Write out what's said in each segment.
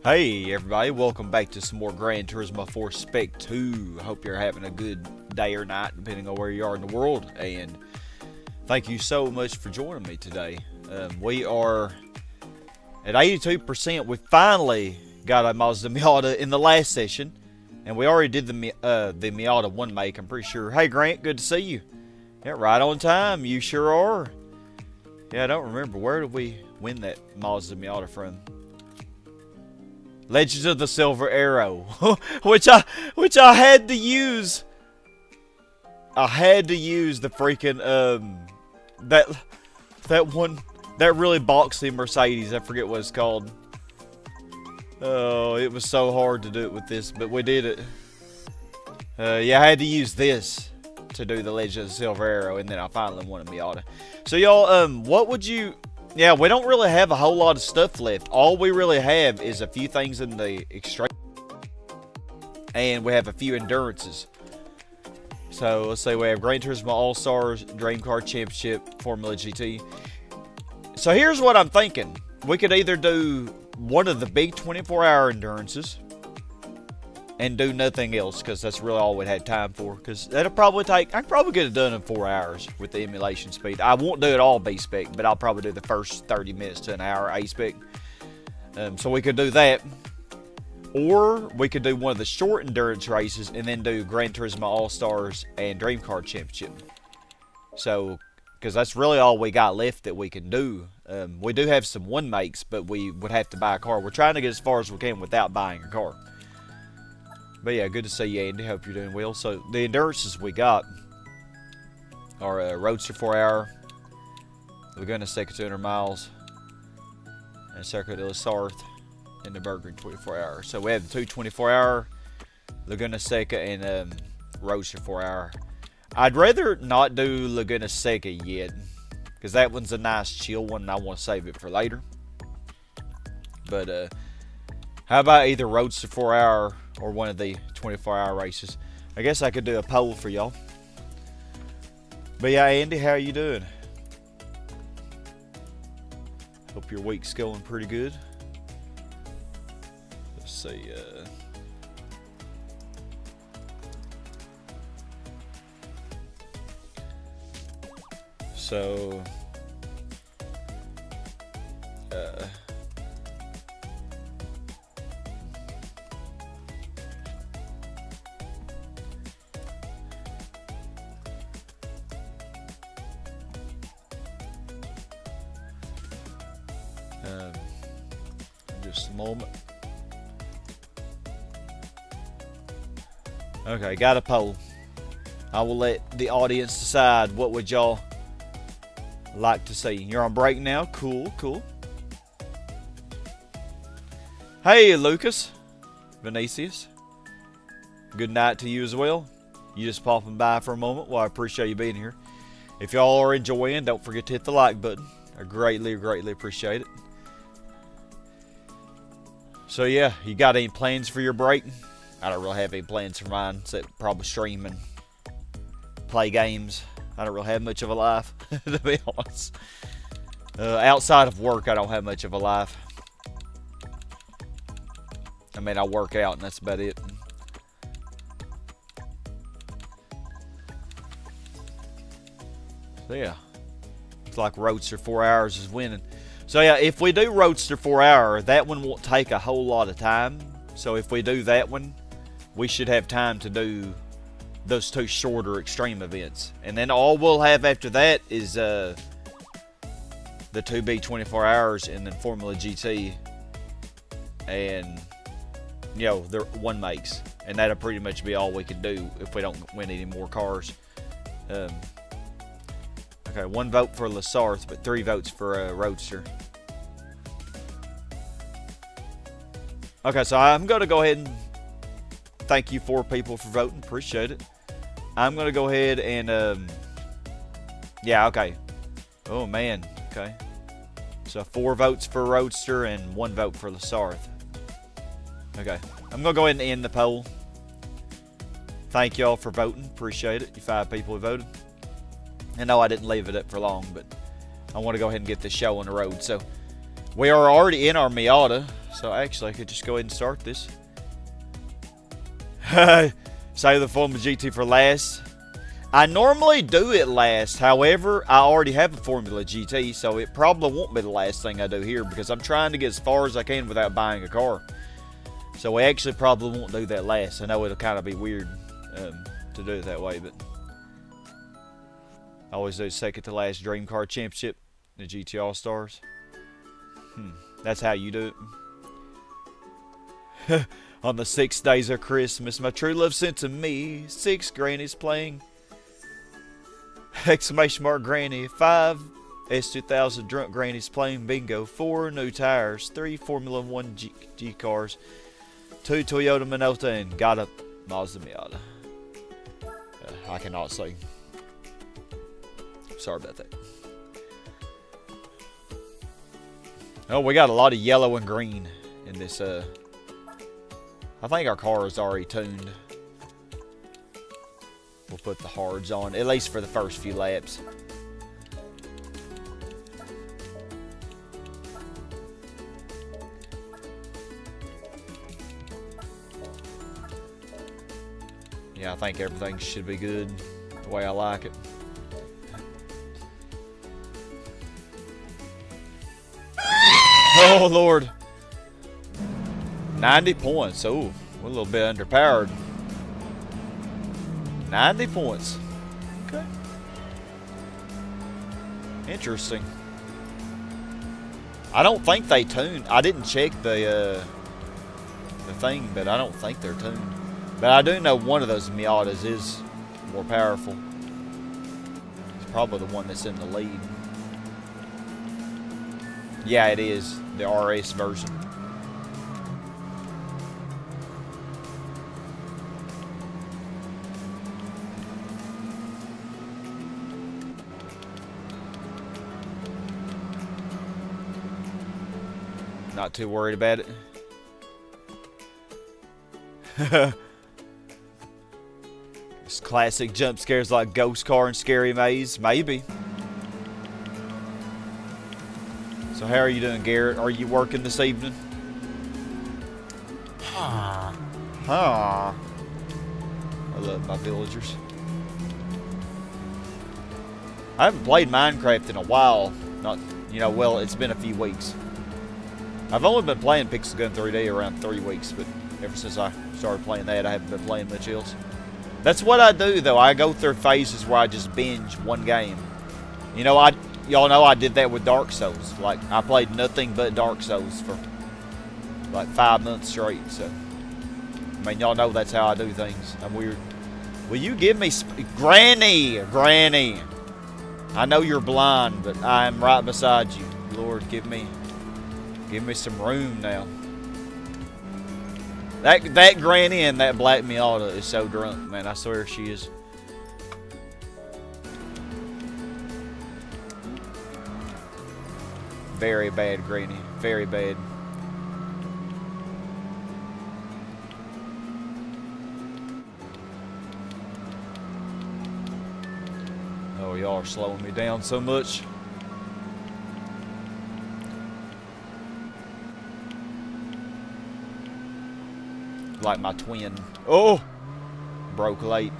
Hey everybody, welcome back to some more Gran Turismo for Spec II. I hope you're having a good day or night, depending on where you are in the world. And thank you so much for joining me today. We are at 82%. We finally got a Mazda Miata in the last session. And we already did the Miata one make, I'm pretty sure. Hey Grant, good to see you. Yeah, right on time, you sure are. Yeah, I don't remember. Where did we win that Mazda Miata from? Legends of the Silver Arrow, which I had to use. I had to use the freaking that really boxy Mercedes. I forget what it's called. Oh, it was so hard to do it with this, but we did it. Yeah, I had to use this to do the Legend of the Silver Arrow, and then I finally won a Miata. So y'all, what would you? Yeah, we don't really have a whole lot of stuff left. All we really have is a few things in the extreme, and we have a few endurances. So let's say we have Gran Turismo All-Stars, Dream Car Championship, Formula GT. So here's what I'm thinking. We could either do one of the big 24-hour endurances and do nothing else, because that's really all we'd have time for. Because that'll probably take, I could probably get it done in 4 hours with the emulation speed. I won't do it all B-Spec, but I'll probably do the first 30 minutes to an hour A-Spec. So we could do that. Or we could do one of the short endurance races and then do Gran Turismo All-Stars and Dream Car Championship. So, because that's really all we got left that we can do. We do have some one makes, but we would have to buy a car. We're trying to get as far as we can without buying a car. But yeah, good to see you, Andy. Hope you're doing well. So the endurances we got are a Roadster 4-hour, Laguna Seca 200 miles, and Circuit de la Sarthe, and the Burger 24-hour. So we have the 224-hour, Laguna Seca, and Roadster 4-hour. I'd rather not do Laguna Seca yet, because that one's a nice chill one, and I want to save it for later. But how about either Roadster 4-hour or one of the 24-hour races? I guess I could do a poll for y'all. But yeah, Andy, how are you doing? Hope your week's going pretty good. Let's see. So. Just a moment. Okay, got a poll. I will let the audience decide what would y'all like to see. You're on break now? Cool, cool. Hey, Lucas. Vinicius. Good night to you as well. You just popping by for a moment. Well, I appreciate you being here. If y'all are enjoying, don't forget to hit the like button. I greatly, greatly appreciate it. So yeah, you got any plans for your break? I don't really have any plans for mine, except probably stream and play games. I don't really have much of a life, to be honest. Outside of work, I don't have much of a life. I mean, I work out and that's about it. So yeah, it's like Roadster 4 hours is winning. So yeah, if we do Roadster 4-hour, that one won't take a whole lot of time. So if we do that one, we should have time to do those two shorter extreme events. And then all we'll have after that is the 2B 24 hours and then Formula GT and, you know, the one makes. And that'll pretty much be all we can do if we don't win any more cars. Okay, 1 vote for La Sarthe, but 3 votes for Roadster. Okay, so I'm going to go ahead and thank you 4 people for voting. Appreciate it. I'm going to go ahead and, yeah, okay. Oh, man. Okay. So 4 votes for Roadster and 1 vote for La Sarthe. Okay. I'm going to go ahead and end the poll. Thank y'all for voting. Appreciate it. You 5 people who voted. I know I didn't leave it up for long, but I want to go ahead and get this show on the road. So we are already in our Miata. So actually, I could just go ahead and start this. Save the Formula GT for last. I normally do it last. However, I already have a Formula GT, so it probably won't be the last thing I do here because I'm trying to get as far as I can without buying a car. So we actually probably won't do that last. I know it'll kind of be weird to do it that way, but I always do second to last Dream Car Championship, the GT All Stars. That's how you do it. On the 6 days of Christmas, my true love sent to me 6 grannies playing. Exclamation mark granny. 5 S2000 drunk grannies playing bingo. 4 new tires. 3 Formula 1 G cars. 2 Toyota Minota and got a Mazda Miata. I cannot sing. Sorry about that. Oh, we got a lot of yellow and green in this. I think our car is already tuned. We'll put the hards on, at least for the first few laps. Yeah, I think everything should be good the way I like it. Oh, Lord. 90 points. Oh, we're a little bit underpowered. 90 points. Okay. Interesting. I don't think they tuned. I didn't check the thing, but I don't think they're tuned. But I do know one of those Miatas is more powerful. It's probably the one that's in the lead. Yeah, it is. The RS version. Not too worried about it. It's classic jump scares like Ghost Car and Scary Maze. Maybe. So how are you doing, Garrett? Are you working this evening? Huh. I love my villagers. I haven't played Minecraft in a while. Not, well, it's been a few weeks. I've only been playing Pixel Gun 3D around 3 weeks, but ever since I started playing that, I haven't been playing much else. That's what I do, though. I go through phases where I just binge one game. Y'all know I did that with Dark Souls. Like, I played nothing but Dark Souls for like 5 months straight. So, I mean, y'all know that's how I do things. I'm weird. Will you give me Granny? I know you're blind, but I am right beside you. Lord, give me some room now. That Granny and that Black Miata is so drunk, man. I swear she is. Very bad, Granny. Very bad. Oh, y'all are slowing me down so much. Like my twin. Oh! Broke late.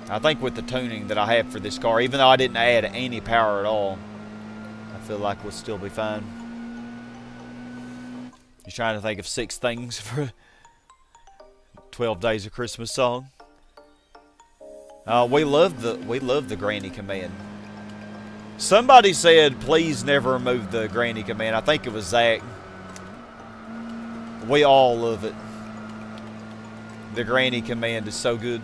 I think with the tuning that I have for this car, even though I didn't add any power at all, I feel like we'll still be fine. Just trying to think of 6 things for 12 Days of Christmas song. We love the Granny command. Somebody said, please never remove the Granny command. I think it was Zach. We all love it. The Granny command is so good.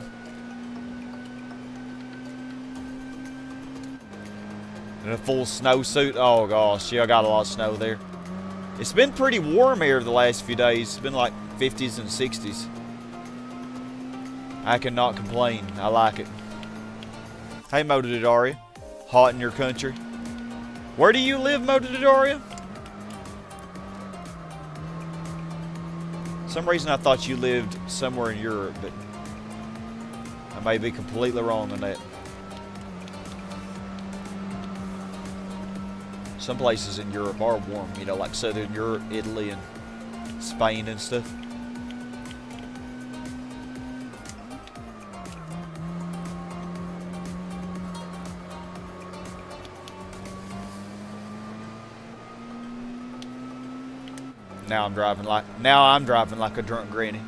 In a full snowsuit. Oh gosh, yeah, I got a lot of snow there. It's been pretty warm here the last few days. It's been like 50s and 60s. I cannot complain. I like it. Hey, Motodaria. Hot in your country. Where do you live, Motodaria? For some reason I thought you lived somewhere in Europe, but I may be completely wrong on that. Some places in Europe are warm, you know, like Southern Europe, Italy, and Spain and stuff. Now I'm driving like a drunk granny.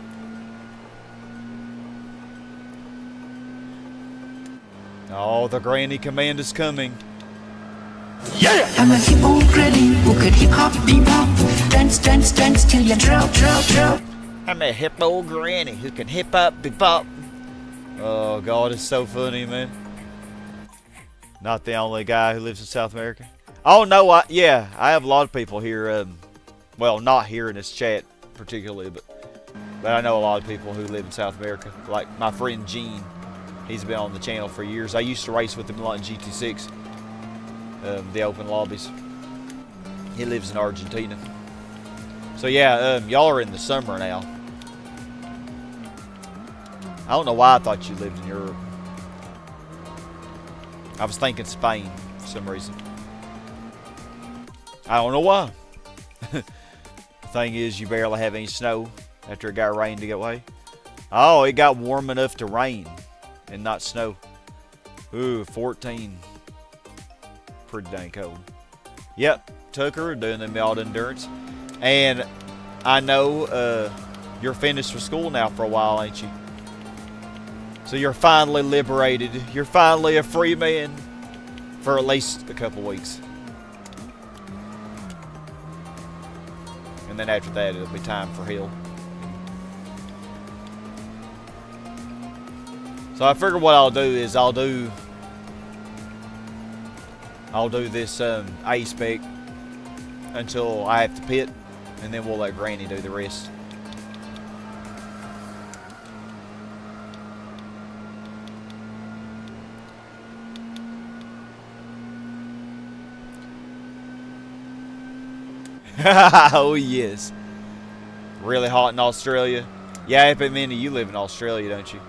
Oh, the granny command is coming. Yeah! I'm a hip old granny who could hip hop, bebop, dance, dance, dance till you drop, drop, drop. I'm a hip old granny who can hip hop, bebop. Oh God, it's so funny, man. Not the only guy who lives in South America. Oh no, yeah, I have a lot of people here. Well, not here in this chat particularly, but I know a lot of people who live in South America. Like my friend Gene, he's been on the channel for years. I used to race with him a lot in GT6, the open lobbies. He lives in Argentina. So yeah, y'all are in the summer now. I don't know why I thought you lived in Europe. I was thinking Spain for some reason. I don't know why. The thing is, you barely have any snow after it got rain to get away. Oh, it got warm enough to rain and not snow. Ooh, 14. Pretty dang cold. Yep, Tucker doing the mild endurance. And I know you're finished with school now for a while, ain't you? So you're finally liberated. You're finally a free man for at least a couple weeks. And then after that, it'll be time for hell. So I figured what I'll do is I'll do this A-Spec until I have to pit, and then we'll let Granny do the rest. Oh yes. Really hot in Australia. Yeah, Epic you live in Australia, don't you?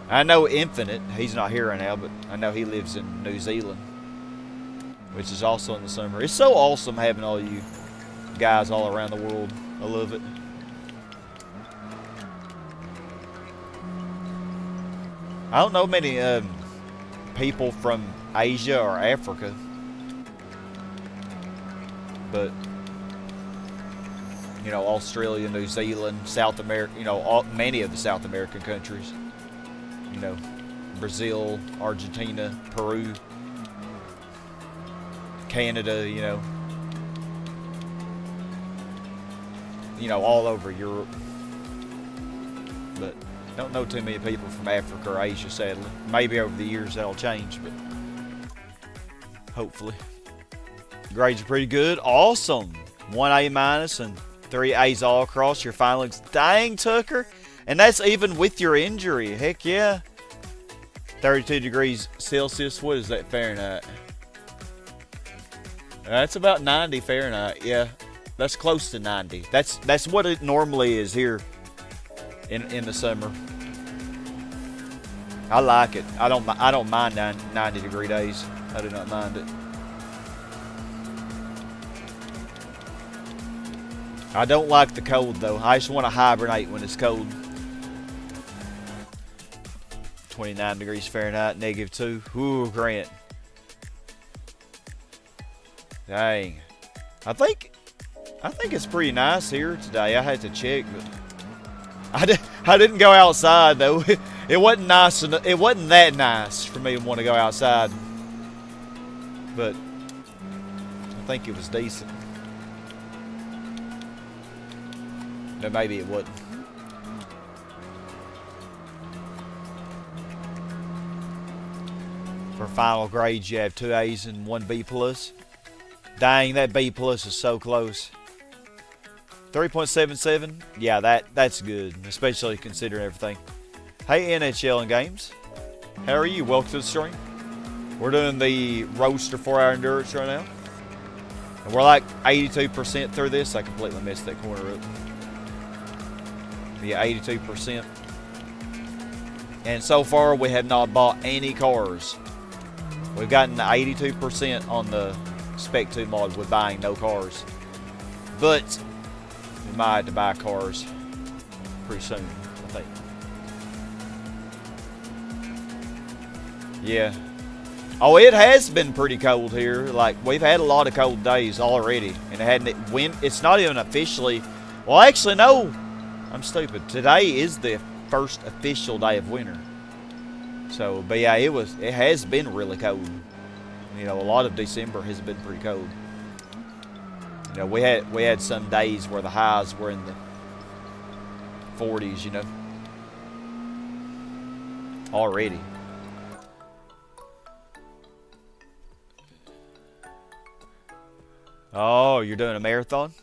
I know Infinite, he's not here right now, but I know he lives in New Zealand, which is also in the summer. It's so awesome having all you guys all around the world. I love it. I don't know many people from Asia or Africa, but you know, Australia, New Zealand, South America, you know, many of the South American countries. You know, Brazil, Argentina, Peru, Canada, you know, all over Europe. But don't know too many people from Africa or Asia, sadly. Maybe over the years that'll change, but hopefully. Grades are pretty good. Awesome. 1 A minus and 3 A's all across. Your final looks dang, Tucker. And that's even with your injury. Heck yeah. 32 degrees Celsius. What is that Fahrenheit? That's about 90 Fahrenheit. Yeah, that's close to 90. That's what it normally is here in the summer. I like it. I don't mind 90 degree days. I do not mind it. I don't like the cold though. I just want to hibernate when it's cold. 29 degrees Fahrenheit, -2. Ooh, Grant. Dang. I think it's pretty nice here today. I had to check, but I didn't go outside though. It wasn't nice. It wasn't that nice for me to want to go outside. But I think it was decent. No, maybe it wasn't. For final grades, you have 2 A's and 1 B plus. Dang, that B plus is so close. 3.77. Yeah, that's good, especially considering everything. Hey, NHL and Games. How are you? Welcome to the stream. We're doing the Roadster 4-hour endurance right now. And we're like 82% through this. I completely messed that corner up. Yeah, 82%. And so far, we have not bought any cars. We've gotten 82% on the Spec II mod with buying no cars. But we might have to buy cars pretty soon, I think. Yeah. Oh, it has been pretty cold here. Like, we've had a lot of cold days already. And it's not even officially... Well, actually, no. I'm stupid. Today is the first official day of winter. So, but yeah, it has been really cold. You know, a lot of December has been pretty cold. You know, we had some days where the highs were in the 40s, you know. Already. Oh, you're doing a marathon?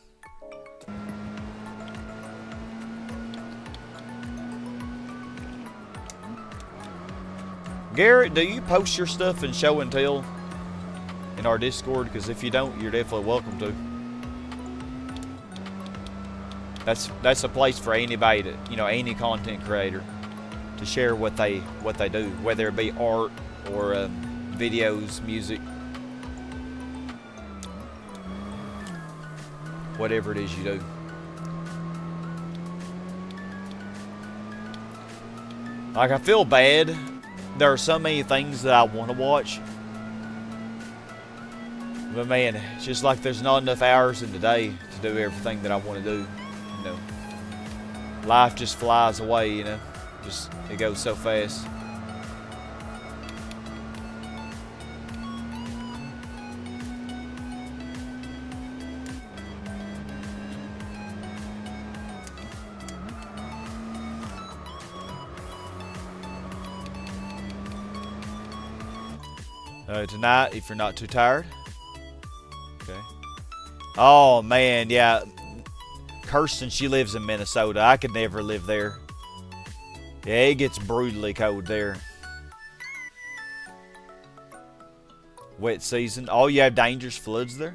Garrett, do you post your stuff in show and tell in our Discord? Because if you don't, you're definitely welcome to. That's a place for anybody to, you know, any content creator to share what they do, whether it be art or videos, music, whatever it is you do. Like, I feel bad. There are so many things that I want to watch. But man, it's just like there's not enough hours in the day to do everything that I want to do. You know, life just flies away, you know. Just, it goes so fast. Tonight, if you're not too tired. Okay. Oh, man, yeah. Kirsten, she lives in Minnesota. I could never live there. Yeah, it gets brutally cold there. Wet season. Oh, you have dangerous floods there?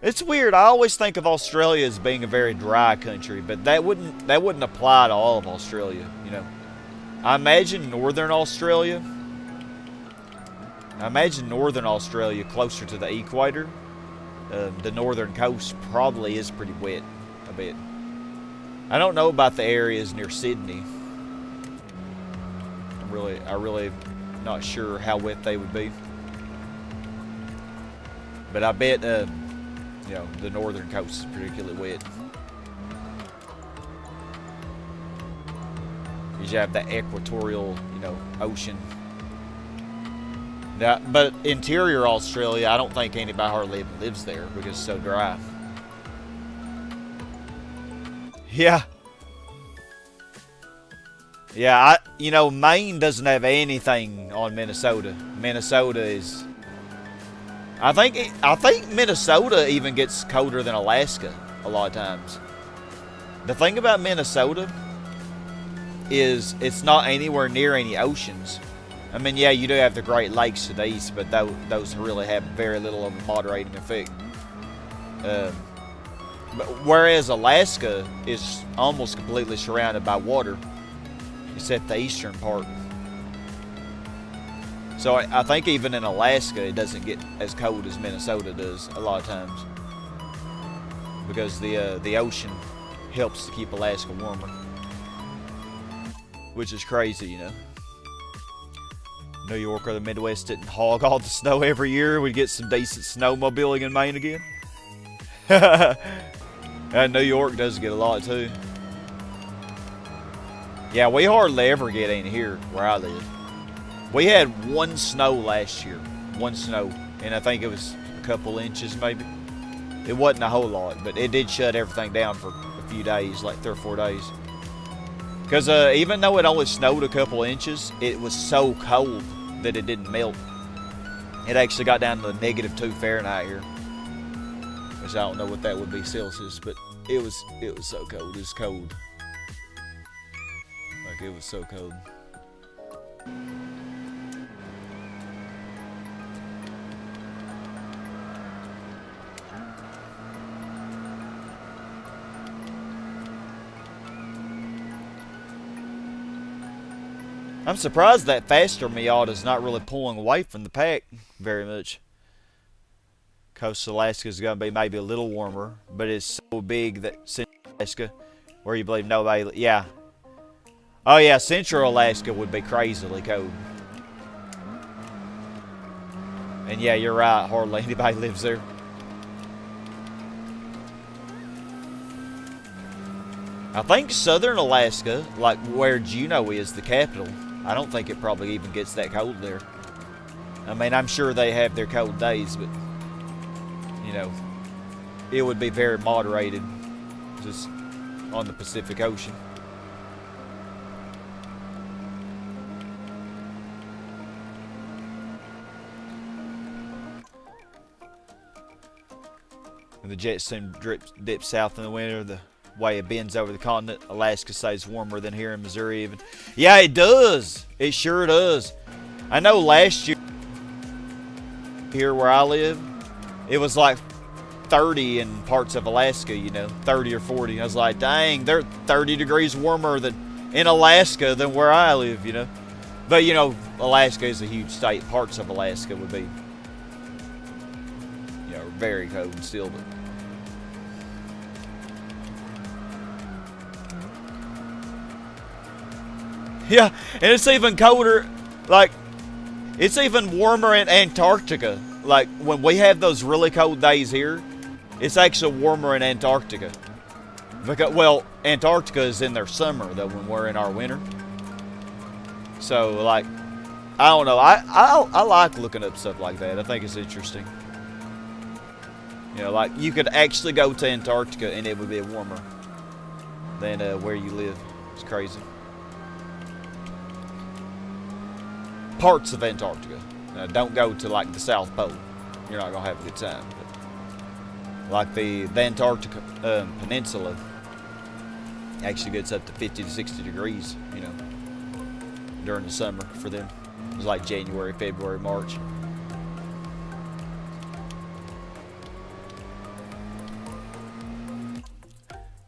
It's weird. I always think of Australia as being a very dry country, but that wouldn't apply to all of Australia, you know. I imagine northern Australia closer to the equator. The northern coast probably is pretty wet a bit. I don't know about the areas near Sydney. I really not sure how wet they would be. But I bet you know, the northern coast is particularly wet. You have the equatorial, you know, ocean. Now, but interior Australia, I don't think anybody hardly even lives there because it's so dry. Yeah. Yeah, you know, Maine doesn't have anything on Minnesota. Minnesota is... I think Minnesota even gets colder than Alaska a lot of times. The thing about Minnesota is it's not anywhere near any oceans. I mean, yeah, you do have the Great Lakes to the east, but those really have very little of a moderating effect. Whereas Alaska is almost completely surrounded by water, except the eastern part. So I think even in Alaska, it doesn't get as cold as Minnesota does a lot of times, because the ocean helps to keep Alaska warmer, which is crazy, you know. New York or the Midwest didn't hog all the snow every year, we'd get some decent snowmobiling in Maine again. And New York does get a lot too. Yeah, we hardly ever get any here where I live. We had one snow last year. One snow. And I think it was a couple inches maybe. It wasn't a whole lot, but it did shut everything down for a few days, like 3 or 4 days. Because even though it only snowed a couple inches, it was so cold that it didn't melt. It actually got down to -2 Fahrenheit here, which I don't know what that would be Celsius, but it was so cold. It was cold. Like, it was so cold. I'm surprised that faster Miata's not really pulling away from the pack very much. Coastal Alaska is going to be maybe a little warmer, but it's so big that Central Alaska, where you believe nobody, yeah. Oh yeah, Central Alaska would be crazily cold. And yeah, you're right, hardly anybody lives there. I think Southern Alaska, like where Juneau is, the capital, I don't think it probably even gets that cold there. I mean, I'm sure they have their cold days, but, you know, it would be very moderated just on the Pacific Ocean. And the jet stream dips south in the winter, the way it bends over the continent. Alaska stays warmer than here in Missouri even. Yeah, it does. It sure does. I know last year here where I live, it was like 30 in parts of Alaska, you know, 30 or 40. I was like, dang, they're 30 degrees warmer than in Alaska than where I live, you know. But, you know, Alaska is a huge state. Parts of Alaska would be, you know, very cold still, but yeah, and it's even colder, like, it's even warmer in Antarctica. Like, when we have those really cold days here, it's actually warmer in Antarctica. Because, well, Antarctica is in their summer, though, when we're in our winter. So, like, I don't know. I like looking up stuff like that. I think it's interesting. You know, like, you could actually go to Antarctica and it would be warmer than where you live. It's crazy. Parts of Antarctica. Now, don't go to like the South Pole. You're not gonna have a good time. But like the Antarctica Peninsula actually gets up to 50 to 60 degrees, you know, during the summer for them. It's like January, February, March.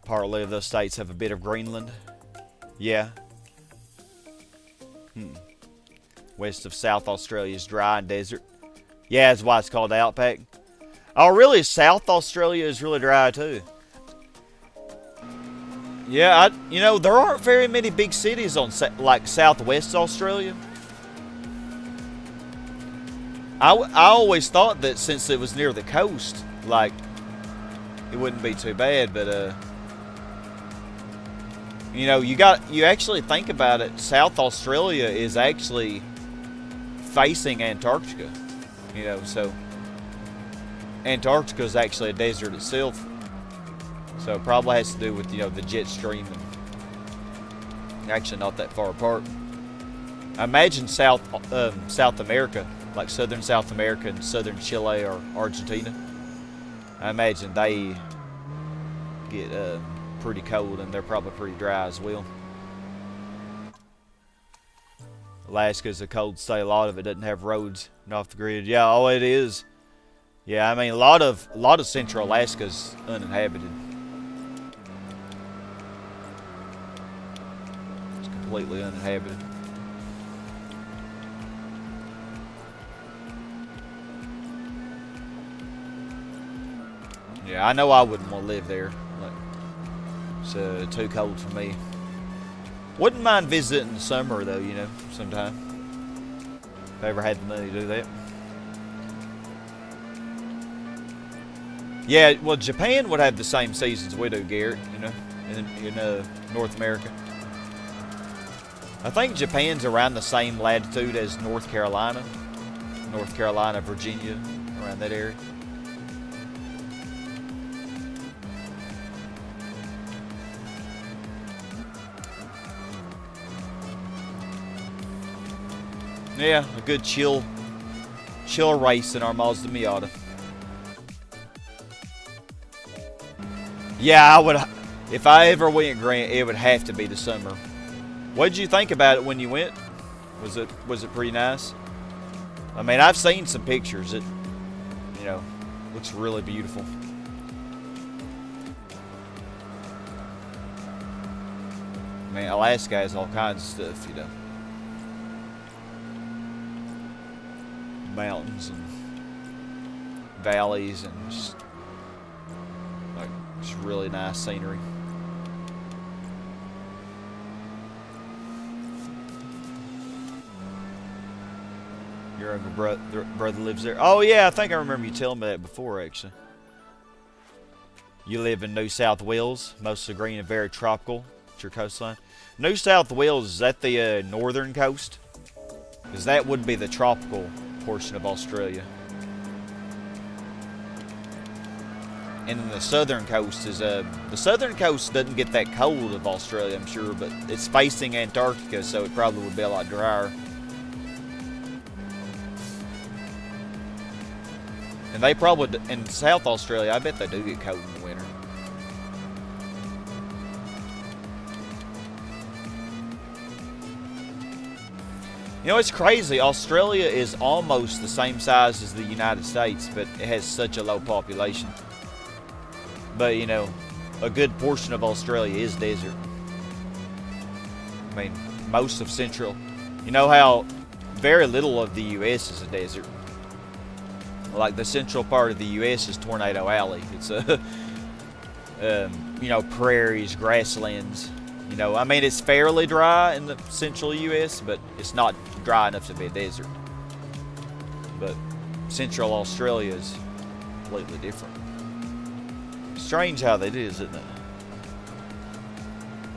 Partly of those states have a bit of Greenland. Yeah. West of South Australia is dry and desert. Yeah, that's why it's called the Outback. Oh, really? South Australia is really dry, too. Yeah, you know, there aren't very many big cities on, like, Southwest Australia. I always thought that since it was near the coast, like, it wouldn't be too bad, but, you know, you actually think about it, South Australia is actually facing Antarctica, you know, so Antarctica is actually a desert itself, so it probably has to do with, you know, the jet stream, and actually not that far apart. I imagine South America, like southern South America and southern Chile or Argentina, I imagine they get pretty cold and they're probably pretty dry as well. Alaska is a cold state. A lot of it doesn't have roads and off the grid. Yeah, oh, it is. Yeah, I mean, a lot of central Alaska is uninhabited. It's completely uninhabited. Yeah, I know I wouldn't want to live there. Like, it's too cold for me. Wouldn't mind visiting in the summer, though, you know, sometime. If I ever had the money to do that. Yeah, well, Japan would have the same seasons we do, Garrett, you know, in North America. I think Japan's around the same latitude as North Carolina, Virginia, around that area. Yeah, a good chill race in our Mazda Miata. Yeah, I would. If I ever went, Grant, it would have to be the summer. What did you think about it when you went? Was it pretty nice? I mean, I've seen some pictures. It, you know, looks really beautiful. I mean, Alaska has all kinds of stuff, you know. Mountains and valleys and just really nice scenery. Your uncle brother lives there. Oh yeah, I think I remember you telling me that before, actually. You live in New South Wales, mostly green and very tropical. It's your coastline. New South Wales, is that the northern coast? Because that would be the tropical portion of Australia. And then the southern coast is the southern coast doesn't get that cold of Australia, I'm sure, but it's facing Antarctica, so it probably would be a lot drier. And they probably, in South Australia, I bet they do get cold in the winter. You know, it's crazy. Australia is almost the same size as the United States, but it has such a low population. But, you know, a good portion of Australia is desert. I mean, most of central. You know how very little of the U.S. is a desert. Like the central part of the U.S. is Tornado Alley. It's you know, prairies, grasslands. You know, I mean, it's fairly dry in the central U.S., but it's not dry enough to be a desert. But central Australia is completely different. Strange how that is, isn't it?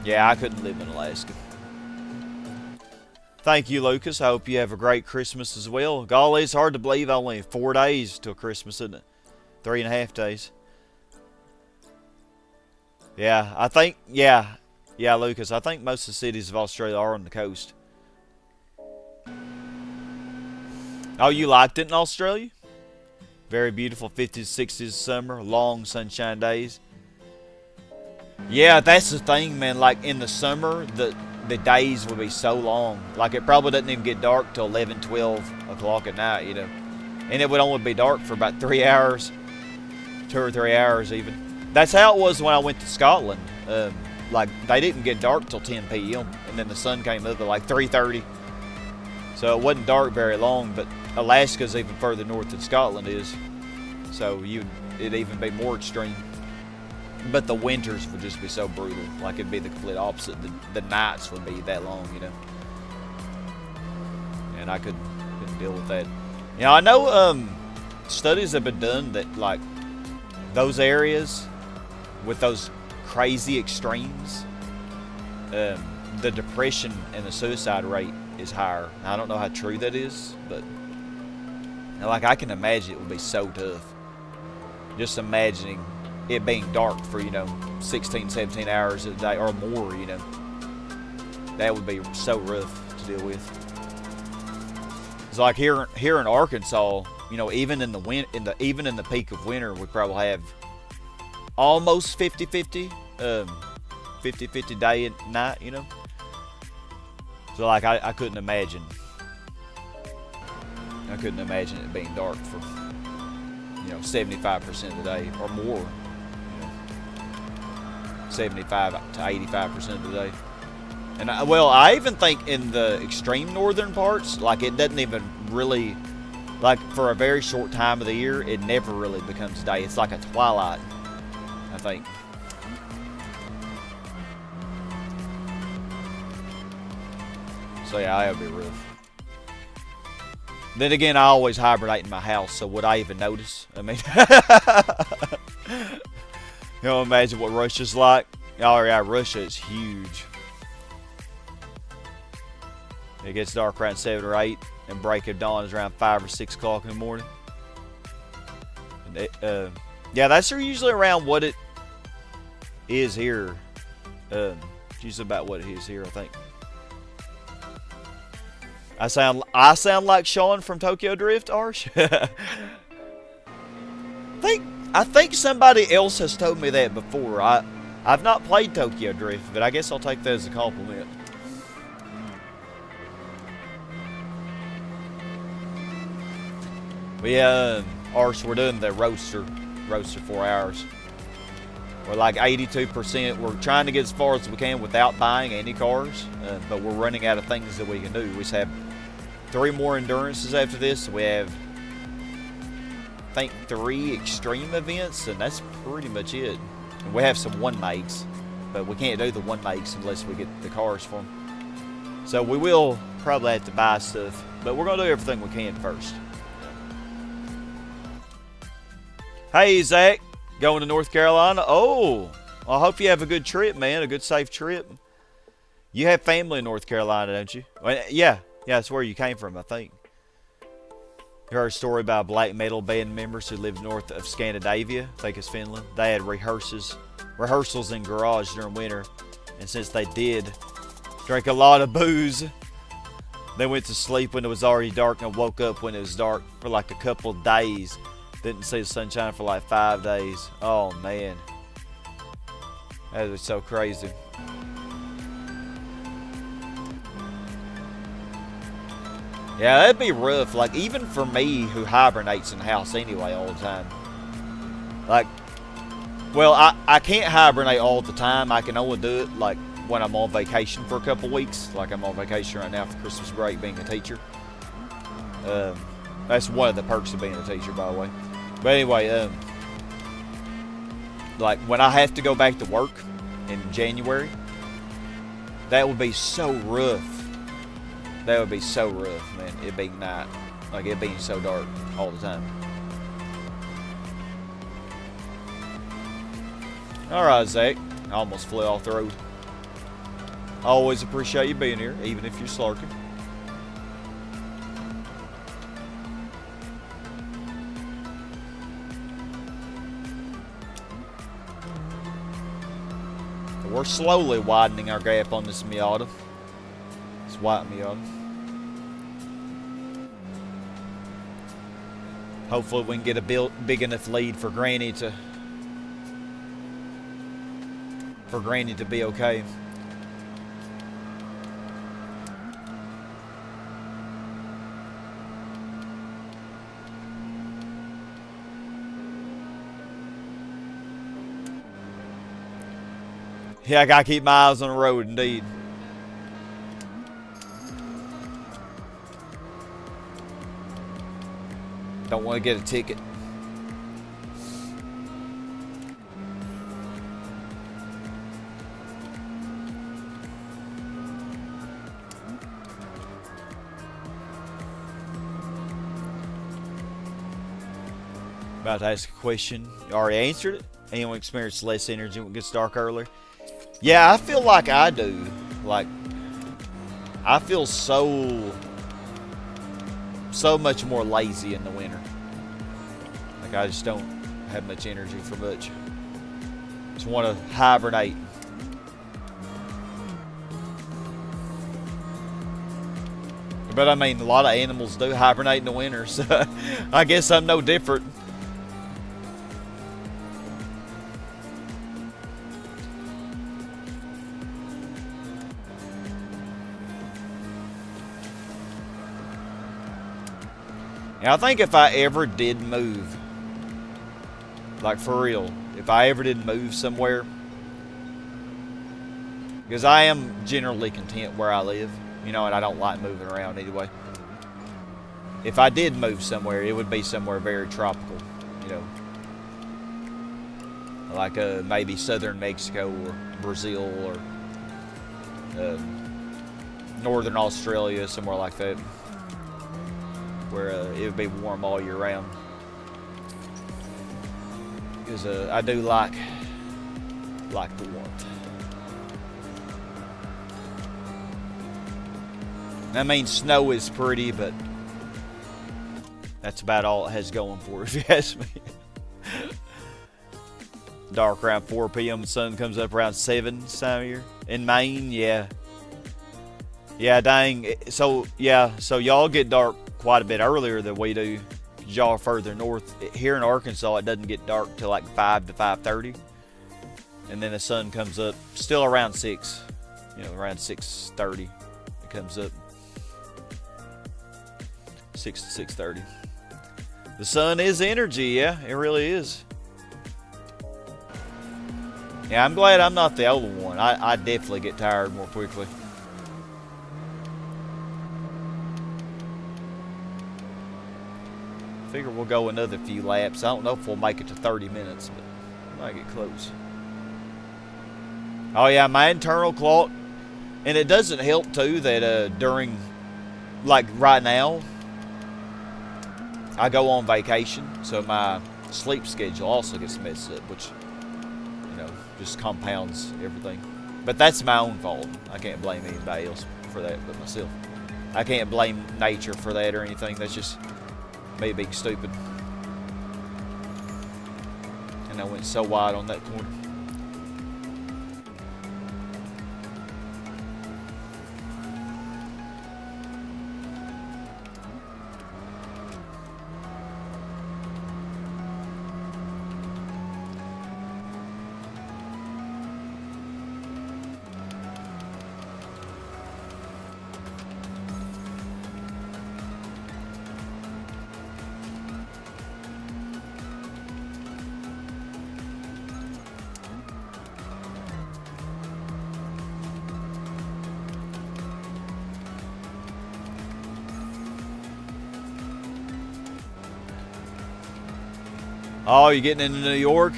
Yeah, I couldn't live in Alaska. Thank you, Lucas. I hope you have a great Christmas as well. Golly, it's hard to believe only 4 days till Christmas, isn't it? 3.5 days. Yeah, I think, yeah, Lucas, I think most of the cities of Australia are on the coast. Oh, you liked it in Australia? Very beautiful 50s, 60s summer, long sunshine days. Yeah, that's the thing, man. Like in the summer, the days will be so long. Like it probably doesn't even get dark till 11, 12 o'clock at night, you know. And it would only be dark for about 3 hours, 2 or 3 hours even. That's how it was when I went to Scotland. Like they didn't get dark till 10 p.m. and then the sun came up at like 3:30. So it wasn't dark very long, but Alaska's even further north than Scotland is. So it'd even be more extreme. But the winters would just be so brutal. Like it'd be the complete opposite. The nights would be that long, you know. And I couldn't deal with that. You know, I know studies have been done that like those areas with those crazy extremes, the depression and the suicide rate is higher. I don't know how true that is, but like I can imagine it would be so tough. Just imagining it being dark for, you know, 16, 17 hours a day or more, you know. That would be so rough to deal with. It's like here in Arkansas, you know, even in the peak of winter, we probably have almost 50-50, 50-50 day and night, you know. So like I couldn't imagine it being dark for, you know, 75% of the day or more, you know, 75 to 85% of the day. And I even think in the extreme northern parts, like it doesn't even really, like for a very short time of the year, it never really becomes day. It's like a twilight, I think. So yeah, that would be rough. Then again, I always hibernate in my house, so would I even notice? I mean, you know, imagine what Russia's like. Oh yeah, Russia is huge. It gets dark around 7 or 8, and break of dawn is around 5 or 6 o'clock in the morning. And yeah, that's usually around what it is here. It's usually about what it is here, I think. I sound like Sean from Tokyo Drift, Arsh. I think somebody else has told me that before. I've not played Tokyo Drift, but I guess I'll take that as a compliment. Arsh, we're doing the Roadster 4 hours. We're like 82%. We're trying to get as far as we can without buying any cars, but we're running out of things that we can do. We just have 3 more endurances after this. We have think 3 extreme events, and that's pretty much it. And we have some 1-makes, but we can't do the 1-makes unless we get the cars for them. So we will probably have to buy stuff, but we're going to do everything we can first. Hey, Zach, going to North Carolina? Oh, I hope you have a good trip, man, a good, safe trip. You have family in North Carolina, don't you? Well, yeah, that's where you came from, I think. You heard a story about black metal band members who lived north of Scandinavia, I think it's Finland. They had rehearsals in garage during winter, and since they did drink a lot of booze, they went to sleep when it was already dark and woke up when it was dark for like a couple of days. Didn't see the sunshine for like 5 days. Oh man, that was so crazy. Yeah, that'd be rough. Like, even for me, who hibernates in the house anyway all the time. Like, well, I can't hibernate all the time. I can only do it, like, when I'm on vacation for a couple weeks. Like, I'm on vacation right now for Christmas break being a teacher. That's one of the perks of being a teacher, by the way. But anyway, like, when I have to go back to work in January, that would be so rough. That would be so rough, man. It being night. Like, it being so dark all the time. Alright, Zach. I almost flew off the road. I always appreciate you being here, even if you're slurking. We're slowly widening our gap on this Miata. This white Miata. Hopefully we can get a big enough lead for Granny to be okay. Yeah, I gotta keep my eyes on the road, indeed. Don't want to get a ticket. About to ask a question. You already answered it. Anyone experience less energy when it gets dark earlier? Yeah, I feel like I do. Like, I feel so much more lazy in the winter. Like, I just don't have much energy for much. Just want to hibernate. But I mean, a lot of animals do hibernate in the winter, so I guess I'm no different. And I think if I ever did move, like for real, if I ever did move somewhere, because I am generally content where I live, you know, and I don't like moving around anyway. If I did move somewhere, it would be somewhere very tropical, you know, like maybe southern Mexico or Brazil or northern Australia, somewhere like that, where it would be warm all year round. Because I do like the warmth. I mean, snow is pretty, but that's about all it has going for it, if you ask me. Dark around 4 p.m. The sun comes up around 7 this time of year. In Maine, yeah. Yeah, dang. So y'all get dark quite a bit earlier than we do. Y'all are further north. Here in Arkansas, it doesn't get dark till like 5 to 5:30. And then the sun comes up still around 6. You know, around 6:30 it comes up. 6 to 6:30. The sun is energy, yeah, it really is. Yeah, I'm glad I'm not the older one. I definitely get tired more quickly. Figure we'll go another few laps. I don't know if we'll make it to 30 minutes, but we might get close. Oh yeah, my internal clock. And it doesn't help too that during, like right now, I go on vacation, so my sleep schedule also gets messed up, which, you know, just compounds everything. But that's my own fault. I can't blame anybody else for that but myself. I can't blame nature for that or anything. That's just me being stupid. And I went so wide on that corner. Oh, you're getting into New York?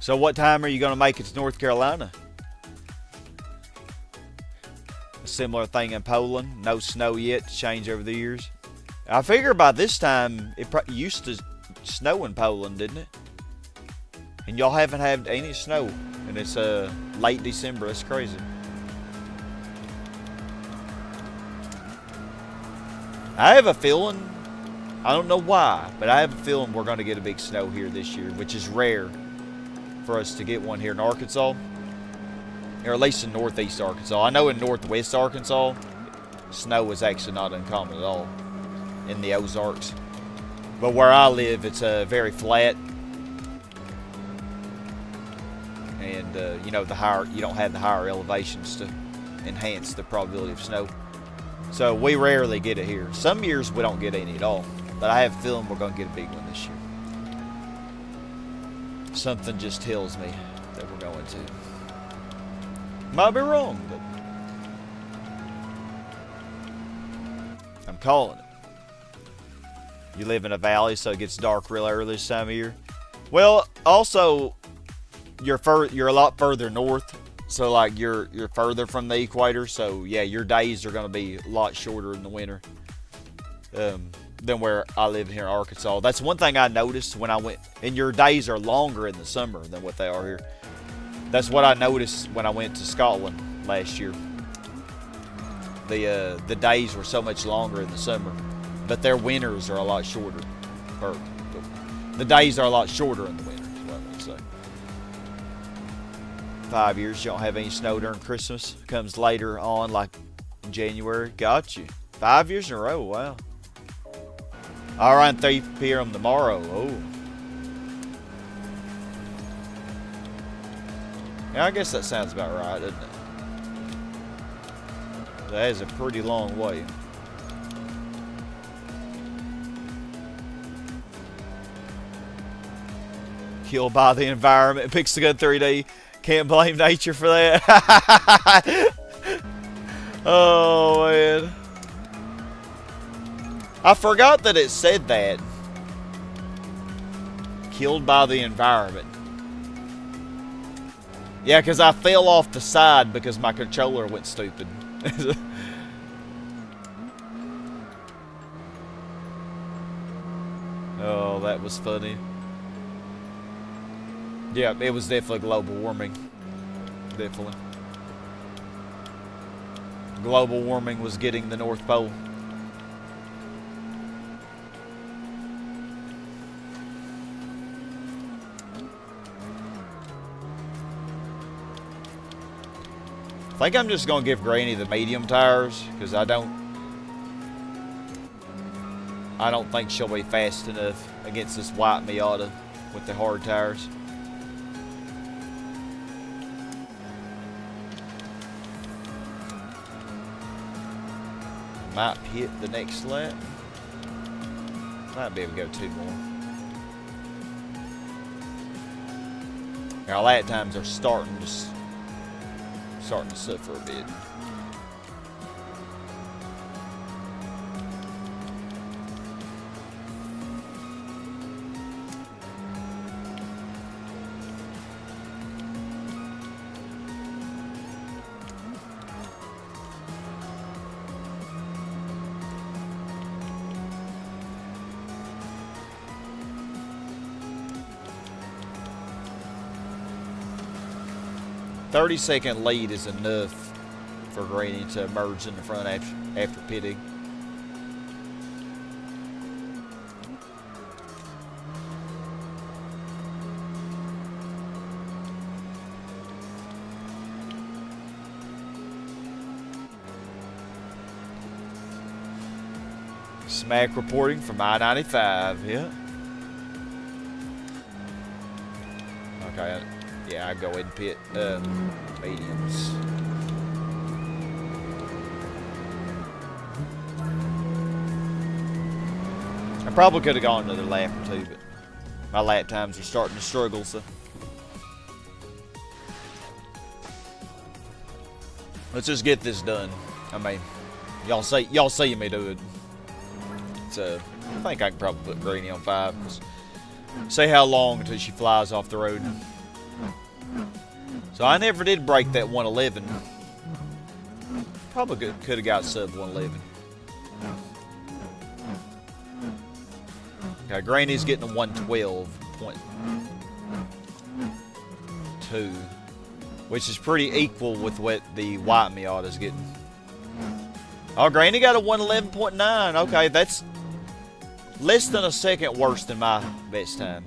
So what time are you going to make it to North Carolina? A similar thing in Poland. No snow yet to change over the years. I figure by this time, it used to snow in Poland, didn't it? And y'all haven't had any snow. And it's late December. That's crazy. I have a feeling... I don't know why, but I have a feeling we're going to get a big snow here this year, which is rare for us to get one here in Arkansas, or at least in northeast Arkansas. I know in northwest Arkansas, snow is actually not uncommon at all in the Ozarks. But where I live, it's very flat, and you know, you don't have the higher elevations to enhance the probability of snow. So we rarely get it here. Some years we don't get any at all. But I have a feeling we're going to get a big one this year. Something just tells me that we're going to. Might be wrong, but I'm calling it. You live in a valley, so it gets dark real early this time of year. Well, also, you're a lot further north, so like you're further from the equator. So yeah, your days are going to be a lot shorter in the winter. Than where I live here in Arkansas. That's one thing I noticed when I went, and your days are longer in the summer than what they are here. That's what I noticed when I went to Scotland last year. The days were so much longer in the summer, but their winters are a lot shorter. Or the days are a lot shorter in the winter, is what I'm going to say. 5 years, you don't have any snow during Christmas. Comes later on, like in January. Got you. 5 years in a row, wow. All right, 3 p.m. tomorrow. Oh. Yeah, I guess that sounds about right, doesn't it? That is a pretty long way. Killed by the environment. Picks a good 3D. Can't blame nature for that. Oh, man. I forgot that it said that. Killed by the environment. Yeah, because I fell off the side because my controller went stupid. Oh, that was funny. Yeah, it was definitely global warming. Definitely. Global warming was getting the North Pole. I think I'm just going to give Granny the medium tires because I don't think she'll be fast enough against this white Miata with the hard tires. Might hit the next lap. Might be able to go 2 more. Our lap times are starting to suffer a bit. 30-second lead is enough for Granny to emerge in the front after pitting. Smack reporting from I-95, yeah. Okay, yeah, I go ahead and pit mediums. I probably could have gone another lap or two, but my lap times are starting to struggle, so. Let's just get this done. I mean, y'all see me do it. So, I think I can probably put Granny on 5. See how long until she flies off the road. So I never did break that 111. Probably could have got sub 111. Okay, Granny's getting a 112.2, which is pretty equal with what the white Miata's getting. Oh, Granny got a 111.9. Okay, that's less than a second worse than my best time.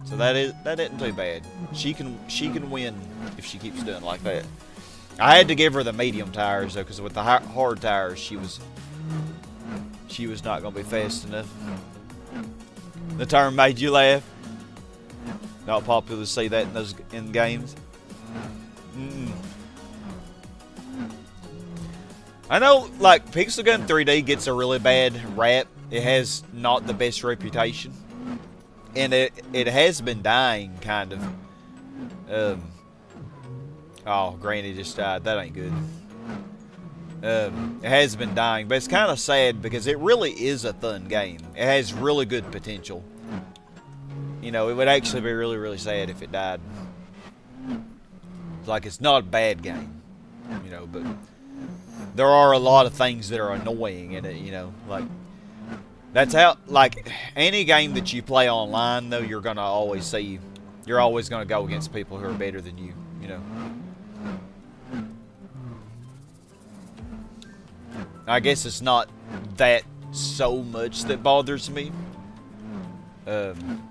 So that isn't too bad. She can win if she keeps doing like that. I had to give her the medium tires though, because with the hard tires she was not gonna be fast enough. The term made you laugh. Not popular to see that in games. I know, like, Pixel Gun 3D gets a really bad rap. It has not the best reputation. And it has been dying, kind of. Oh, Granny just died. That ain't good. It has been dying, but it's kind of sad because it really is a fun game. It has really good potential. You know, it would actually be really, really sad if it died. Like, it's not a bad game, you know, but there are a lot of things that are annoying in it, you know, like, that's how, like, any game that you play online, though, you're going to always see, you're always going to go against people who are better than you, you know. I guess it's not that so much that bothers me. I'm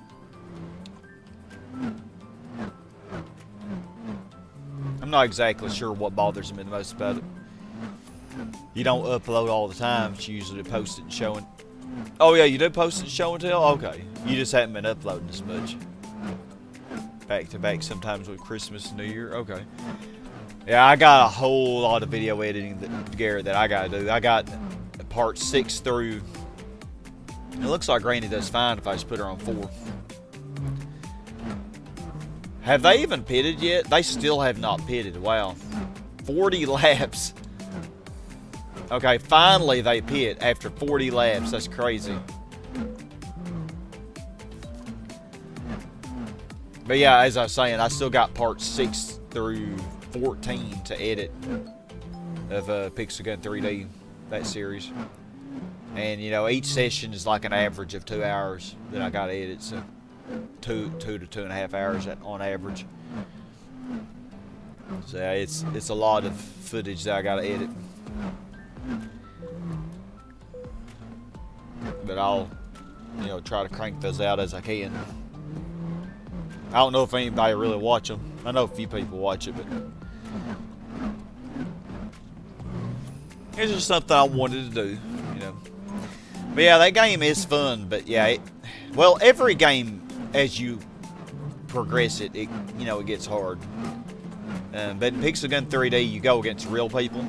not exactly sure what bothers me the most about it. You don't upload all the time. It's usually post it and show it. Oh yeah, you do post it and show and tell? Okay. You just haven't been uploading as much. Back to back sometimes with Christmas and New Year. Okay. Yeah, I got a whole lot of video editing that I gotta do. I got parts 6 through. It looks like Granny does fine if I just put her on 4. Have they even pitted yet? They still have not pitted. Wow. 40 laps. Okay, finally they pit after 40 laps. That's crazy. But yeah, as I was saying, I still got parts 6 through 14 to edit of Pixel Gun 3D, that series. And, you know, each session is like an average of 2 hours that I got to edit, so 2 to 2.5 hours on average. So yeah, it's a lot of footage that I got to edit. But I'll, you know, try to crank those out as I can. I don't know if anybody really watch them. I know a few people watch it, but it's just something I wanted to do, you know. But yeah, that game is fun, but yeah, well, every game, as you progress it, you know, it gets hard. But in Pixel Gun 3D, you go against real people.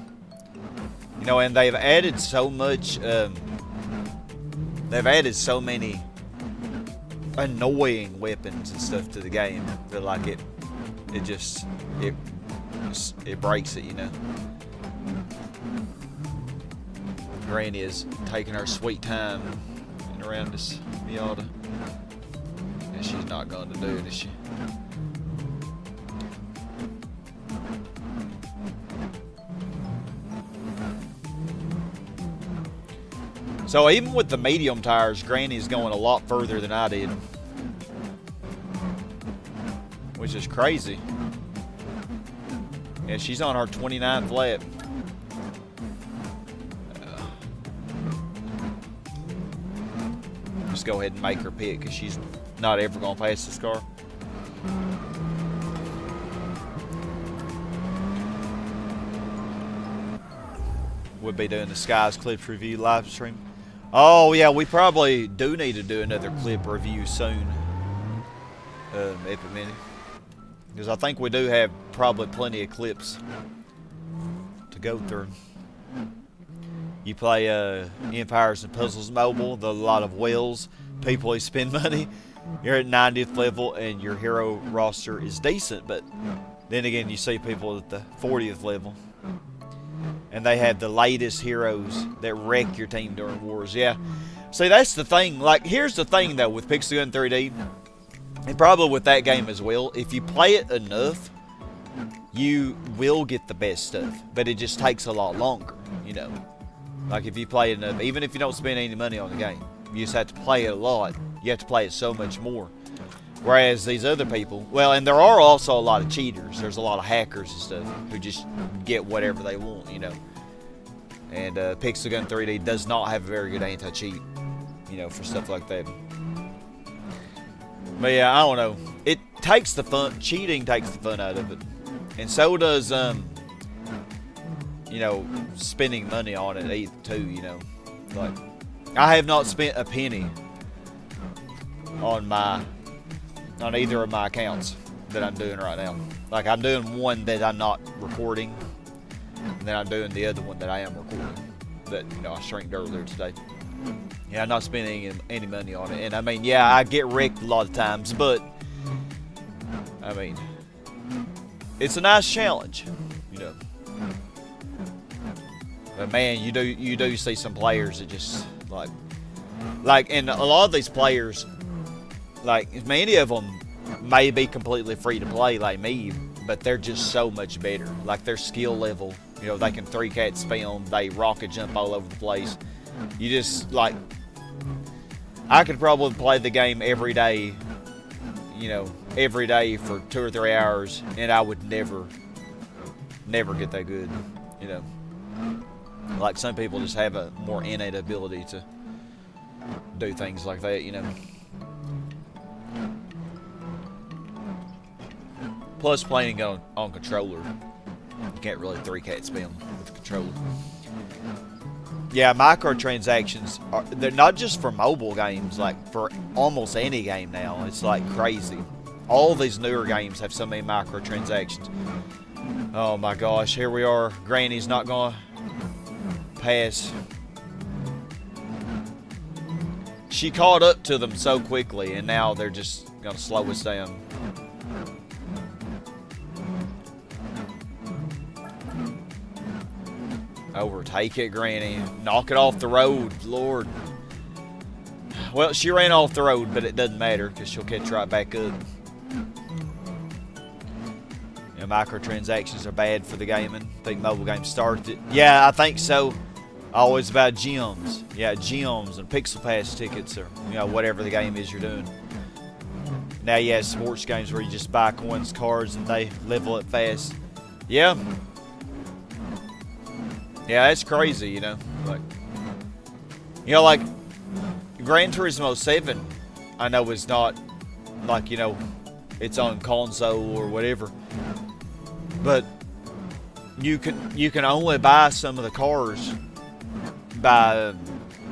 You know, and they've added so much, they've added so many annoying weapons and stuff to the game that, like, it breaks it, you know. Granny is taking her sweet time around this Miata. And she's not going to do it, is she? So even with the medium tires, Granny's going a lot further than I did. Which is crazy. Yeah, she's on her 29th lap. Just go ahead and make her pit because she's not ever going to pass this car. We'll be doing the Skies Clips review live stream. Oh, yeah, we probably do need to do another clip review soon. Epic Mini. Because I think we do have probably plenty of clips to go through. You play Empires and Puzzles Mobile, a lot of whales, people who spend money. You're at 90th level and your hero roster is decent, but then again you see people at the 40th level. And they have the latest heroes that wreck your team during wars. Yeah. See, that's the thing. Like, here's the thing, though, with Pixel Gun 3D. And probably with that game as well. If you play it enough, you will get the best stuff. But it just takes a lot longer, you know. Like, if you play it enough, even if you don't spend any money on the game, you just have to play it a lot. You have to play it so much more. Whereas these other people, well, and there are also a lot of cheaters. There's a lot of hackers and stuff who just get whatever they want, you know. And Pixel Gun 3D does not have a very good anti-cheat, you know, for stuff like that. But yeah, I don't know. It takes the fun. Cheating takes the fun out of it, and so does you know, spending money on it too. You know, like I have not spent a penny on either of my accounts that I'm doing right now. Like, I'm doing one that I'm not recording, and then I'm doing the other one that I am recording, that, you know, I shrinked earlier today. Yeah, I'm not spending any money on it. And I mean, yeah, I get wrecked a lot of times, but I mean, it's a nice challenge, you know. But man, you do see some players that just like, and a lot of these players, like, many of them may be completely free to play like me, but they're just so much better. Like, their skill level, you know, they can 3-cat spam, they rocket jump all over the place. You just, like, I could probably play the game every day, you know, every day for 2 or 3 hours, and I would never get that good, you know. Like, some people just have a more innate ability to do things like that, you know. Plus, playing on controller, you can't really 3-cat spam with the controller. Yeah, microtransactions, they're not just for mobile games, like for almost any game now. It's like crazy. All these newer games have so many microtransactions. Oh my gosh, here we are. Granny's not gonna pass. She caught up to them so quickly, and now they're just gonna slow us down. Overtake it, Granny. Knock it off the road, Lord. Well, she ran off the road, but it doesn't matter because she'll catch right back up. Yeah, microtransactions are bad for the gaming. I think mobile games started it. Yeah, I think so. Always about gems. Yeah, gems and Pixel Pass tickets, or, you know, whatever the game is you're doing. Now you have sports games where you just buy coins, cards, and they level it fast. Yeah. Yeah, that's crazy, you know. Like, you know, like Gran Turismo 7, I know is not like, you know, it's on console or whatever, but you can only buy some of the cars by,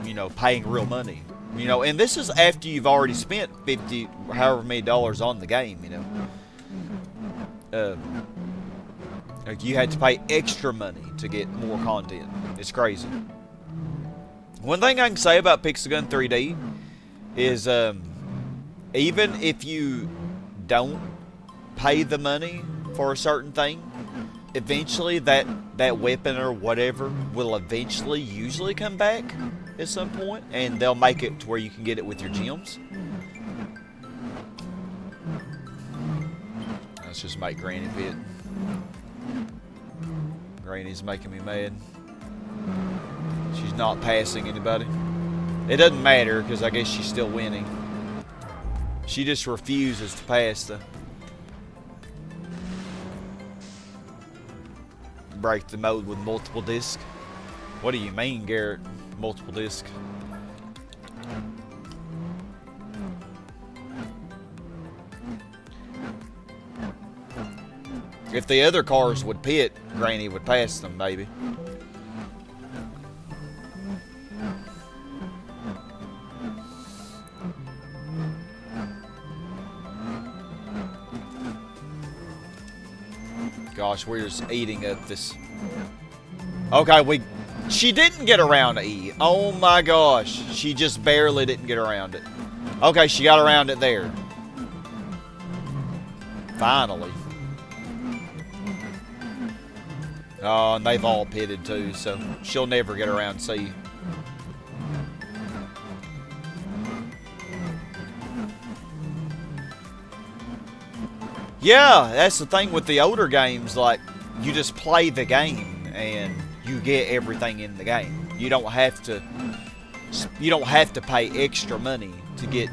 you know, paying real money, you know, and this is after you've already spent 50 however many dollars on the game, you know. Like, you had to pay extra money to get more content. It's crazy. One thing I can say about Pixel Gun 3D is, even if you don't pay the money for a certain thing, eventually that weapon or whatever will eventually usually come back at some point, and they'll make it to where you can get it with your gems. Let's just make Granny pit. Granny's making me mad. She's not passing anybody. It doesn't matter because I guess she's still winning. She just refuses to pass the... break the mode with multiple discs. What do you mean, Garrett? Multiple discs? If the other cars would pit, Granny would pass them, baby. Gosh, we're just eating up this. Okay, she didn't get around E. Oh my gosh, she just barely didn't get around it. Okay, she got around it there. Finally. Oh, and they've all pitted too, so she'll never get around C. Yeah, that's the thing with the older games, like, you just play the game and you get everything in the game. You don't have to pay extra money to get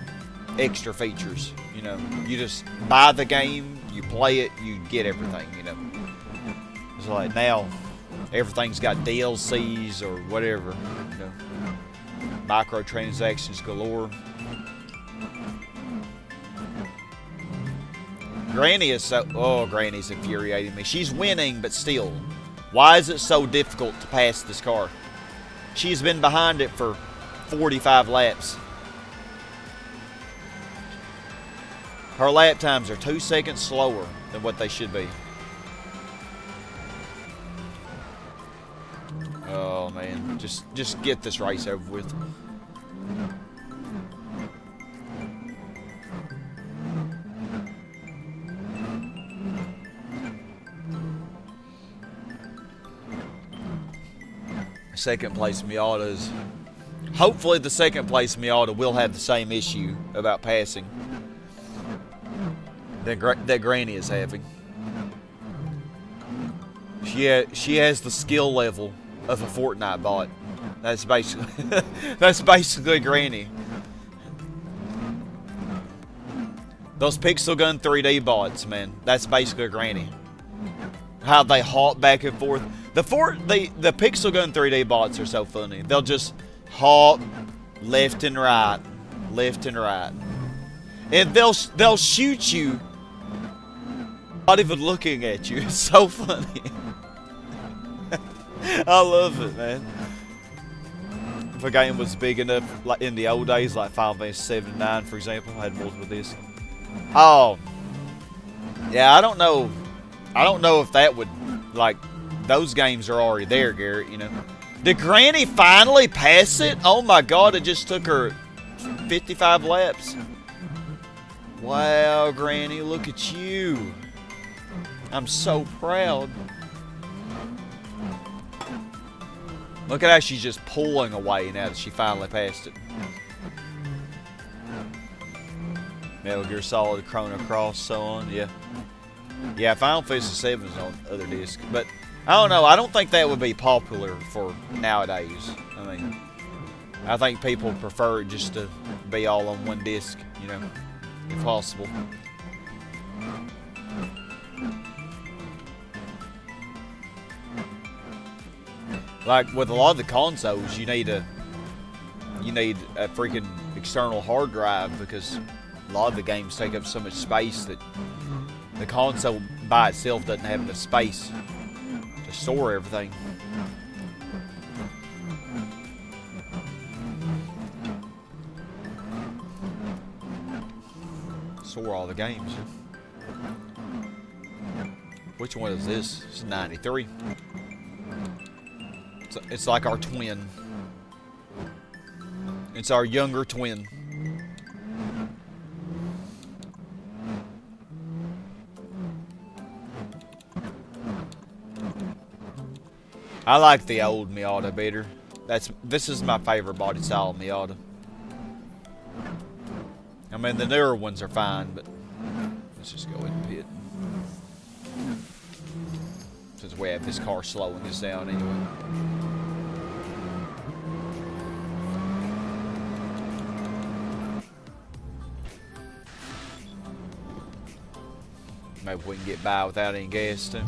extra features, you know. You just buy the game, you play it, you get everything, you know. It's like now everything's got DLCs or whatever, you know. Microtransactions galore. Granny is so... Oh, Granny's infuriating me. She's winning, but still. Why is it so difficult to pass this car? She's been behind it for 45 laps. Her lap times are 2 seconds slower than what they should be. Oh, man. Just get this race over with. Second place Miata's. Hopefully the second place Miata will have the same issue about passing that Granny is having. She has the skill level of a Fortnite bot. That's basically Granny. Those Pixel Gun 3D bots, man. That's basically Granny. How they hop back and forth. The Pixel Gun 3D bots are so funny. They'll just hop left and right, and they'll shoot you, not even looking at you. It's so funny. I love it, man. If a game was big enough, like in the old days, like Final Fantasy 7 and 9, for example, I had multiple discs. Oh, yeah. I don't know if that would, like, those games are already there, Garrett, you know. Did Granny finally pass it? Oh my God, it just took her 55 laps. Wow, Granny, look at you. I'm so proud. Look at how she's just pulling away now that she finally passed it. Metal Gear Solid, Chrono Cross, so on, yeah. Yeah, Final Fantasy 7 is on other discs, but I don't know. I don't think that would be popular for nowadays. I mean, I think people prefer it just to be all on one disc, you know, if possible. Like with a lot of the consoles, you need a freaking external hard drive because a lot of the games take up so much space that the console by itself doesn't have enough space to store everything. Store all the games. Which one is this? It's 93. It's like our twin. It's our younger twin. I like the old Miata better. This is my favorite body style Miata. I mean, the newer ones are fine, but let's just go ahead and pit. Since we have this car slowing us down anyway. Maybe we can get by without any gas too.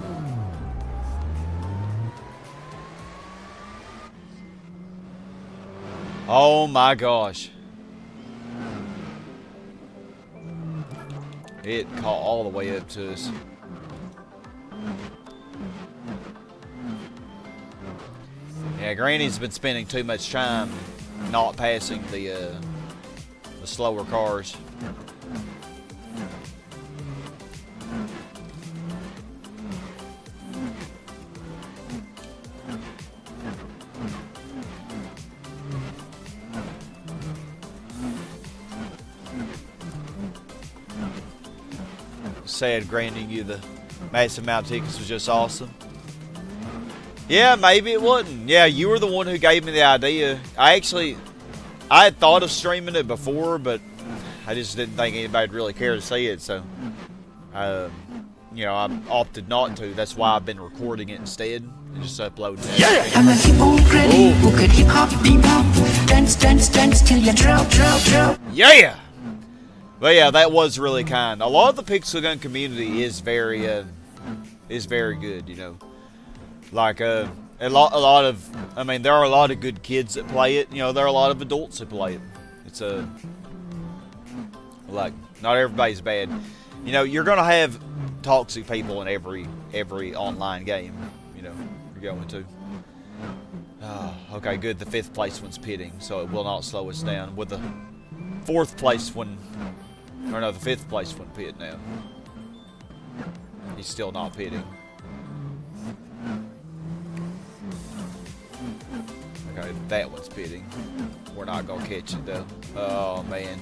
Oh my gosh. It caught all the way up to us. Yeah, Granny's been spending too much time not passing the slower cars. Sad granting you the massive amount of tickets was just awesome. Yeah, maybe it wasn't. Yeah, you were the one who gave me the idea. I had thought of streaming it before, but I just didn't think anybody'd really care to see it, so you know, I opted not to. That's why I've been recording it instead and just uploading it. Yeah, I'm a hippo granny who could hip hop, bebop, dance, dance, dance till you drop, drop, drop. Yeah. But yeah, that was really kind. A lot of the Pixel Gun community is very good, you know. Like a lot of, I mean, there are a lot of good kids that play it. You know, there are a lot of adults that play it. It's like, not everybody's bad. You know, you're gonna have toxic people in every online game. You know, you're going to. Oh, okay, good. The 5th place one's pitting, so it will not slow us down. With the 4th place one. Or no, the 5th place one pit now. He's still not pitting. Okay, that one's pitting. We're not gonna catch it though. Oh man.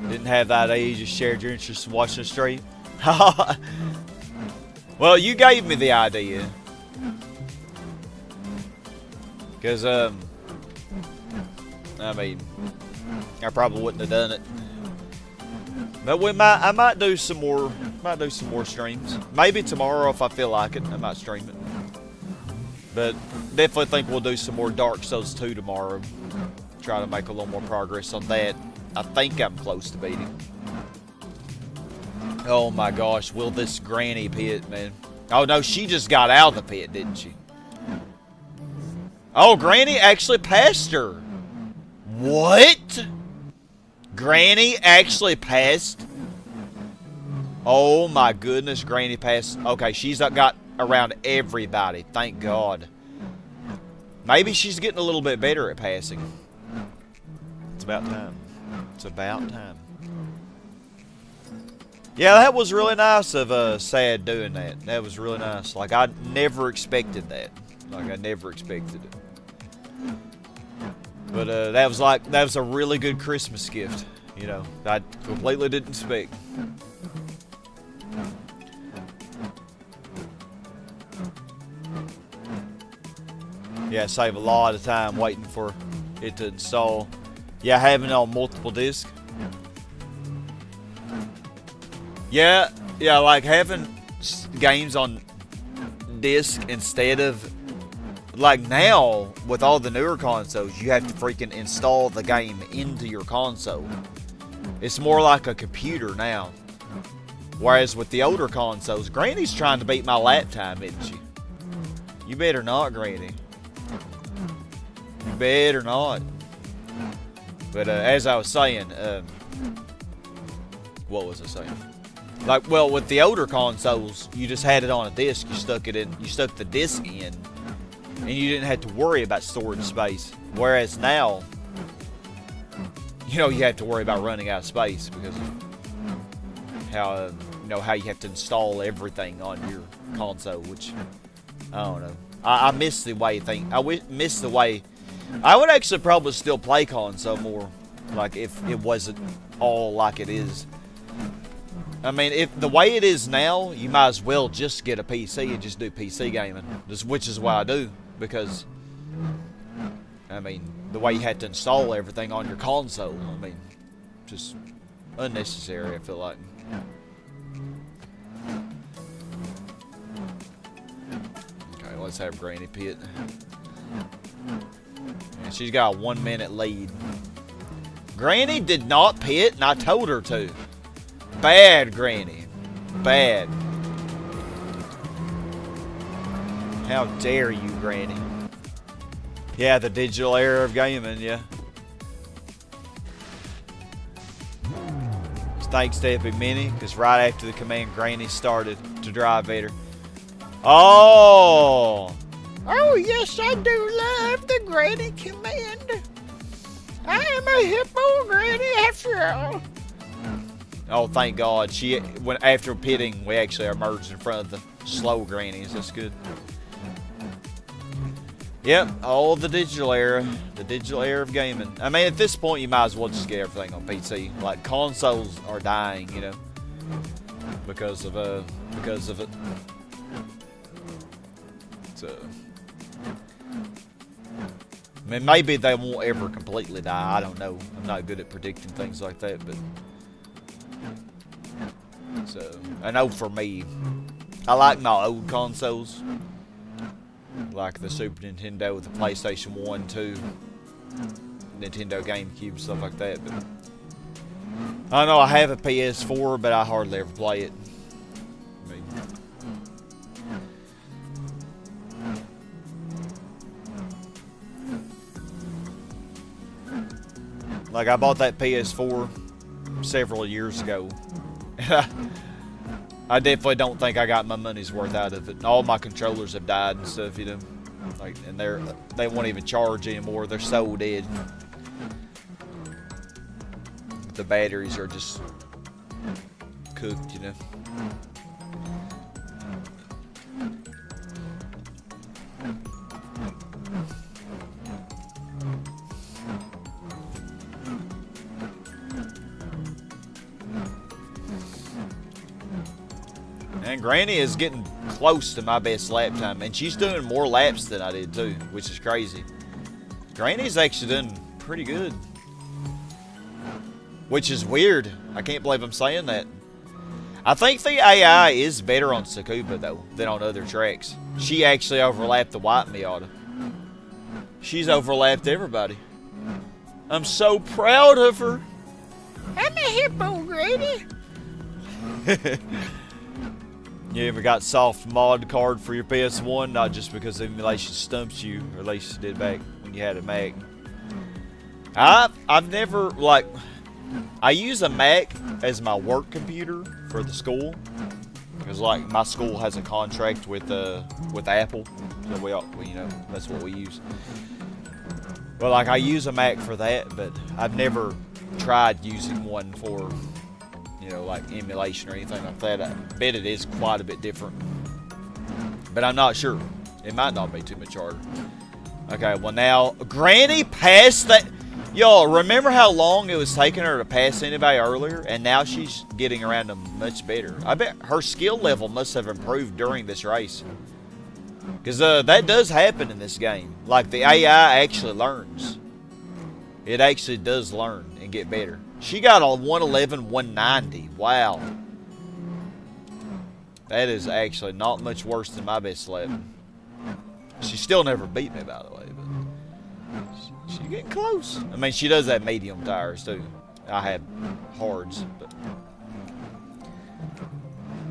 Didn't have that idea, you just shared your interest in watching the stream. Well, you gave me the idea. Cause I mean, I probably wouldn't have done it. But I might do some more streams. Maybe tomorrow if I feel like it, I might stream it. But definitely think we'll do some more Dark Souls 2 tomorrow. Try to make a little more progress on that. I think I'm close to beating. Oh my gosh, will this granny pit, man. Oh no, she just got out of the pit, didn't she? Oh, Granny actually passed her. What? Granny actually passed? Oh my goodness, Granny passed. Okay, she's got around everybody. Thank God. Maybe she's getting a little bit better at passing. It's about time. It's about time. Yeah, that was really nice of Sad doing that. That was really nice. Like, I never expected that. Like, I never expected it. But that was a really good Christmas gift, you know. I completely didn't expect. Yeah, save a lot of time waiting for it to install. Yeah, having it on multiple discs. Yeah, like having games on disc instead of, like now, with all the newer consoles, you have to freaking install the game into your console. It's more like a computer now. Whereas with the older consoles, Granny's trying to beat my lap time, isn't she? You better not, Granny. You better not. But as I was saying, what was I saying? Like, well, with the older consoles, you just had it on a disc. You stuck the disc in, and you didn't have to worry about storage space. Whereas now, you know, you have to worry about running out of space because of how how you have to install everything on your console. Which I don't know. I miss the way miss the way. I would actually probably still play console more, like if it wasn't all like it is. I mean, if the way it is now, you might as well just get a PC and just do PC gaming, which is what I do, because, I mean, the way you had to install everything on your console, I mean, just unnecessary, I feel like. Okay, let's have Granny pit. And she's got a 1 minute lead. Granny did not pit, and I told her to. Bad, Granny. Bad. How dare you, Granny? Yeah, the digital era of gaming, yeah. Thanks to Epic Mini, because right after the command, Granny started to drive Vader. Oh! Oh, yes, I do love the Granny command. I am a hippo Granny after all. Oh, thank God. After pitting, we actually emerged in front of the slow Grannies. That's good. Yep, all the digital era of gaming. I mean, at this point, you might as well just get everything on PC. Like, consoles are dying, you know, because of it. So, I mean, maybe they won't ever completely die. I don't know. I'm not good at predicting things like that, but so I know for me, I like my old consoles. Like the Super Nintendo with the PlayStation 1, 2, Nintendo GameCube, stuff like that. But I know I have a PS4, but I hardly ever play it. I mean, like I bought that PS4 several years ago. I definitely don't think I got my money's worth out of it. All my controllers have died and stuff, you know. Like, and they won't even charge anymore. They're so dead. The batteries are just cooked, you know. And Granny is getting close to my best lap time. And she's doing more laps than I did too, which is crazy. Granny's actually doing pretty good. Which is weird. I can't believe I'm saying that. I think the AI is better on Tsukuba though, than on other tracks. She actually overlapped the white Miata. She's overlapped everybody. I'm so proud of her. I'm a hippo, Granny. You ever got soft mod card for your PS1? Not just because emulation stumps you, or at least it did back when you had a Mac. I've never, like, I use a Mac as my work computer for the school. Because, like, my school has a contract with Apple. So we all, you know, that's what we use. But, like, I use a Mac for that, but I've never tried using one for, you know, like emulation or anything like that. I bet it is quite a bit different, but I'm not sure. It might not be too much harder. Okay, well now Granny passed that. Y'all remember how long it was taking her to pass anybody earlier, and now she's getting around them much better. I bet her skill level must have improved during this race, because that does happen in this game. Like the AI actually learns. It actually does learn and get better. She got a 111, 190. Wow. That is actually not much worse than my best lap. She still never beat me, by the way, but she's getting close. I mean, she does have medium tires, too. I have hards, but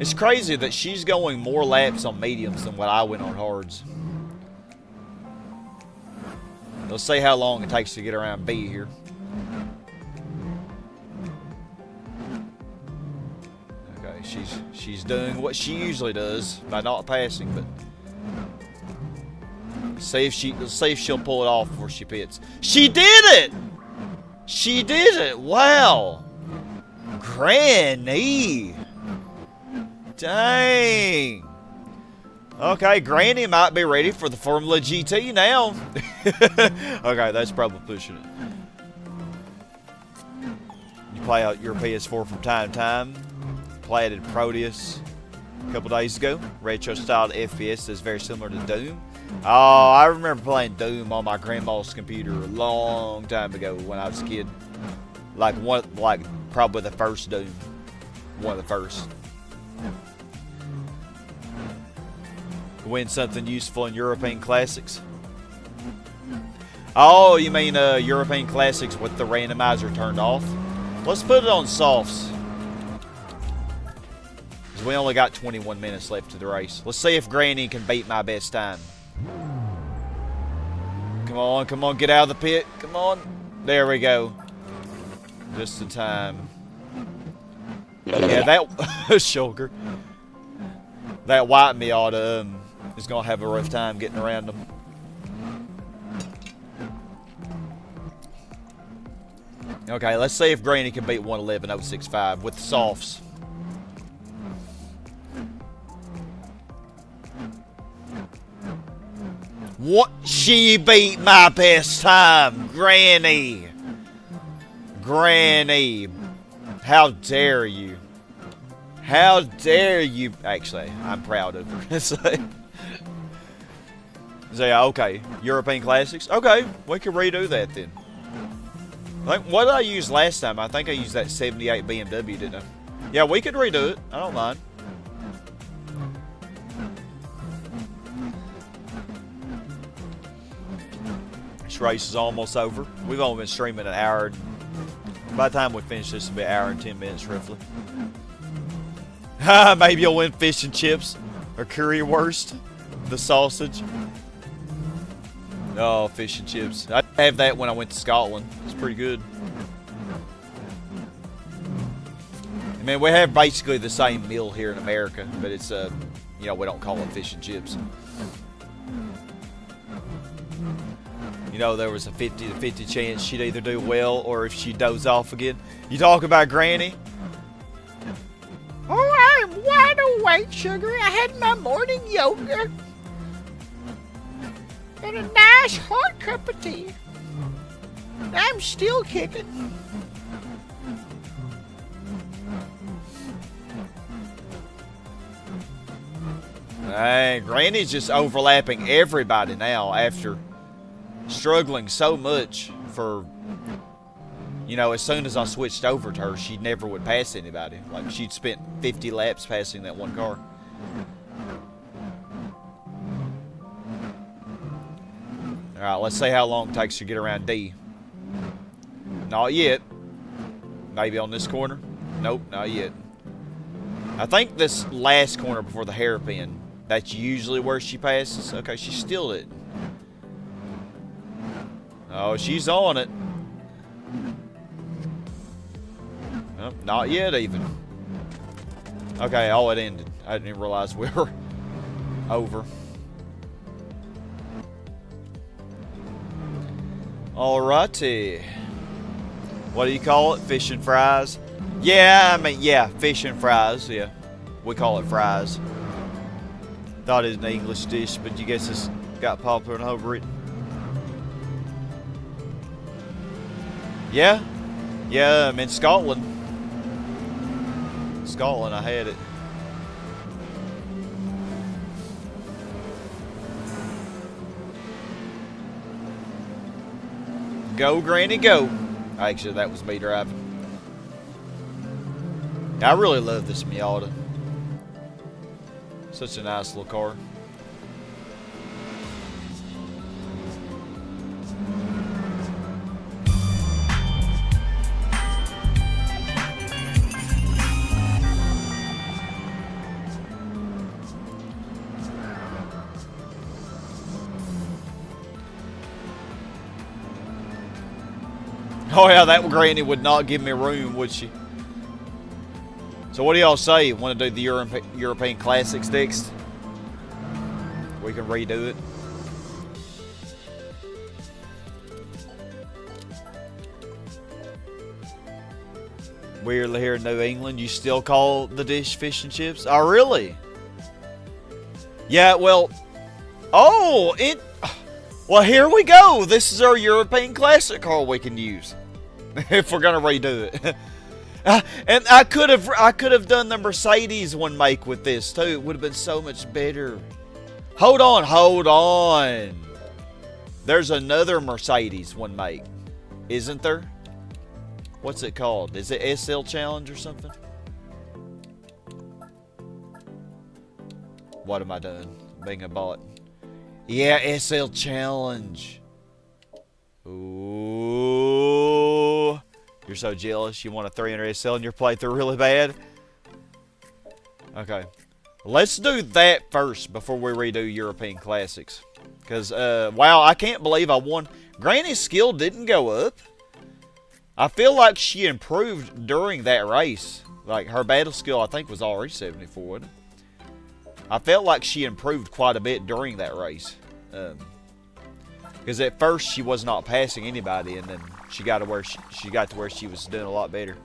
it's crazy that she's going more laps on mediums than what I went on hards. Let's see how long it takes to get around B here. She's doing what she usually does by not passing, but see if she'll pull it off before she pits. She did it! She did it! Wow! Granny! Dang! Okay, Granny might be ready for the Formula GT now. Okay, that's probably pushing it. You play out your PS4 from time to time. Platted Proteus a couple days ago. Retro styled FPS is very similar to Doom. Oh, I remember playing Doom on my grandma's computer a long time ago when I was a kid. Like probably the first Doom. One of the first. Win something useful in European Classics. Oh, you mean European Classics with the randomizer turned off? Let's put it on softs. Because we only got 21 minutes left to the race. Let's see if Granny can beat my best time. Come on, get out of the pit. Come on. There we go. Just in time. Yeah, that shulker. That white Miata is gonna have a rough time getting around them. Okay, let's see if Granny can beat 111.065 with the softs. What? She beat my best time, Granny. Granny. How dare you? How dare you? Actually, I'm proud of her. So, yeah, okay. European Classics. Okay, we can redo that then. What did I use last time? I think I used that 78 BMW, didn't I? Yeah, we could redo it. I don't mind. This race is almost over. We've only been streaming an hour. By the time we finish this, it'll be an hour and 10 minutes, roughly. Maybe you'll win fish and chips or currywurst, the sausage. Oh, fish and chips. I have that when I went to Scotland. It's pretty good. I mean, we have basically the same meal here in America, but it's you know, we don't call it fish and chips. You know, there was a 50-50 chance she'd either do well or if she doze off again. You talk about Granny? Oh, I'm wide awake, sugar. I had my morning yoga. And a nice hot cup of tea. I'm still kicking. Hey, Granny's just overlapping everybody now after struggling so much for, you know, as soon as I switched over to her, she never would pass anybody. Like, she'd spent 50 laps passing that one car. Alright, let's see how long it takes to get around D. Not yet. Maybe on this corner? Nope, not yet. I think this last corner before the hairpin, that's usually where she passes. Okay, she still didn't. Oh, she's on it. Oh, not yet, even. Okay, oh, it ended. I didn't even realize we were over. Alrighty. What do you call it? Fish and fries? Yeah, I mean, yeah, fish and fries, yeah. We call it fries. Thought it was an English dish, but you guess it's got popular and overeaten. Yeah. Yeah, I'm in Scotland. Scotland, I had it. Go, Granny, go. Actually, that was me driving. I really love this Miata. Such a nice little car. Oh yeah, that Granny would not give me room, would she? So what do y'all say? Want to do the European Classics next? We can redo it. We're here in New England. You still call the dish fish and chips? Oh, really? Yeah, well... Oh, it... Well, here we go. This is our European Classic car we can use. If we're going to redo it. And I could have done the Mercedes one make with this too. It would have been so much better. Hold on. There's another Mercedes one make, isn't there? What's it called? Is it SL Challenge or something? What am I doing? Being a bot. Yeah, SL Challenge. Ooh. You're so jealous. You want a 300 SL in your playthrough really bad? Okay. Let's do that first before we redo European Classics. Because, wow, I can't believe I won. Granny's skill didn't go up. I feel like she improved during that race. Like, her battle skill, I think, was already 74, wasn't it? I felt like she improved quite a bit during that race. Because at first, she was not passing anybody, and then she got to where she was doing a lot better.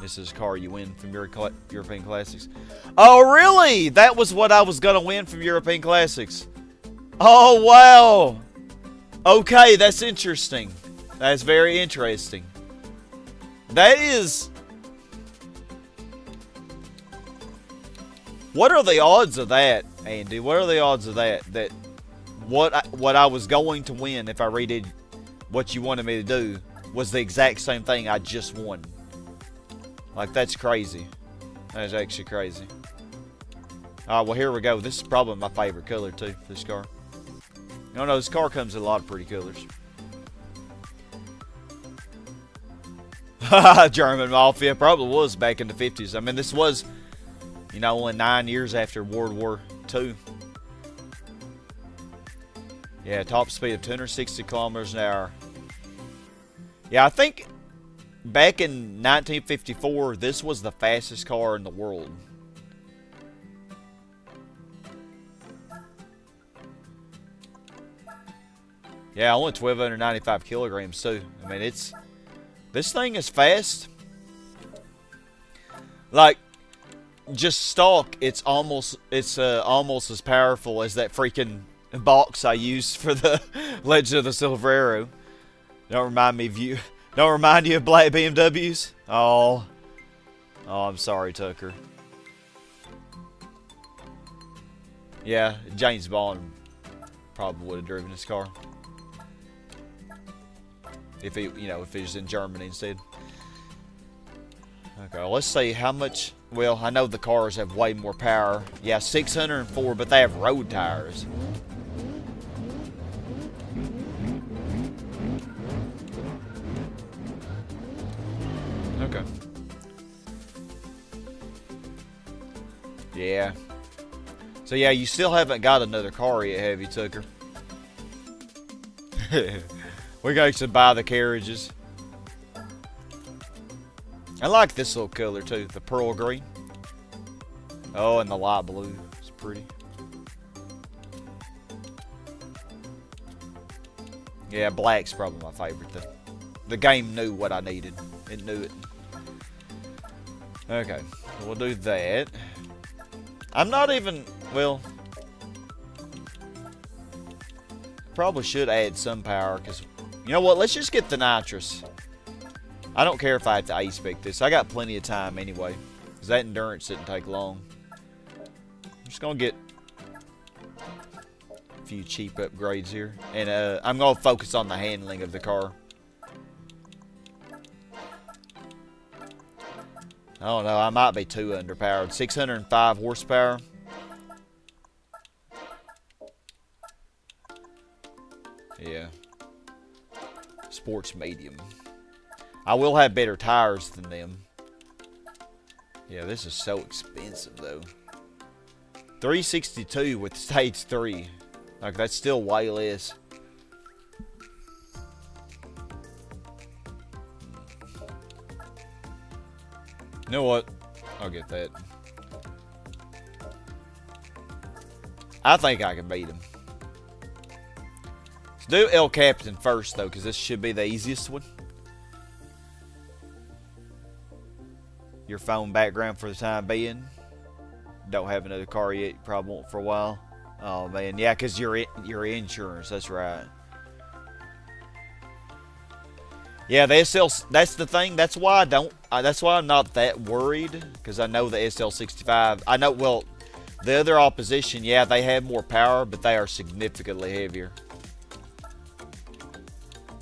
This is a car you win from European Classics. Oh, really? That was what I was going to win from European Classics. Oh, wow. Okay, that's interesting. That's very interesting. That is... What are the odds of that, Andy? What are the odds of that? That what I was going to win if I redid what you wanted me to do was the exact same thing I just won. Like, that's crazy. That's actually crazy. Alright, well, here we go. This is probably my favorite color, too, for this car. No, this car comes in a lot of pretty colors. German Mafia probably was back in the 50s. I mean, this was, you know, only 9 years after World War II. Yeah, top speed of 260 kilometers an hour. Yeah, I think back in 1954, this was the fastest car in the world. Yeah, only 1,295 kilograms too. I mean, this thing is fast. Like, just stock, it's almost as powerful as that freaking box I used for the Legend of the Silver Arrow. Don't remind me of you. Don't remind you of black BMWs? Oh, I'm sorry, Tucker. Yeah, James Bond probably would have driven this car. If he, if he was in Germany instead. Okay, well, let's see how much. Well, I know the cars have way more power. Yeah, 604, but they have road tires. Okay. Yeah. So yeah, you still haven't got another car yet, have you, Tucker? We got to buy the carriages. I like this little color too, the pearl green. Oh, and the light blue. It's pretty. Yeah, black's probably my favorite though. The game knew what I needed. It knew it. Okay, we'll do that. I'm not even, well, probably should add some power because, you know what, let's just get the nitrous. I don't care if I have to A-spec this. I got plenty of time anyway because that endurance didn't take long. I'm just going to get a few cheap upgrades here. And I'm going to focus on the handling of the car. I don't know, I might be too underpowered. 605 horsepower. Yeah. Sports medium. I will have better tires than them. Yeah, this is so expensive though. 362 with stage 3. Like, that's still way less. You know what? I'll get that. I think I can beat him. Let's do El Capitan first, though, because this should be the easiest one. Your phone background for the time being. Don't have another car yet. You probably won't for a while. Oh, man. Yeah, because your insurance. That's right. Yeah, the SL, that's the thing. That's why that's why I'm not that worried, because I know the SL65. I know, well, the other opposition, yeah, they have more power, but they are significantly heavier.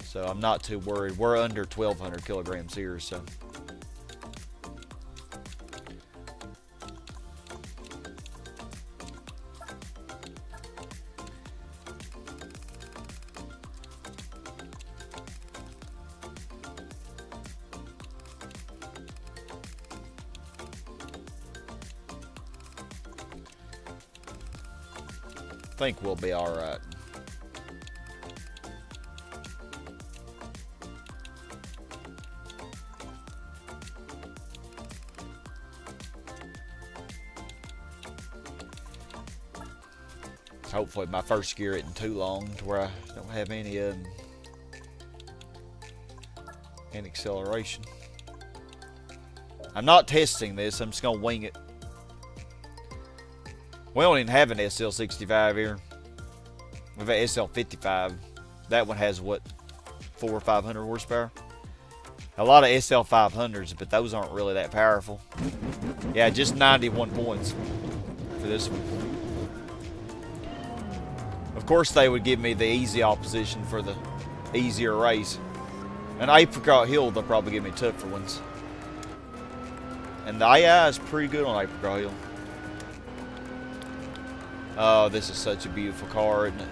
So I'm not too worried. We're under 1,200 kilograms here, so. think we'll be alright. Hopefully my first gear isn't too long to where I don't have any acceleration. I'm not testing this, I'm just gonna wing it. We don't even have an SL65 here. We've got SL55. That one has what, 400 or 500 horsepower? A lot of SL500s, but those aren't really that powerful. Yeah, just 91 points for this one. Of course they would give me the easy opposition for the easier race. And Apricot Hill, they'll probably give me tougher ones. And the AI is pretty good on Apricot Hill. Oh, this is such a beautiful car, isn't it?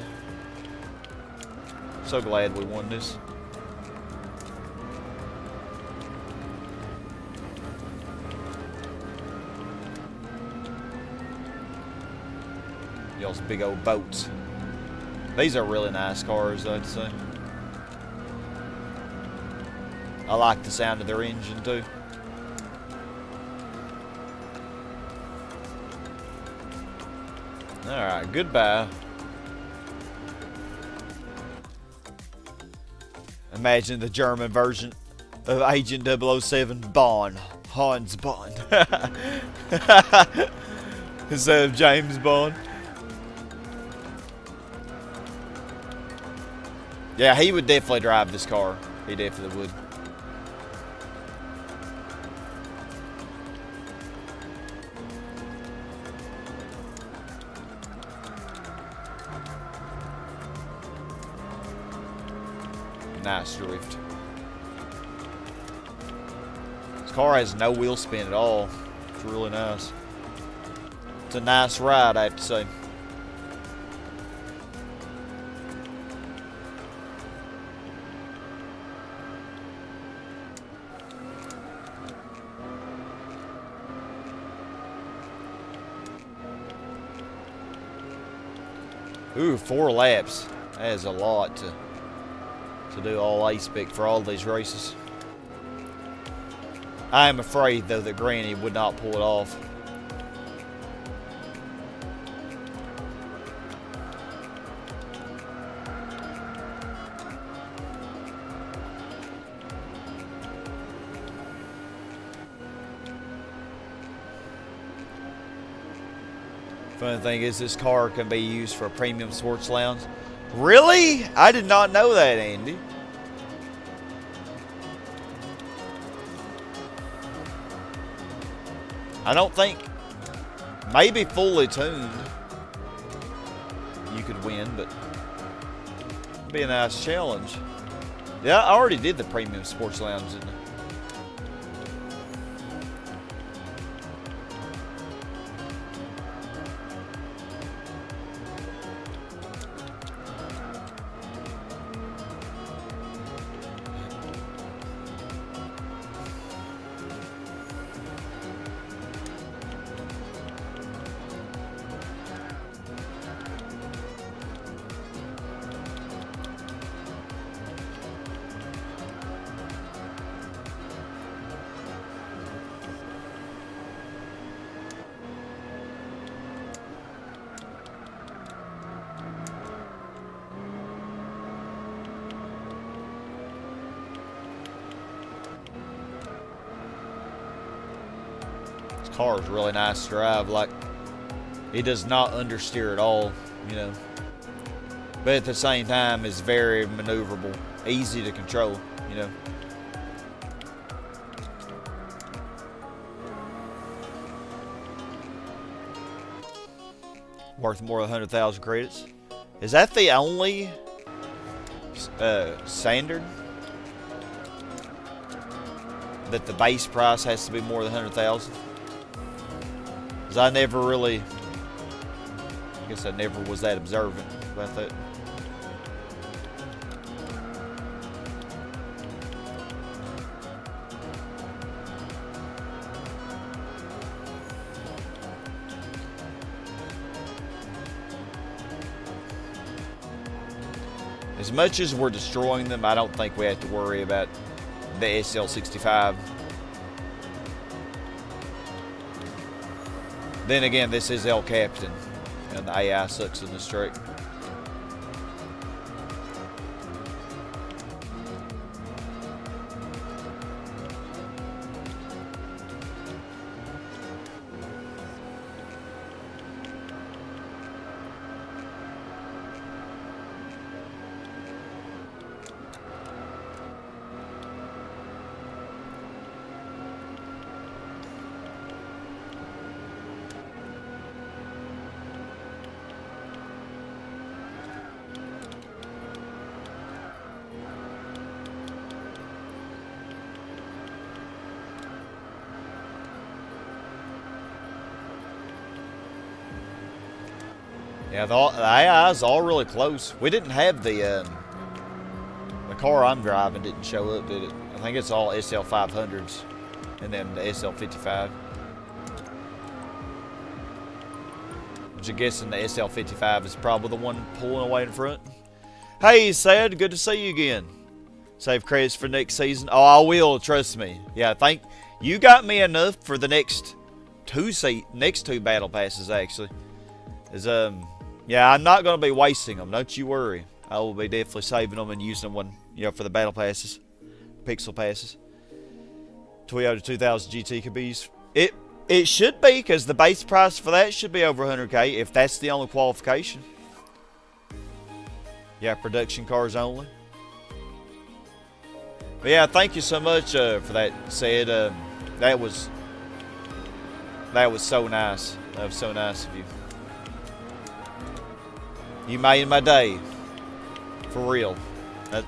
So glad we won this. Y'all's big old boats. These are really nice cars, I'd say. I like the sound of their engine too. Alright, goodbye. Imagine the German version of Agent 007 Bond. Hans Bond. Instead of James Bond. Yeah, he would definitely drive this car. He definitely would. Nice drift. This car has no wheel spin at all. It's really nice. It's a nice ride, I have to say. Ooh, 4 laps. That is a lot to do all A-Spec for all these races. I am afraid, though, that Granny would not pull it off. Funny thing is, this car can be used for a premium sports lounge. Really? I did not know that, Andy. I don't think, maybe fully tuned, you could win, but it'd be a nice challenge. Yeah, I already did the premium sports lounge, didn't I? Car is really nice to drive. Like, it does not understeer at all, you know, but at the same time it's very maneuverable, easy to control, you know. Worth more than 100,000 credits. Is that the only standard that the base price has to be more than 100,000? I never really, I guess I never was that observant about that. As much as we're destroying them, I don't think we have to worry about the SL65. Then again, this is El Captain, and the AI sucks in this track. Yeah, the AI is all really close. We didn't have the car I'm driving didn't show up, did it? I think it's all SL500s and then the SL55. Which I'm guessing the SL55 is probably the one pulling away in front. Hey, Sad, good to see you again. Save credits for next season. Oh, I will, trust me. Yeah, I think you got me enough for the next two battle passes actually. Yeah, I'm not going to be wasting them. Don't you worry. I will be definitely saving them and using them for the battle passes, pixel passes. Toyota 2000 GT could be used. It should be, because the base price for that should be over 100K if that's the only qualification. Yeah, production cars only. But yeah, thank you so much for that, Said. That was so nice. That was so nice of you. You made my day. For real.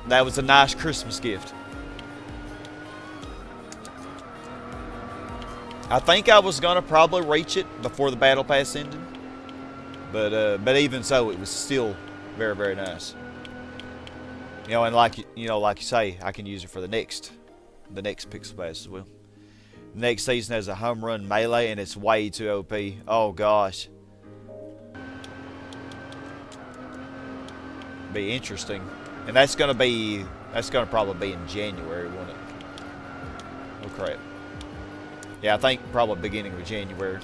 That was a nice Christmas gift. I think I was going to probably reach it before the battle pass ended. But even so, it was still very, very nice. And like you say, I can use it for the next pixel pass as well. Next season has a home run melee and it's way too OP. Oh gosh. Be interesting, and that's gonna probably be in January, won't it? Oh crap! Yeah, I think probably beginning of January.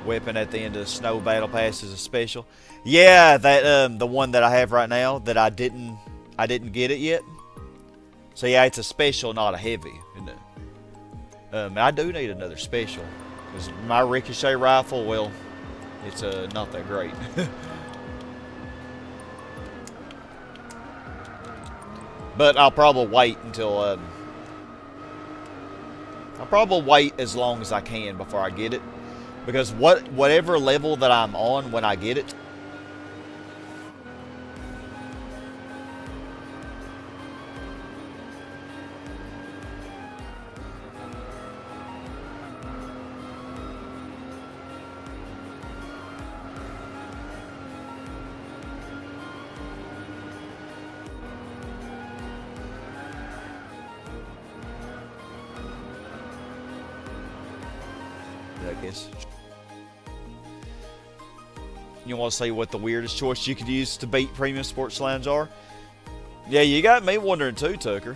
Weapon at the end of the snow battle pass is a special. Yeah, that the one that I have right now that I didn't get it yet. So yeah, it's a special, not a heavy, isn't it? I do need another special. Because my ricochet rifle, well, it's not that great. But I'll probably wait until I'll probably wait as long as I can before I get it, because whatever level that I'm on when I get it. I guess. You want to say what the weirdest choice you could use to beat premium sports lines are? Yeah, you got me wondering too, Tucker.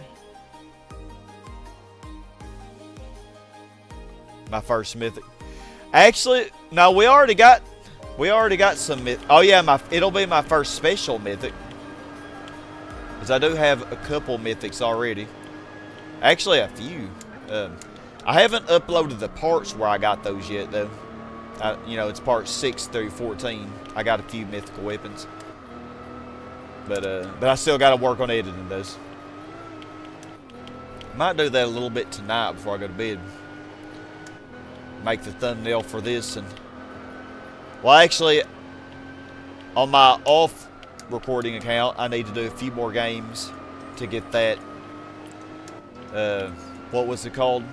My first mythic. Actually, no, we already got some mythic. Oh yeah, it'll be my first special mythic. Because I do have a couple mythics already. Actually, a few. I haven't uploaded the parts where I got those yet, though. It's parts 6 through 14. I got a few mythical weapons. But I still got to work on editing those. Might do that a little bit tonight before I go to bed. Make the thumbnail for this. Well, actually, on my off recording account, I need to do a few more games to get that. What was it called?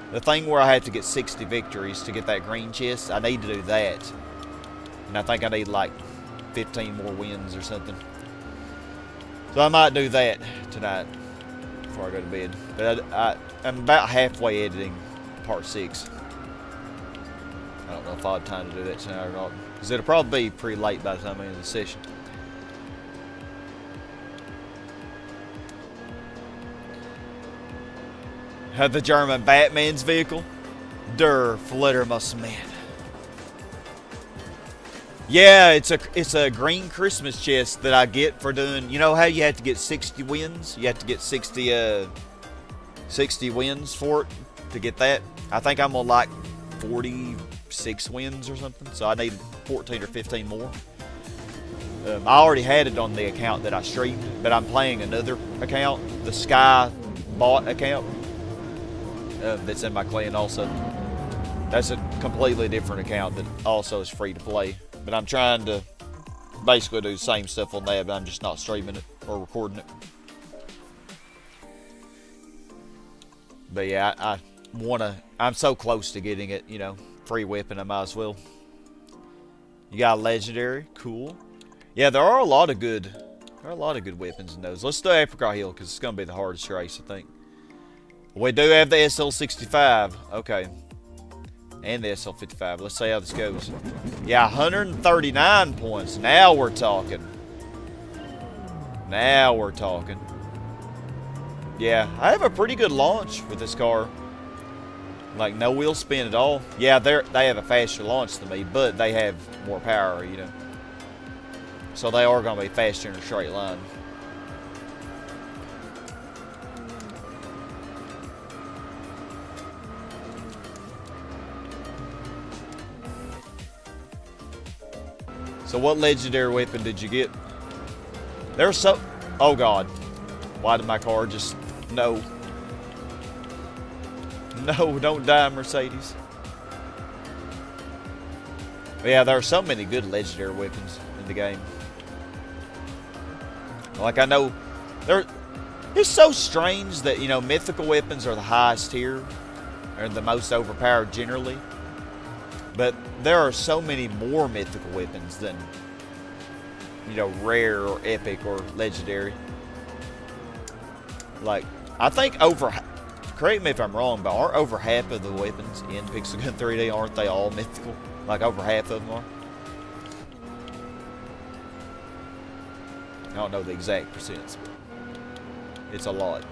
The thing where I had to get 60 victories to get that green chest, I need to do that. And I think I need like 15 more wins or something. So I might do that tonight before I go to bed. But I'm about halfway editing part 6. I don't know if I'll have time to do that tonight or not. Because it'll probably be pretty late by the time I end the session. Had the German Batman's vehicle. Der Flittermusman. Yeah, it's a green Christmas chest that I get for doing. You know how you have to get 60 wins? You have to get 60 wins for it to get that. I think I'm on like 46 wins or something, so I need 14 or 15 more. I already had it on the account that I streamed, but I'm playing another account, the Sky bot account, that's in my clan also. That's a completely different account that also is free to play. But I'm trying to basically do the same stuff on that, but I'm just not streaming it or recording it. But yeah, I'm so close to getting it, you know, free weapon, I might as well. You got a legendary, cool. Yeah, there are a lot of good weapons in those. Let's do Apricot Hill, because it's going to be the hardest race, I think. We do have the SL65, okay. And the SL55. Let's see how this goes. Yeah, 139 points. Now we're talking. Now we're talking. Yeah, I have a pretty good launch with this car. Like, no wheel spin at all. Yeah, they have a faster launch than me, but they have more power, you know. So they are going to be faster in a straight line. So what legendary weapon did you get? There's so... Oh God. Why did my car just... No. No, don't die, Mercedes. But yeah, there are so many good legendary weapons in the game. Like, I know... It's so strange that, you know, mythical weapons are the highest tier. Or the most overpowered generally. But there are so many more mythical weapons than, you know, rare or epic or legendary. Like, I think correct me if I'm wrong, but aren't over half of the weapons in Pixel Gun 3D, aren't they all mythical? Like, over half of them are? I don't know the exact percents, but it's a lot.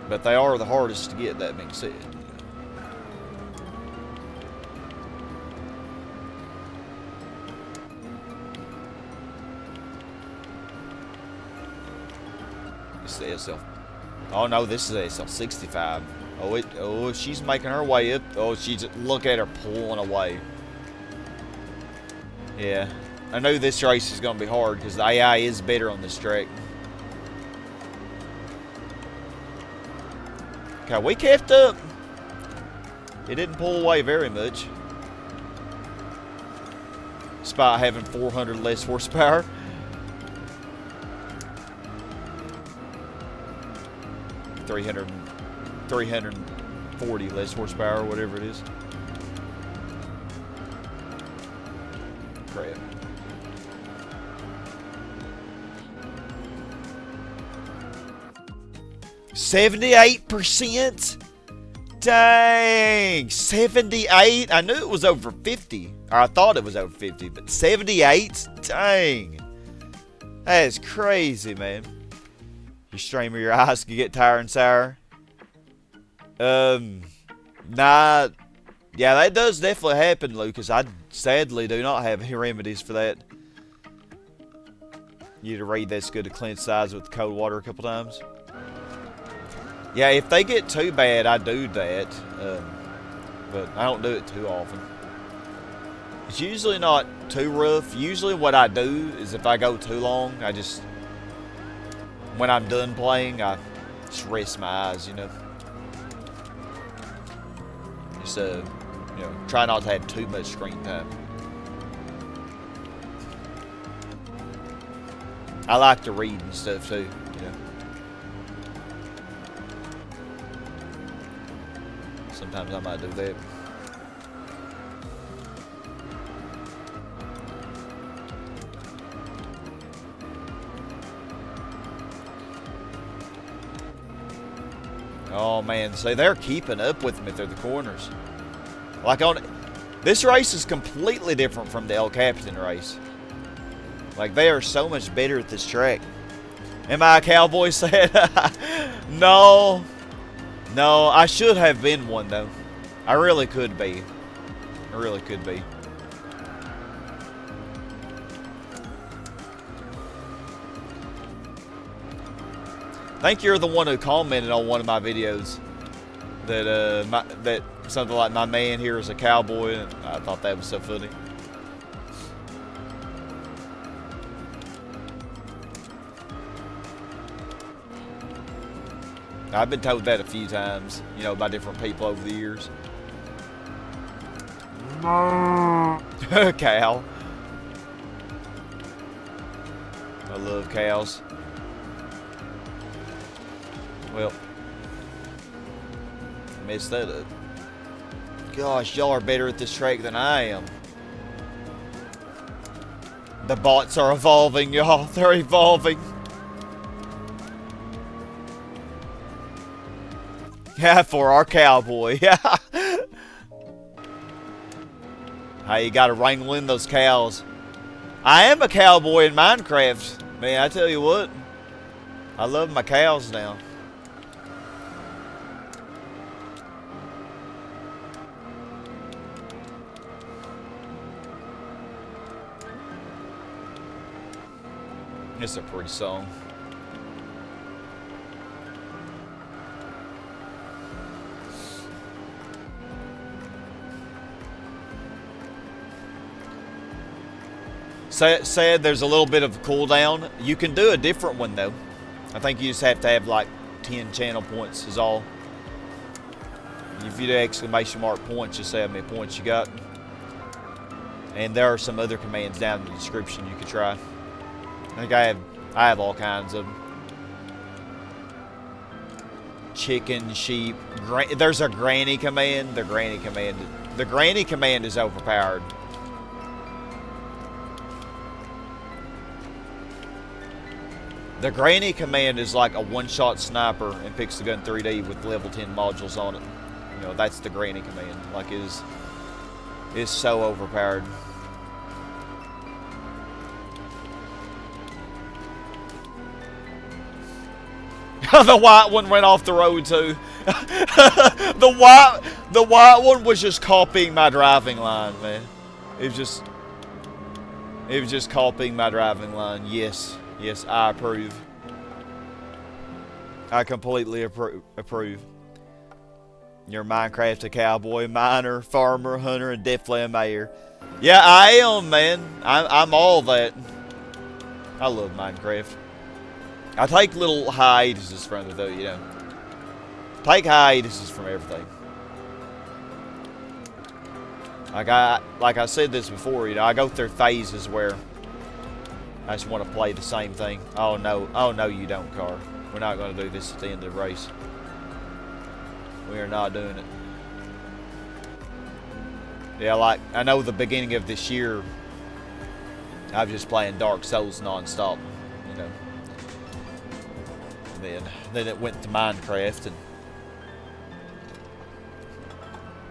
But they are the hardest to get, that being said. It's the SL. Oh no, this is the SL65. Oh, she's making her way up. Oh, look at her pulling away. Yeah, I knew this race is going to be hard because the AI is better on this track. Okay, we kept up. It didn't pull away very much. Despite having 400 less horsepower. $340 less horsepower, whatever it is. Crap. %? Dang, 78. I knew it was over 50, or I thought it was over 50, but 78. Dang, that is crazy, man. You streamer, your eyes can get tired and sour. Nah. Yeah, that does definitely happen, Lucas. I sadly do not have any remedies for that. You need to read that's good to cleanse sides with cold water a couple times. Yeah, if they get too bad, I do that. But I don't do it too often. It's usually not too rough. Usually what I do is if I go too long, I just... When I'm done playing, I just rest my eyes, you know. Just, you know, try not to have too much screen time. I like to read and stuff too, you know. Sometimes I might do that. Oh man, see, they're keeping up with me through the corners. Like on this race is completely different from the El Capitan race. Like they are so much better at this track. Am I a cowboy said? No. No, I should have been one though. I really could be. I really could be. I think you're the one who commented on one of my videos that that something like my man here is a cowboy, and I thought that was so funny. I've been told that a few times, you know, by different people over the years. Cow. I love cows. Well, messed that up. Gosh, y'all are better at this track than I am. The bots are evolving, y'all. They're evolving. Yeah, for our cowboy. Yeah. Hey, you gotta wrangle in those cows. I am a cowboy in Minecraft. Man, I tell you what. I love my cows now. It's a pretty song. Said there's a little bit of a cooldown. You can do a different one though. I think you just have to have like 10 channel points is all. If you do exclamation mark points, just say how many points you got. And there are some other commands down in the description you could try. I think I have all kinds of them. Chicken, sheep. There's a granny command. The granny command is overpowered. The granny command is like a one-shot sniper and picks the gun 3D with level 10 modules on it. You know, that's the granny command. Like it is so overpowered. The white one went off the road too. the white one was just copying my driving line, man. It was just copying my driving line. Yes, I approve. I completely approve. You're Minecraft a cowboy, miner, farmer, hunter, and definitely a mayor. Yeah, I am, man. I'm all that. I love Minecraft. I take little hiatuses from it, though, you know. Take hiatuses from everything. Like I said this before, you know, I go through phases where I just want to play the same thing. Oh no you don't, car. We're not going to do this at the end of the race. We are not doing it. Yeah, like, I know the beginning of this year, I was just playing Dark Souls non-stop, you know. And then it went to Minecraft, and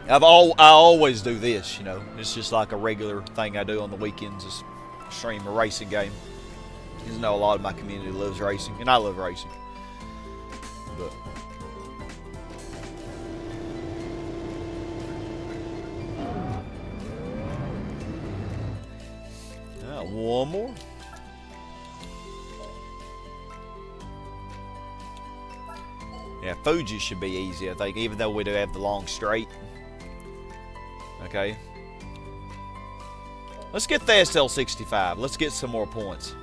I always do this, you know. It's just like a regular thing I do on the weekends, is stream a racing game. Because I know a lot of my community loves racing, and I love racing. But one more. Yeah, Fuji should be easy, I think, even though we do have the long straight. Okay. Let's get the SL65. Let's get some more points.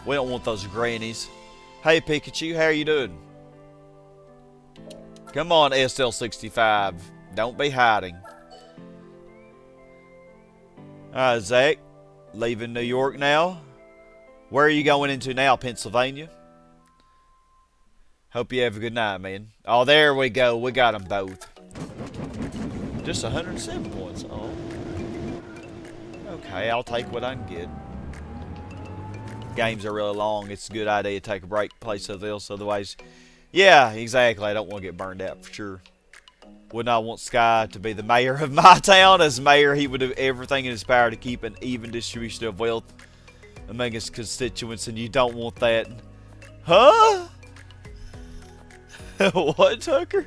We don't want those grannies. Hey, Pikachu, how are you doing? Come on, SL65. Don't be hiding. Alright, Zach. Leaving New York now. Where are you going into now, Pennsylvania? Hope you have a good night, man. Oh, there we go. We got them both. Just 107 points. Oh. Okay, I'll take what I can get. Games are really long. It's a good idea to take a break, play something else. Otherwise, Yeah, exactly. I don't want to get burned out for sure. Would not want Sky to be the mayor of my town. As mayor, he would do everything in his power to keep an even distribution of wealth among his constituents, and you don't want that. Huh? What, Tucker?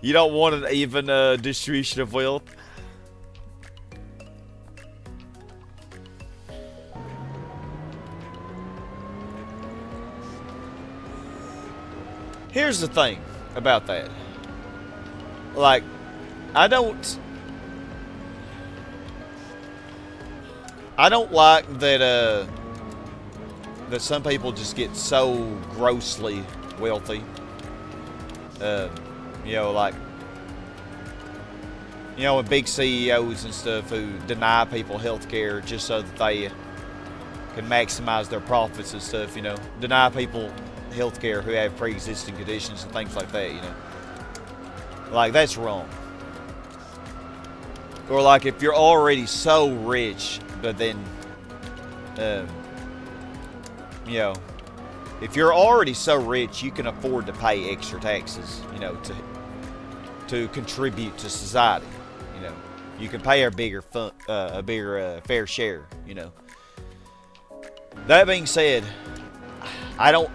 You don't want an even distribution of wealth? Here's the thing about that. Like, I don't like that that some people just get so grossly wealthy. You know, like, you know, with big CEOs and stuff who deny people health care just so that they can maximize their profits and stuff, you know. Deny people health care who have pre-existing conditions and things like that, you know. Like, that's wrong. Or like, if you're already so rich, but then, you know, if you're already so rich, you can afford to pay extra taxes, you know, to contribute to society. You know, you can pay a bigger fair share. You know. That being said, I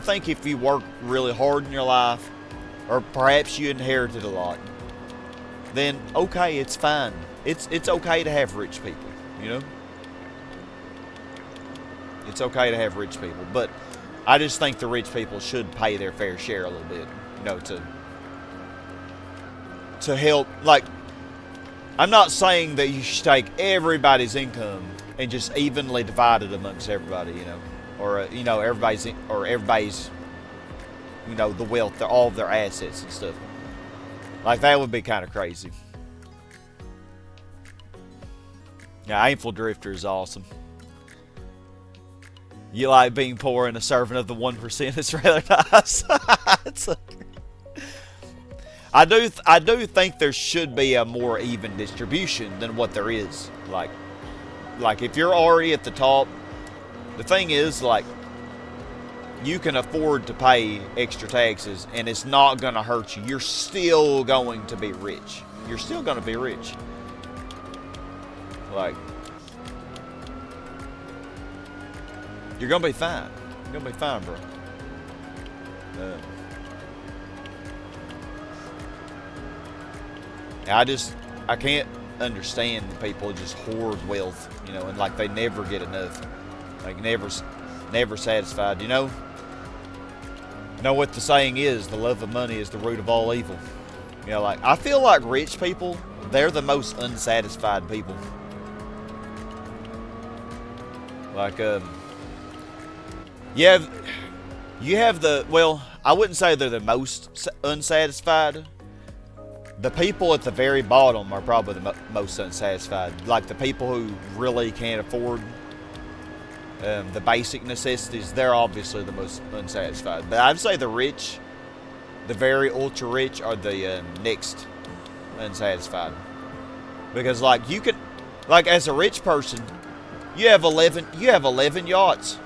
think if you work really hard in your life, or perhaps you inherited a lot, then okay, it's fine. It's okay to have rich people. You know. It's okay to have rich people, but I just think the rich people should pay their fair share a little bit, you know, to help. Like, I'm not saying that you should take everybody's income and just evenly divide it amongst everybody, you know, or you know, everybody's, you know, the wealth, all of their assets and stuff. Like, that would be kind of crazy. Yeah, Aimful Drifter is awesome. You like being poor and a servant of the 1%. It's rather nice. I do think there should be a more even distribution than what there is. Like if you're already at the top, the thing is, like, you can afford to pay extra taxes and it's not going to hurt you. You're still going to be rich. You're still going to be rich. Like, you're going to be fine. You're going to be fine, bro. I can't understand people just hoard wealth, you know, and like they never get enough. Like, never satisfied, you know? You know what the saying is, the love of money is the root of all evil. You know, like, I feel like rich people, they're the most unsatisfied people. Like, you have the, well, I wouldn't say they're the most unsatisfied. The people at the very bottom are probably the most unsatisfied. Like, the people who really can't afford the basic necessities, they're obviously the most unsatisfied. But I'd say the rich, the very ultra rich, are the next unsatisfied. Because, like, you could, like, as a rich person, you have 11 yachts.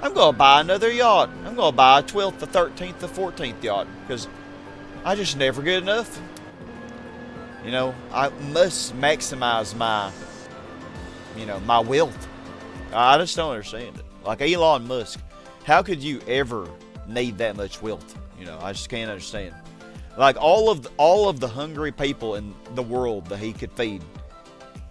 I'm going to buy another yacht. I'm going to buy a 12th, the 13th, the 14th yacht. Because I just never get enough. You know, I must maximize my, you know, my wealth. I just don't understand it. Like Elon Musk, how could you ever need that much wealth? You know, I just can't understand. Like, all of the hungry people in the world that he could feed.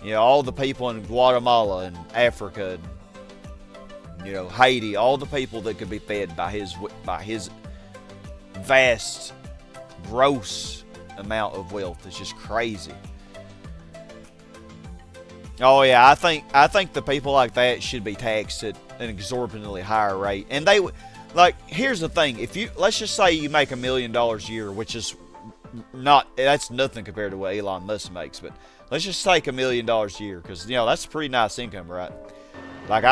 You know, all the people in Guatemala and Africa, and, you know, Haiti, all the people that could be fed by his vast, gross amount of wealth is just crazy. Oh yeah, I think the people like that should be taxed at an exorbitantly higher rate. And they, like, here's the thing: if you, let's just say you make $1 million a year, which is that's nothing compared to what Elon Musk makes, but let's just take $1 million a year, because, you know, that's a pretty nice income, right? Like,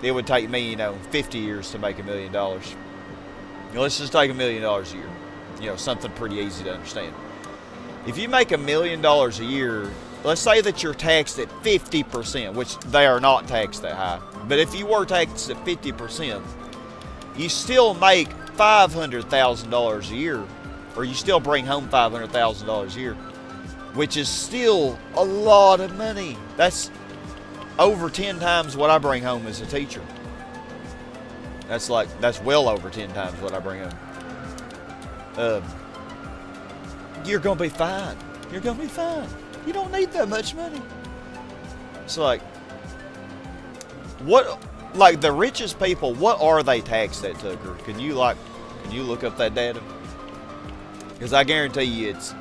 it would take me, you know, 50 years to make $1 million. You know, let's just take $1 million a year. You know, something pretty easy to understand. If you make $1 million a year, let's say that you're taxed at 50%, which they are not taxed that high. But if you were taxed at 50%, you still make $500,000 a year, or you still bring home $500,000 a year, which is still a lot of money. That's over 10 times what I bring home as a teacher. That's well over 10 times what I bring home. You're gonna be fine. You're gonna be fine. You don't need that much money. It's like, what, like the richest people, what are they taxed at, Tucker? Can you look up that data? Because I guarantee you it's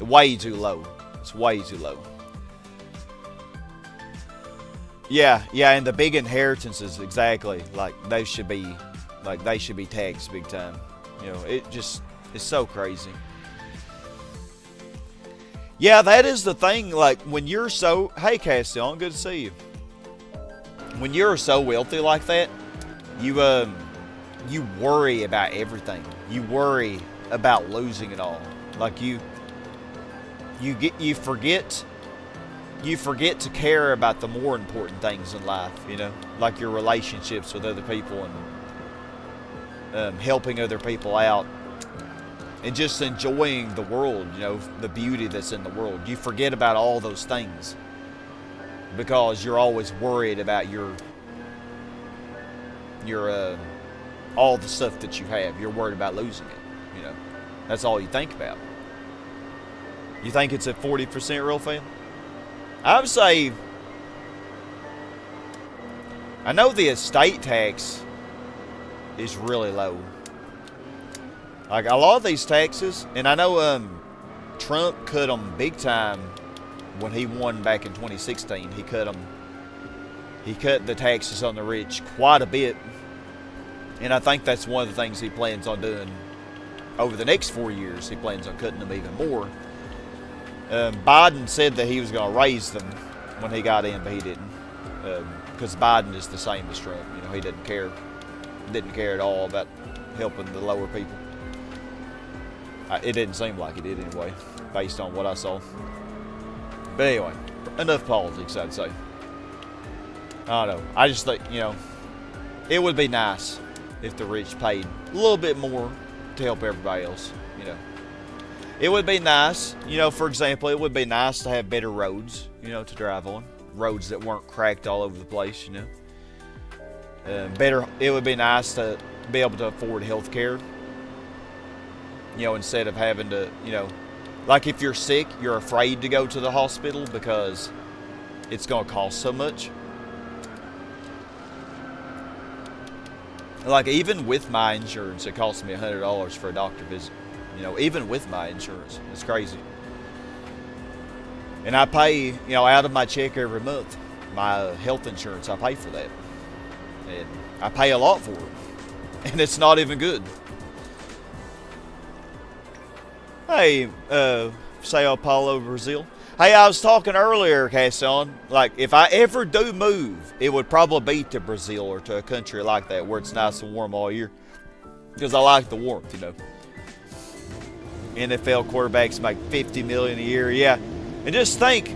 way too low. It's way too low. Yeah, and the big inheritances, exactly, like they should be taxed big time. You know, it's so crazy. Yeah, that is the thing. Like when you're so, hey Castellan, good to see you. When you're so wealthy like that, you worry about everything. You worry about losing it all. Like you forget to care about the more important things in life, you know, like your relationships with other people and helping other people out and just enjoying the world, you know, the beauty that's in the world. You forget about all those things because you're always worried about your all the stuff that you have. You're worried about losing it, you know. That's all you think about. You think it's at 40% real fam? I would say, I know the estate tax is really low. Like a lot of these taxes, and I know Trump cut them big time when he won back in 2016. He cut the taxes on the rich quite a bit, and I think that's one of the things he plans on doing over the next 4 years. He plans on cutting them even more. Biden said that he was going to raise them when he got in, but he didn't, because Biden is the same as Trump. You know, he didn't care at all about helping the lower people. It didn't seem like he did anyway, based on what I saw. But anyway, enough politics, I'd say. I don't know. I just think, you know, it would be nice if the rich paid a little bit more to help everybody else, you know. It would be nice, you know, for example, it would be nice to have better roads, you know, to drive on. Roads that weren't cracked all over the place, you know. It would be nice to be able to afford health care. You know, instead of having to, you know, like if you're sick, you're afraid to go to the hospital because it's going to cost so much. Like even with my insurance, it costs me $100 for a doctor visit. You know, even with my insurance, it's crazy. And I pay, you know, out of my check every month, my health insurance, I pay for that. And I pay a lot for it. And it's not even good. Hey, Sao Paulo, Brazil. Hey, I was talking earlier, Castellan, like if I ever do move, it would probably be to Brazil or to a country like that where it's nice and warm all year. Because I like the warmth, you know. NFL quarterbacks make $50 million a year, yeah. And just think,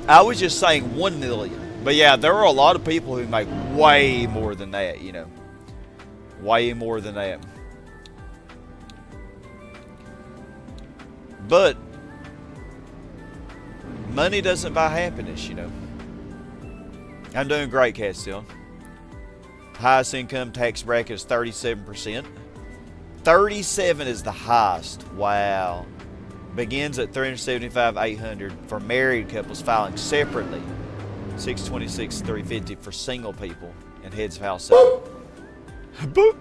I was just saying $1 million. But yeah, there are a lot of people who make way more than that, you know. Way more than that. But money doesn't buy happiness, you know. I'm doing great, Castiel. Highest income tax bracket is 37%. 37 is the highest. Wow. Begins at $375,800 for married couples filing separately. $626,350 for single people and heads of household. Boop.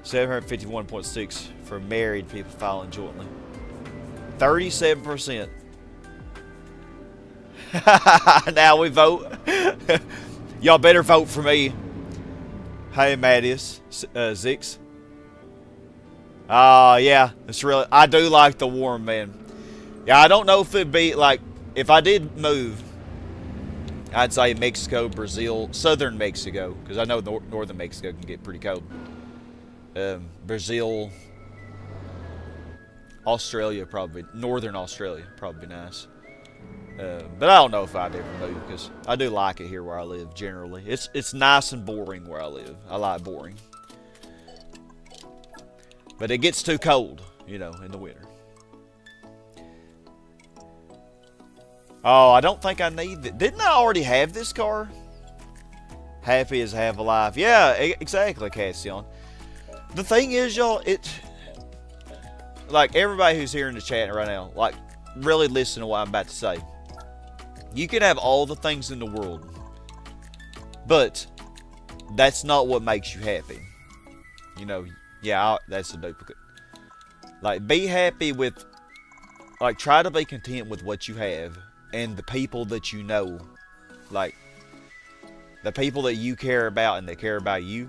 $751.6 for married people filing jointly. 37%. Now we vote. Y'all better vote for me. Hey, Mattias, Zix. Yeah, it's really, I do like the warm, man. Yeah, I don't know if it'd be like, if I did move, I'd say Mexico, Brazil, southern Mexico, because I know northern Mexico can get pretty cold. Brazil, Australia, probably, northern Australia, probably be nice. But I don't know if I'd ever move, because I do like it here where I live, generally. It's nice and boring where I live. I like boring. But it gets too cold, you know, in the winter. Oh, I don't think I need it. Didn't I already have this car? Happy as have a life. Yeah, exactly, Cassian. The thing is, y'all, like, everybody who's here in the chat right now, like, really listen to what I'm about to say. You can have all the things in the world, but that's not what makes you happy. You know, yeah, that's a duplicate. Like, be happy with, like, try to be content with what you have and the people that you know. Like, the people that you care about and that care about you.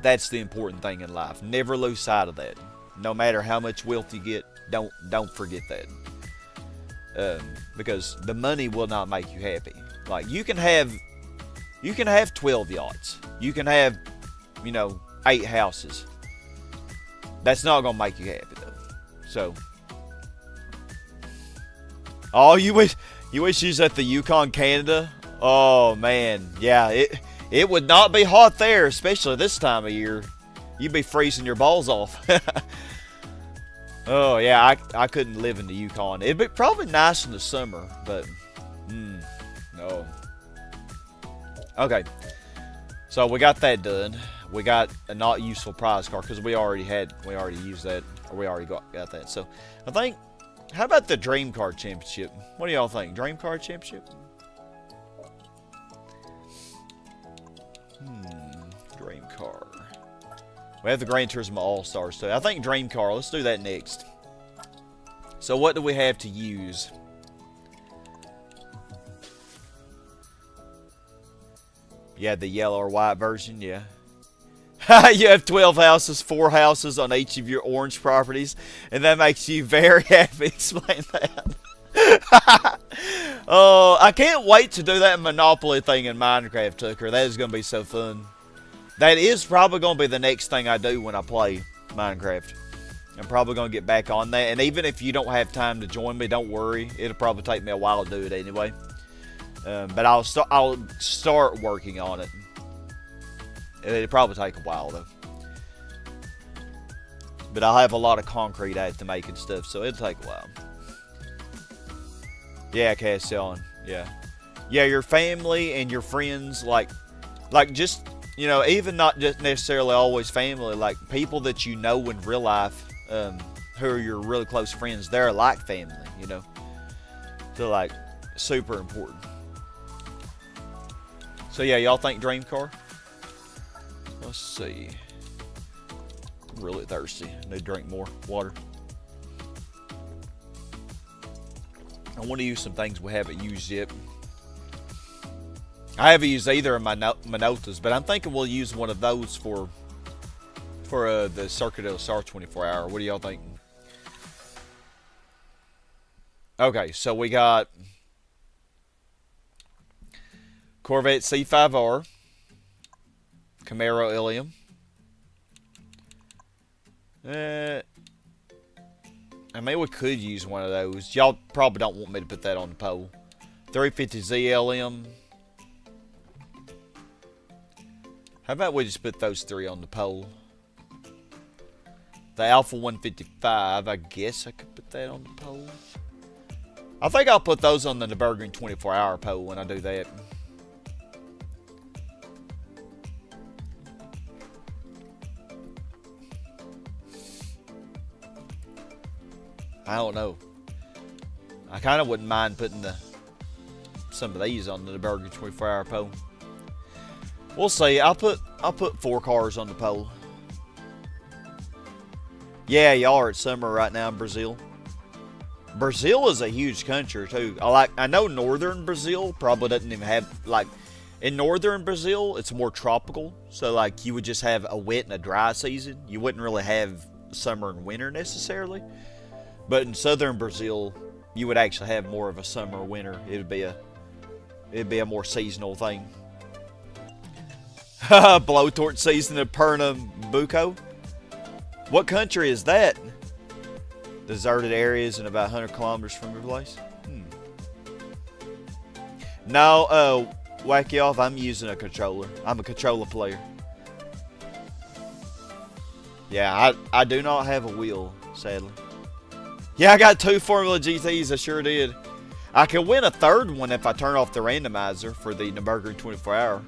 That's the important thing in life. Never lose sight of that. No matter how much wealth you get, don't forget that. Because the money will not make you happy. Like, you can have 12 yachts. You can have, you know, 8 houses. That's not gonna make you happy though. So, oh, you wish you was at the Yukon, Canada. Oh man, yeah, it would not be hot there, especially this time of year. You'd be freezing your balls off. Oh yeah, I couldn't live in the Yukon. It'd be probably nice in the summer, but no. Okay, so we got that done. We got a not useful prize car because we already used that, or we already got that. So I think, how about the Dream Car Championship? What do y'all think? Dream Car Championship? Dream Car. We have the Gran Turismo All-Stars too. I think Dream Car, let's do that next. So what do we have to use? Yeah, the yellow or white version, yeah. You have 12 houses, 4 houses on each of your orange properties, and that makes you very happy. Explain that. Oh, I can't wait to do that Monopoly thing in Minecraft, Tucker. That is going to be so fun. That is probably going to be the next thing I do when I play Minecraft. I'm probably going to get back on that. And even if you don't have time to join me, don't worry. It'll probably take me a while to do it anyway. But I'll start working on it. It'll probably take a while though. But I'll have a lot of concrete I have to make and stuff, so it'll take a while. Yeah, Cassian. Yeah. Yeah, your family and your friends, like just, you know, even not just necessarily always family, like people that you know in real life, who are your really close friends, they're like family, you know. So like, super important. So yeah, y'all think Dream Car? Let's see. I'm really thirsty. I need to drink more water. I want to use some things we haven't used yet. I haven't used either of my Minotas, but I'm thinking we'll use one of those for the Circuit of the Star 24 hour. What do y'all think? Okay, so we got Corvette C5R, Camaro Ilium. I mean, we could use one of those. Y'all probably don't want me to put that on the pole. 350Z LM. How about we just put those 3 on the pole? The Alpha 155, I guess I could put that on the pole. I think I'll put those on the Nürburgring 24-hour pole when I do that. I don't know. I kind of wouldn't mind putting some of these on the Nürburgring 24-hour pole. We'll see. I'll put 4 cars on the pole. Yeah, y'all are at summer right now in Brazil. Brazil is a huge country too. I know northern Brazil probably doesn't even have, like, in northern Brazil it's more tropical. So like you would just have a wet and a dry season. You wouldn't really have summer and winter necessarily. But in southern Brazil, you would actually have more of a summer or winter. It'd be a more seasonal thing. Blowtorch season in Pernambuco. What country is that? Deserted areas and about 100 kilometers from your place. No, whack you off. I'm using a controller. I'm a controller player. Yeah, I do not have a wheel, sadly. Yeah, I got 2 Formula GTs, I sure did. I can win a 3rd one if I turn off the randomizer for the Nürburgring 24 hour.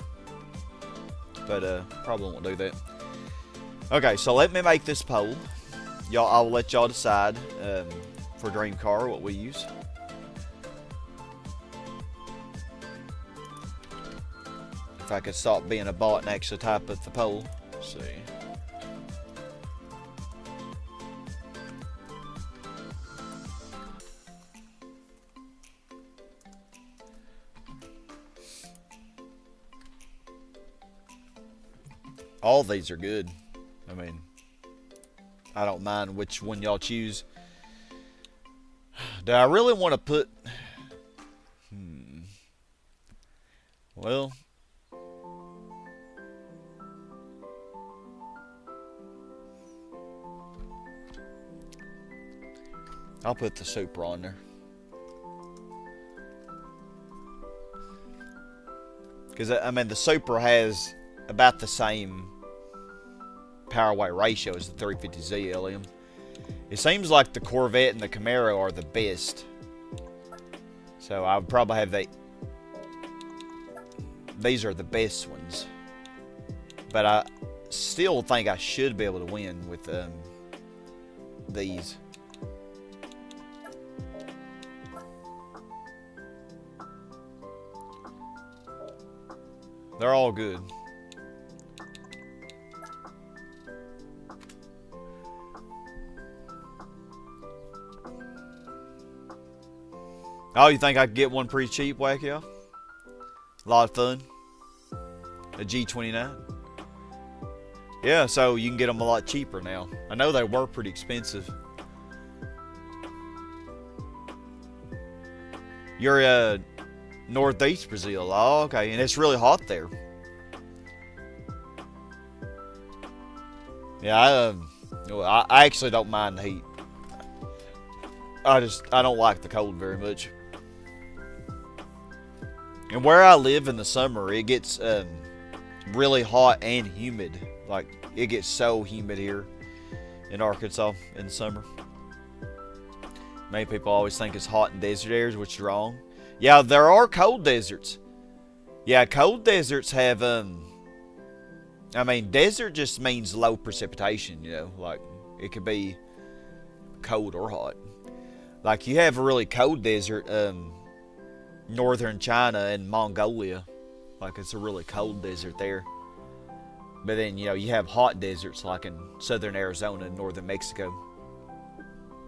But probably won't do that. Okay, so let me make this poll. I'll let y'all decide for Dream Car what we use. If I could stop being a bot and actually type at the poll. Let's see. All these are good. I mean, I don't mind which one y'all choose. Do I really want to put... Well... I'll put the Supra on there. Because, I mean, the Supra has about the same power weight ratio as the 350Z LM. It seems like the Corvette and the Camaro are the best. So I would probably have these are the best ones. But I still think I should be able to win with these. They're all good. Oh, you think I could get one pretty cheap, Wacky? A lot of fun. A G29. Yeah, so you can get them a lot cheaper now. I know they were pretty expensive. You're northeast Brazil. Oh, okay. And it's really hot there. Yeah, I actually don't mind the heat. I don't like the cold very much. And where I live in the summer, it gets really hot and humid. Like, it gets so humid here in Arkansas in the summer. Many people always think it's hot in desert areas, which is wrong. Yeah, there are cold deserts. Yeah, cold deserts have, I mean, desert just means low precipitation, you know. Like, it could be cold or hot. Like, you have a really cold desert, northern China and Mongolia. Like, it's a really cold desert there. But then, you know, you have hot deserts like in southern Arizona and northern Mexico.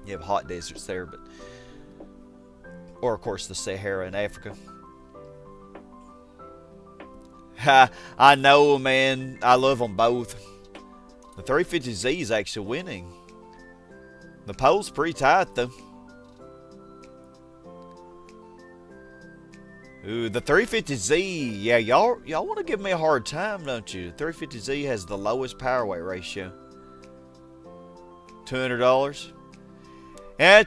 You have hot deserts there, but... Or, of course, the Sahara in Africa. Ha! I know, man. I love them both. The 350Z is actually winning. The poll's pretty tight, though. Ooh, the 350Z, yeah, y'all want to give me a hard time, don't you? The 350Z has the lowest power weight ratio. $200. Yeah,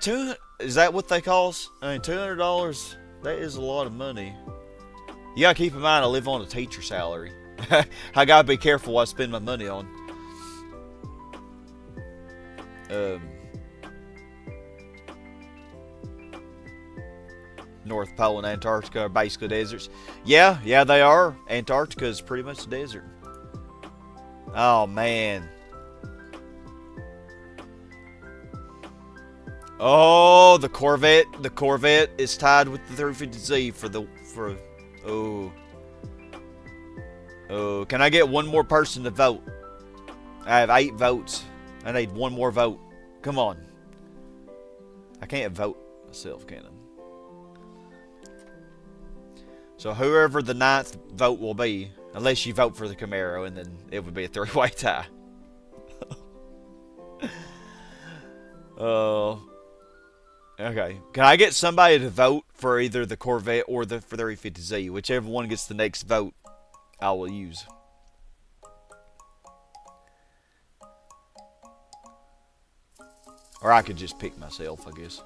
is that what they cost? I mean, $200, that is a lot of money. You gotta keep in mind, I live on a teacher salary. I gotta be careful what I spend my money on. North Pole and Antarctica are basically deserts. Yeah, they are. Antarctica is pretty much a desert. Oh, man. Oh, the Corvette. The Corvette is tied with the 350Z Oh, can I get one more person to vote? I have 8 votes. I need one more vote. Come on. I can't vote myself, can I? So whoever the 9th vote will be, unless you vote for the Camaro, and then it would be a 3-way tie. Okay. Can I get somebody to vote for either the Corvette or the 350Z? Whichever one gets the next vote, I will use. Or I could just pick myself, I guess.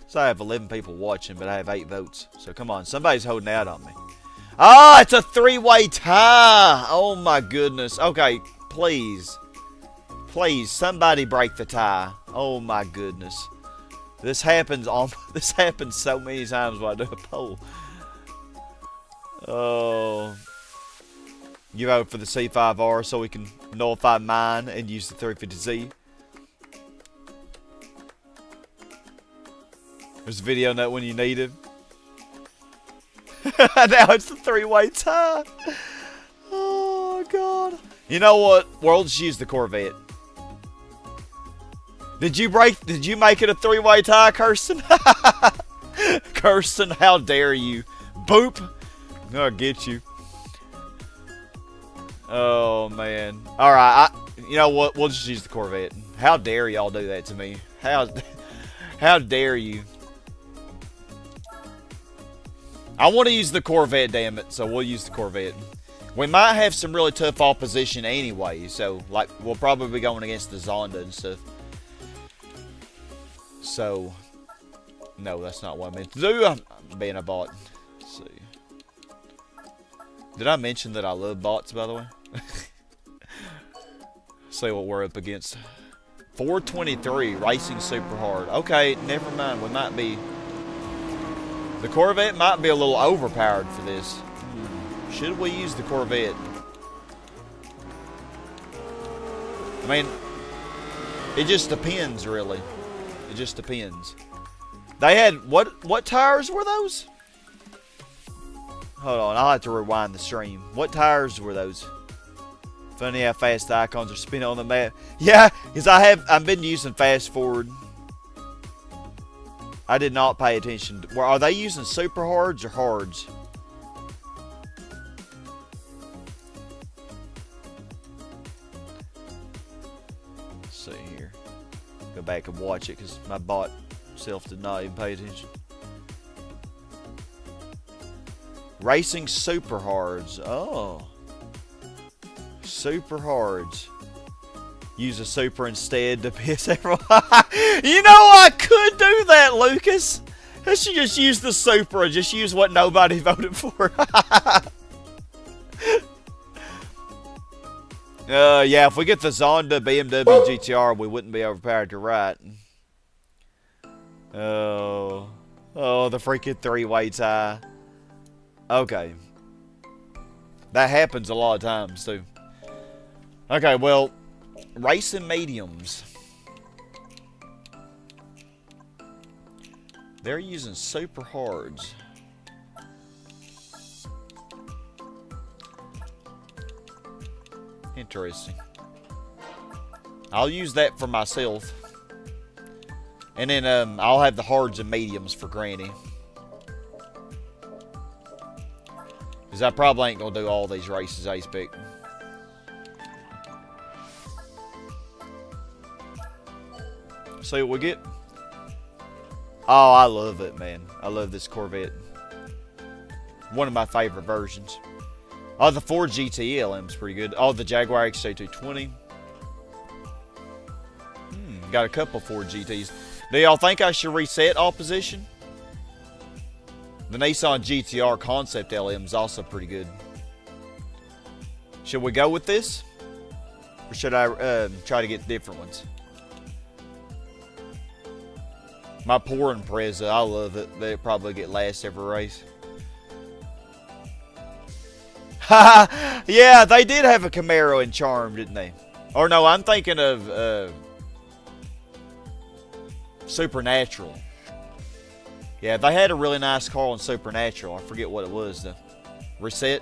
So I have 11 people watching, but I have 8 votes. So come on, somebody's holding out on me. Ah, it's a three-way tie. Oh my goodness. Okay, please. Please, somebody break the tie. Oh my goodness. This happens so many times when I do a poll. Oh. You vote for the C5R so we can nullify mine and use the 350Z. There's a video on that when you need it. Now it's the three-way tie. Oh god. You know what? We'll just use the Corvette. Did you make it a three-way tie, Kirsten? Kirsten, how dare you? Boop. I'll get you. Oh man. Alright, you know what? We'll just use the Corvette. How dare y'all do that to me? How dare you? I want to use the Corvette, damn it, so we'll use the Corvette. We might have some really tough opposition anyway, so, like, we'll probably be going against the Zonda and stuff. So, no, that's not what I meant to do. I'm being a bot. Let's see. Did I mention that I love bots, by the way? See what we're up against. 423, racing super hard. Okay, never mind, we might be... The Corvette might be a little overpowered for this. Should we use the Corvette? I mean, it just depends, really. It just depends. They had, what tires were those? Hold on, I'll have to rewind the stream. What tires were those? Funny how fast the icons are spinning on the map. Yeah, because I've been using fast forward. I did not pay attention. Are they using super hards or hards? Let's see here. Go back and watch it because my bot self did not even pay attention. Racing super hards. Oh. Super hards. Use a super instead to piss everyone. You know, I could do that, Lucas. I should just use the super and just use what nobody voted for. Yeah, if we get the Zonda BMW GTR, we wouldn't be overpowered. You're right. Oh, the freaking three-way tie. Okay. That happens a lot of times, too. Okay, well, racing mediums. They're using super hards. Interesting. I'll use that for myself. And then I'll have the hards and mediums for Granny. Because I probably ain't going to do all these races I expect. See what we get. Oh, I love it, man. I love this Corvette. One of my favorite versions. Oh, the Ford GT LM's pretty good. Oh, the Jaguar XJ220. Got a couple Ford GTs. Do y'all think I should reset all position? The Nissan GTR Concept LM is also pretty good. Should we go with this? Or should I try to get different ones? My poor Impreza, I love it. They probably get last every race. Haha! Yeah, they did have a Camaro in Charm, didn't they? Or no, I'm thinking of Supernatural. Yeah, they had a really nice car on Supernatural. I forget what it was though. Reset.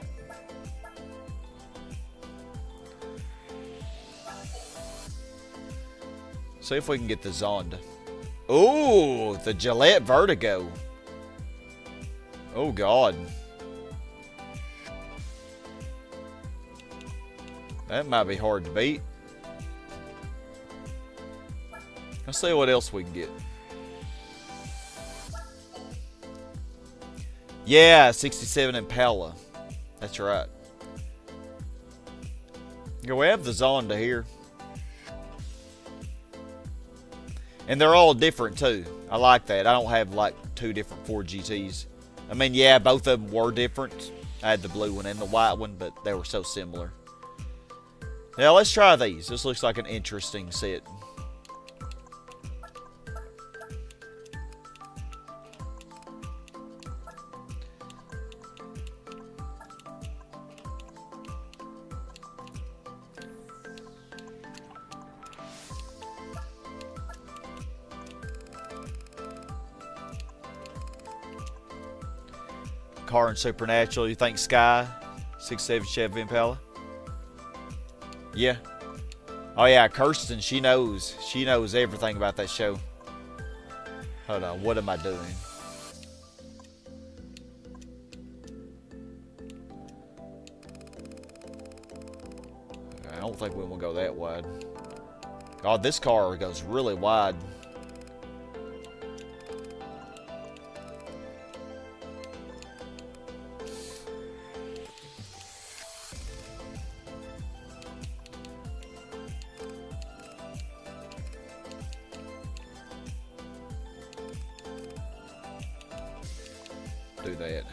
See if we can get the Zonda. Ooh, the Gillette Vertigo. Oh God. That might be hard to beat. Let's see what else we can get. Yeah, 67 Impala. That's right. Yeah, we have the Zonda here. And they're all different too. I like that. I don't have like two different Ford GTs. I mean, yeah, both of them were different. I had the blue one and the white one, but they were so similar. Now let's try these. This looks like an interesting set. Car and Supernatural, you think Sky? 6'7" Chevy Impala? Yeah. Oh yeah, Kirsten, she knows everything about that show. Hold on, what am I doing? I don't think we want to go that wide. God, this car goes really wide. Do that.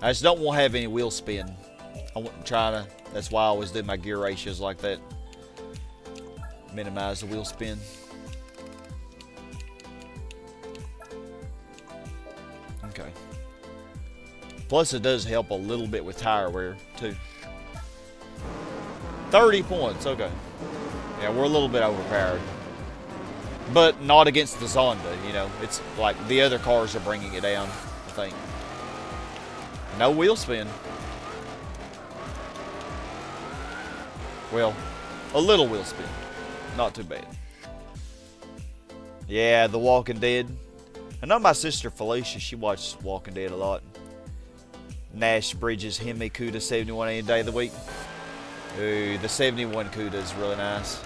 I just don't want to have any wheel spin. I'm trying to, that's why I always do my gear ratios like that. Minimize the wheel spin. Okay. Plus it does help a little bit with tire wear too. 30 points, okay. Yeah, we're a little bit overpowered. But not against the Zonda, you know. It's like the other cars are bringing it down, I think. No wheel spin. Well, a little wheel spin. Not too bad. Yeah, The Walking Dead. I know my sister Felicia, she watches Walking Dead a lot. Nash Bridges Hemi Cuda 71 any day of the week. Ooh, the 71 Cuda is really nice.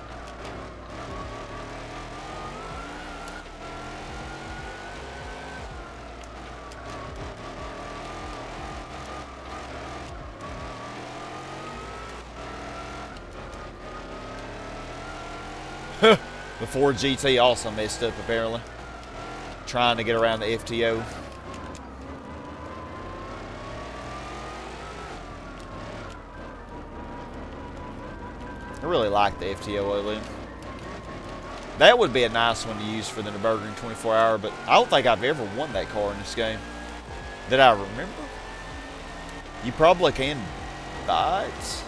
The Ford GT also messed up apparently. Trying to get around the FTO. I really like the FTO OLED. That would be a nice one to use for the Nürburgring 24-hour, but I don't think I've ever won that car in this game. Did I remember? You probably can buy it.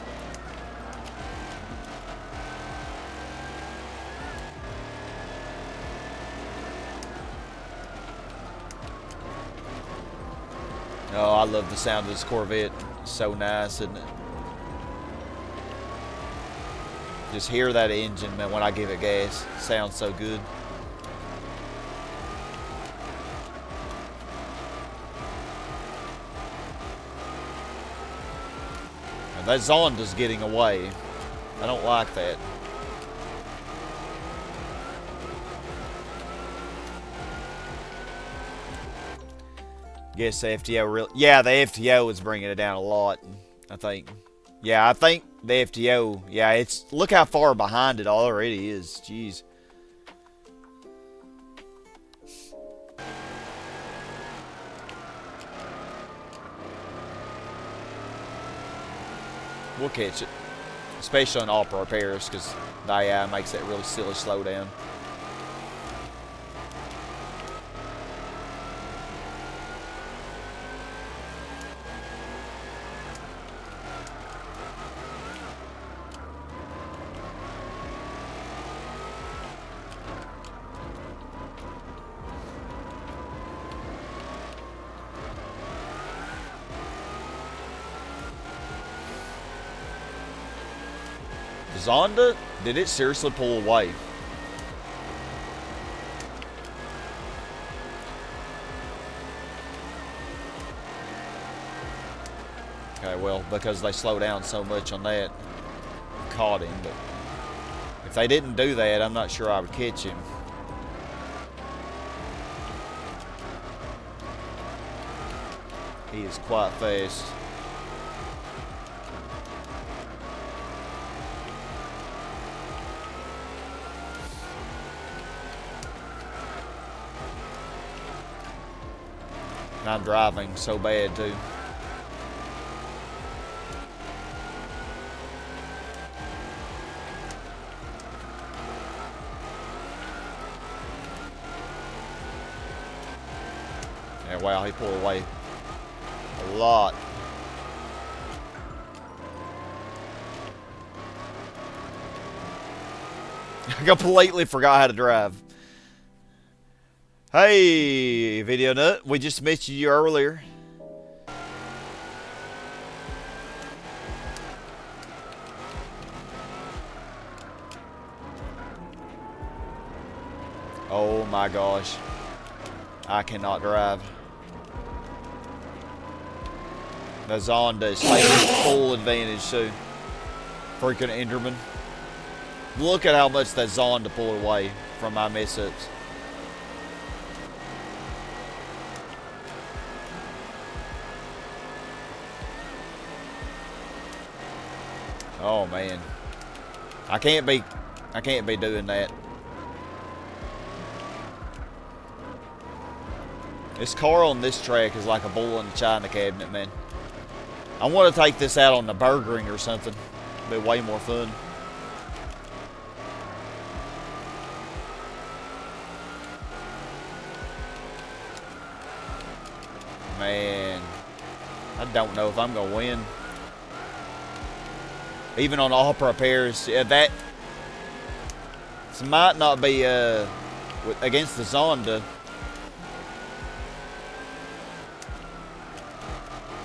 Oh, I love the sound of this Corvette. It's so nice, isn't it? Just hear that engine, man, when I give it gas. It sounds so good. And that Zonda's getting away. I don't like that. Guess the FTO really... Yeah, the FTO is bringing it down a lot, I think. Yeah, I think the FTO... Yeah, it's... Look how far behind it already is. Jeez. We'll catch it. Especially on Opera repairs, because the AI makes that really silly slowdown. Zonda, did it seriously pull away? Okay, well, because they slow down so much on that, caught him, but if they didn't do that, I'm not sure I would catch him. He is quite fast. And I'm driving so bad too. wow, he pulled away a lot. I completely forgot how to drive. Hey, Video Nut, we just missed you earlier. Oh my gosh. I cannot drive. The Zonda is taking full advantage too. Freaking enderman. Look at how much that Zonda pulled away from my mess-ups. Oh man. I can't be doing that. This car on this track is like a bull in a china cabinet, man. I want to take this out on the burgering or something. It'll be way more fun. Man, I don't know if I'm gonna win. Even on all repairs, that might not be against the Zonda.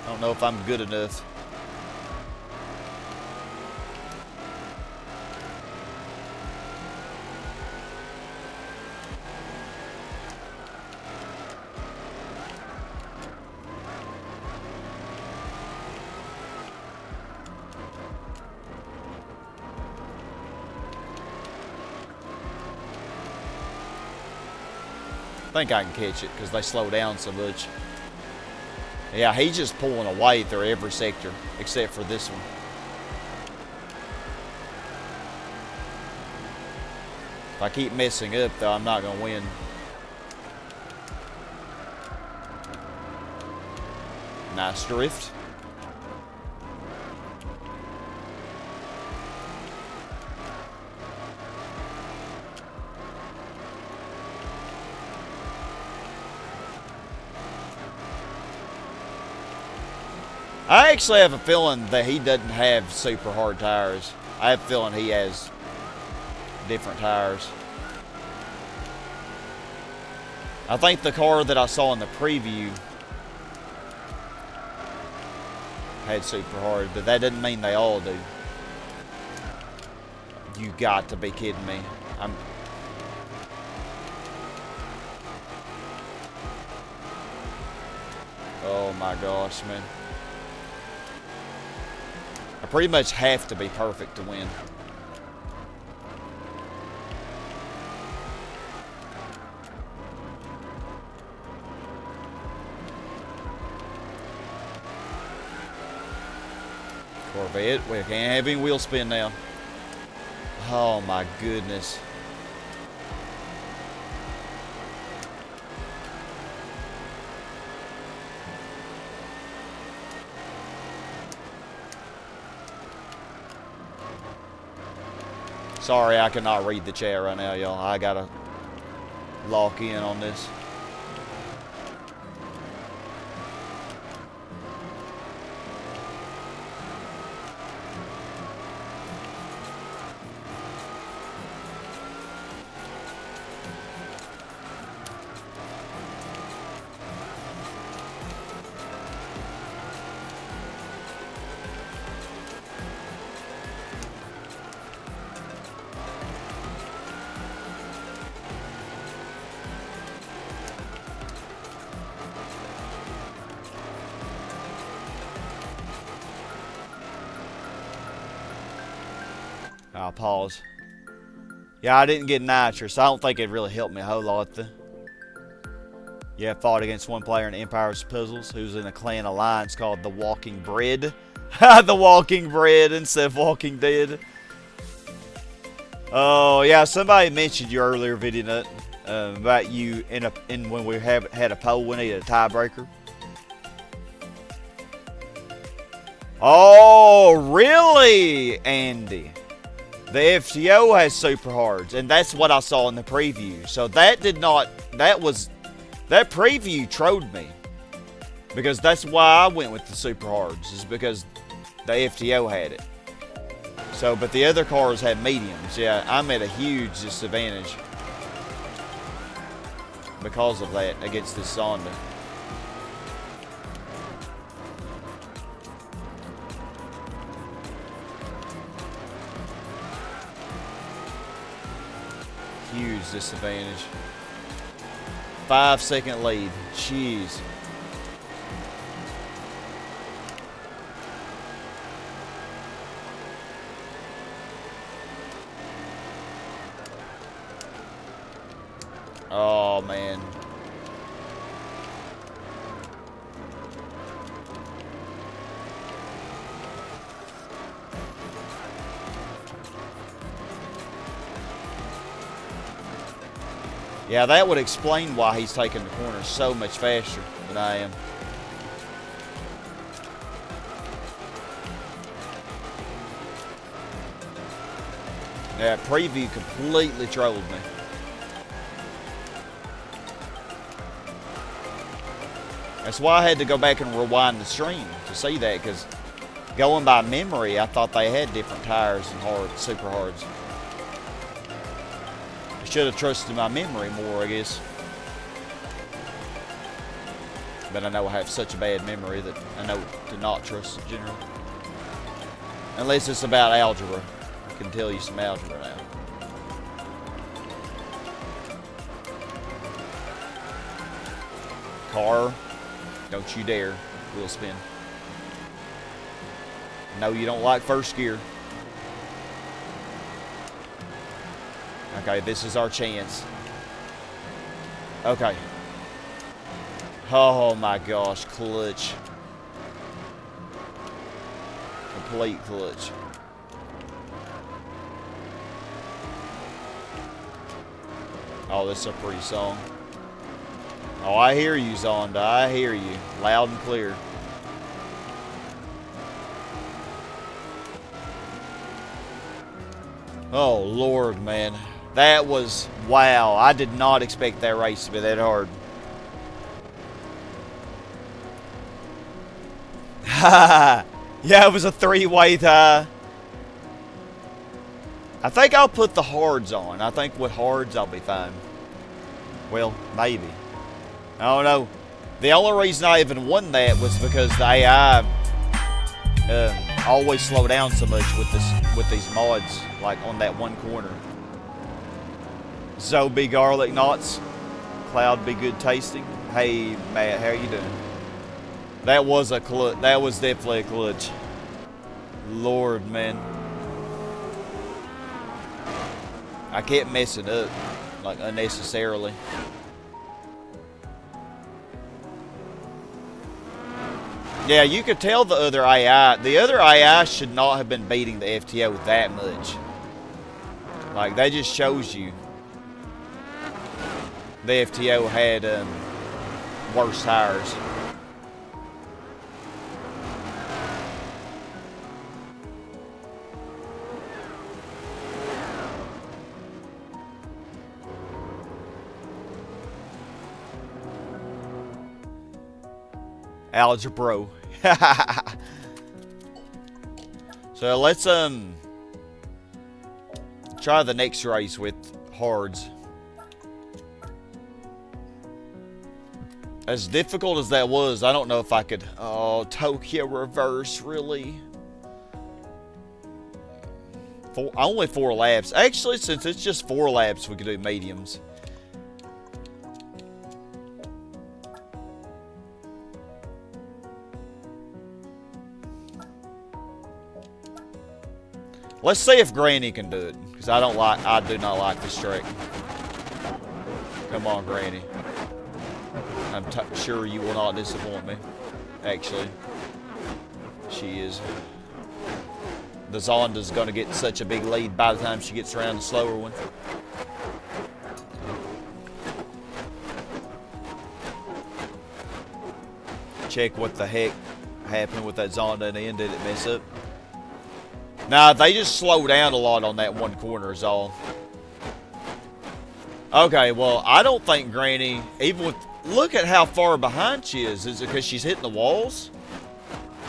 I don't know if I'm good enough. I think I can catch it because they slow down so much. Yeah, he's just pulling away through every sector except for this one. If I keep messing up, though, I'm not going to win. Nice drift. I actually have a feeling that he doesn't have super hard tires. I have a feeling he has different tires. I think the car that I saw in the preview had super hard, but that doesn't mean they all do. You got to be kidding me. Oh my gosh, man. I pretty much have to be perfect to win. Corvette, we can't have any wheel spin now. Oh my goodness. Sorry, I cannot read the chat right now, y'all. I gotta lock in on this. I'll pause. Yeah, I didn't get nitrous. I don't think it really helped me a whole lot. Yeah, I fought against one player in Empire's Puzzles who's in a clan alliance called The Walking Bread. The Walking Bread instead of Walking Dead. Oh, yeah, somebody mentioned you earlier, Video Nut, about you in when we had a poll, we needed a tiebreaker. Oh, really, Andy? The FTO has super hards, and that's what I saw in the preview. So that preview trolled me. Because that's why I went with the super hards, is because the FTO had it. So, but the other cars had mediums. Yeah, I'm at a huge disadvantage because of that against this Zonda. Huge disadvantage. 5-second lead. Jeez. Oh, man. Yeah, that would explain why he's taking the corner so much faster than I am. Yeah, preview completely trolled me. That's why I had to go back and rewind the stream to see that, because going by memory, I thought they had different tires and hard, super hards. I should have trusted my memory more, I guess. But I know I have such a bad memory that I know to not trust it generally. Unless it's about algebra. I can tell you some algebra now. Car. Don't you dare. Wheel spin. No, you don't like first gear. Okay, this is our chance. Okay. Oh my gosh, clutch. Complete clutch. Oh, this is a pretty song. Oh, I hear you, Zonda. I hear you. Loud and clear. Oh, Lord, man. That was... Wow. I did not expect that race to be that hard. Yeah, it was a three-way tie. I think I'll put the hards on. I think with hards, I'll be fine. Well, maybe. I don't know. The only reason I even won that was because the AI always slow down so much with these mods, like on that one corner. Zoe be garlic knots. Cloud be good tasting. Hey Matt, how you doing? That was a clutch. That was definitely a clutch. Lord, man. I kept messing up, like unnecessarily. Yeah, you could tell the other AI. The other AI should not have been beating the FTO that much. Like, that just shows you the FTO had worse tires. Algebra. So let's try the next race with hards. As difficult as that was, I don't know if I could... Oh, Tokyo reverse, really? Only 4 laps. Actually, since it's just 4 laps, we could do mediums. Let's see if Granny can do it, because I do not like this track. Come on, Granny. I'm sure you will not disappoint me. Actually, she is. The Zonda's going to get such a big lead by the time she gets around the slower one. Check what the heck happened with that Zonda in the end. Did it mess up? Nah, they just slow down a lot on that one corner is all. Okay, well, I don't think Granny, even with look at how far behind she is. Is it because she's hitting the walls?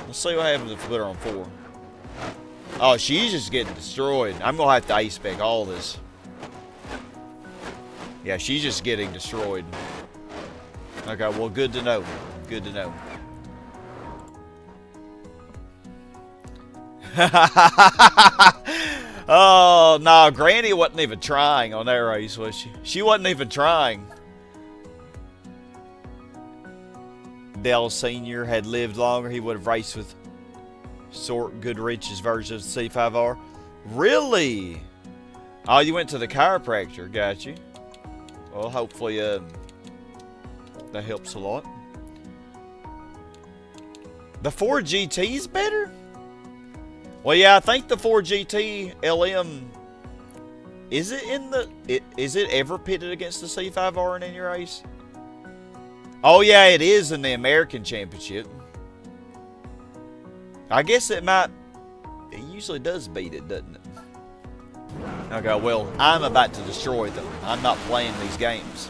Let's see what happens if we put her on 4. Oh, she's just getting destroyed. I'm going to have to ice spec all this. Yeah, she's just getting destroyed. Okay, well, good to know. Good to know. Oh, no, Granny wasn't even trying on that race, was she? She wasn't even trying. Dell Sr. had lived longer, he would have raced with Sort Goodrich's version of the C5R. Really? Oh, you went to the chiropractor, got you. Well, hopefully that helps a lot. The 4GT's better? Well, yeah, I think the 4GT LM, is it ever pitted against the C5R in any race? Oh, yeah, it is in the American Championship. I guess it usually does beat it, doesn't it? Okay, well, I'm about to destroy them. I'm not playing these games.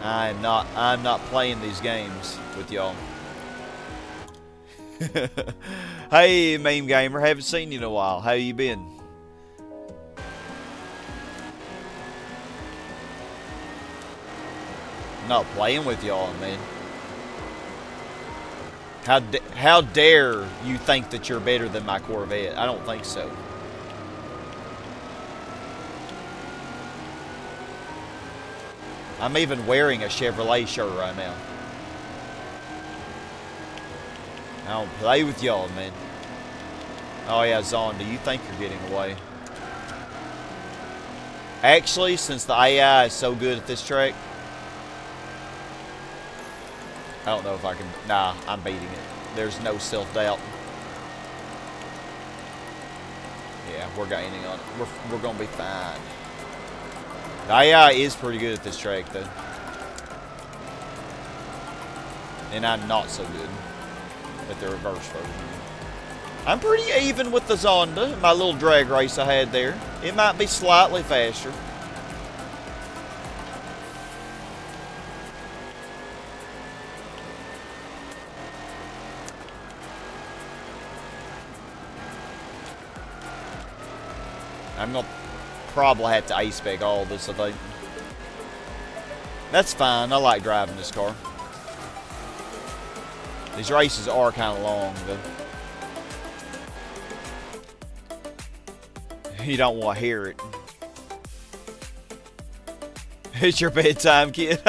I'm not playing these games with y'all. Hey, Meme Gamer, haven't seen you in a while. How you been? Not playing with y'all, man. How dare you think that you're better than my Corvette? I don't think so. I'm even wearing a Chevrolet shirt right now. I don't play with y'all, man. Oh yeah, Zonda, you think you're getting away. Actually, since the AI is so good at this track, I don't know if I can. Nah, I'm beating it. There's no self-doubt. Yeah, we're gaining on it. We're gonna be fine. The AI is pretty good at this track, though. And I'm not so good at the reverse version. I'm pretty even with the Zonda, my little drag race I had there. It might be slightly faster. I'm gonna probably have to ice spec all this, I think. That's fine. I like driving this car. These races are kind of long, though. You don't want to hear it. It's your bedtime, kid.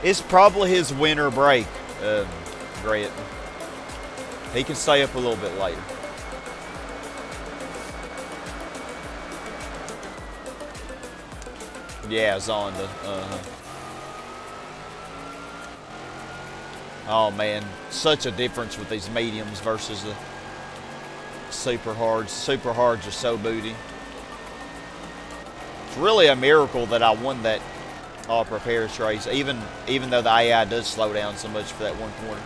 It's probably his winter break, Grant. He can stay up a little bit later. Yeah, Zonda. Oh man, such a difference with these mediums versus the super hards. Super hards are so booty. It's really a miracle that I won that all-prepares race, even though the AI does slow down so much for that one corner.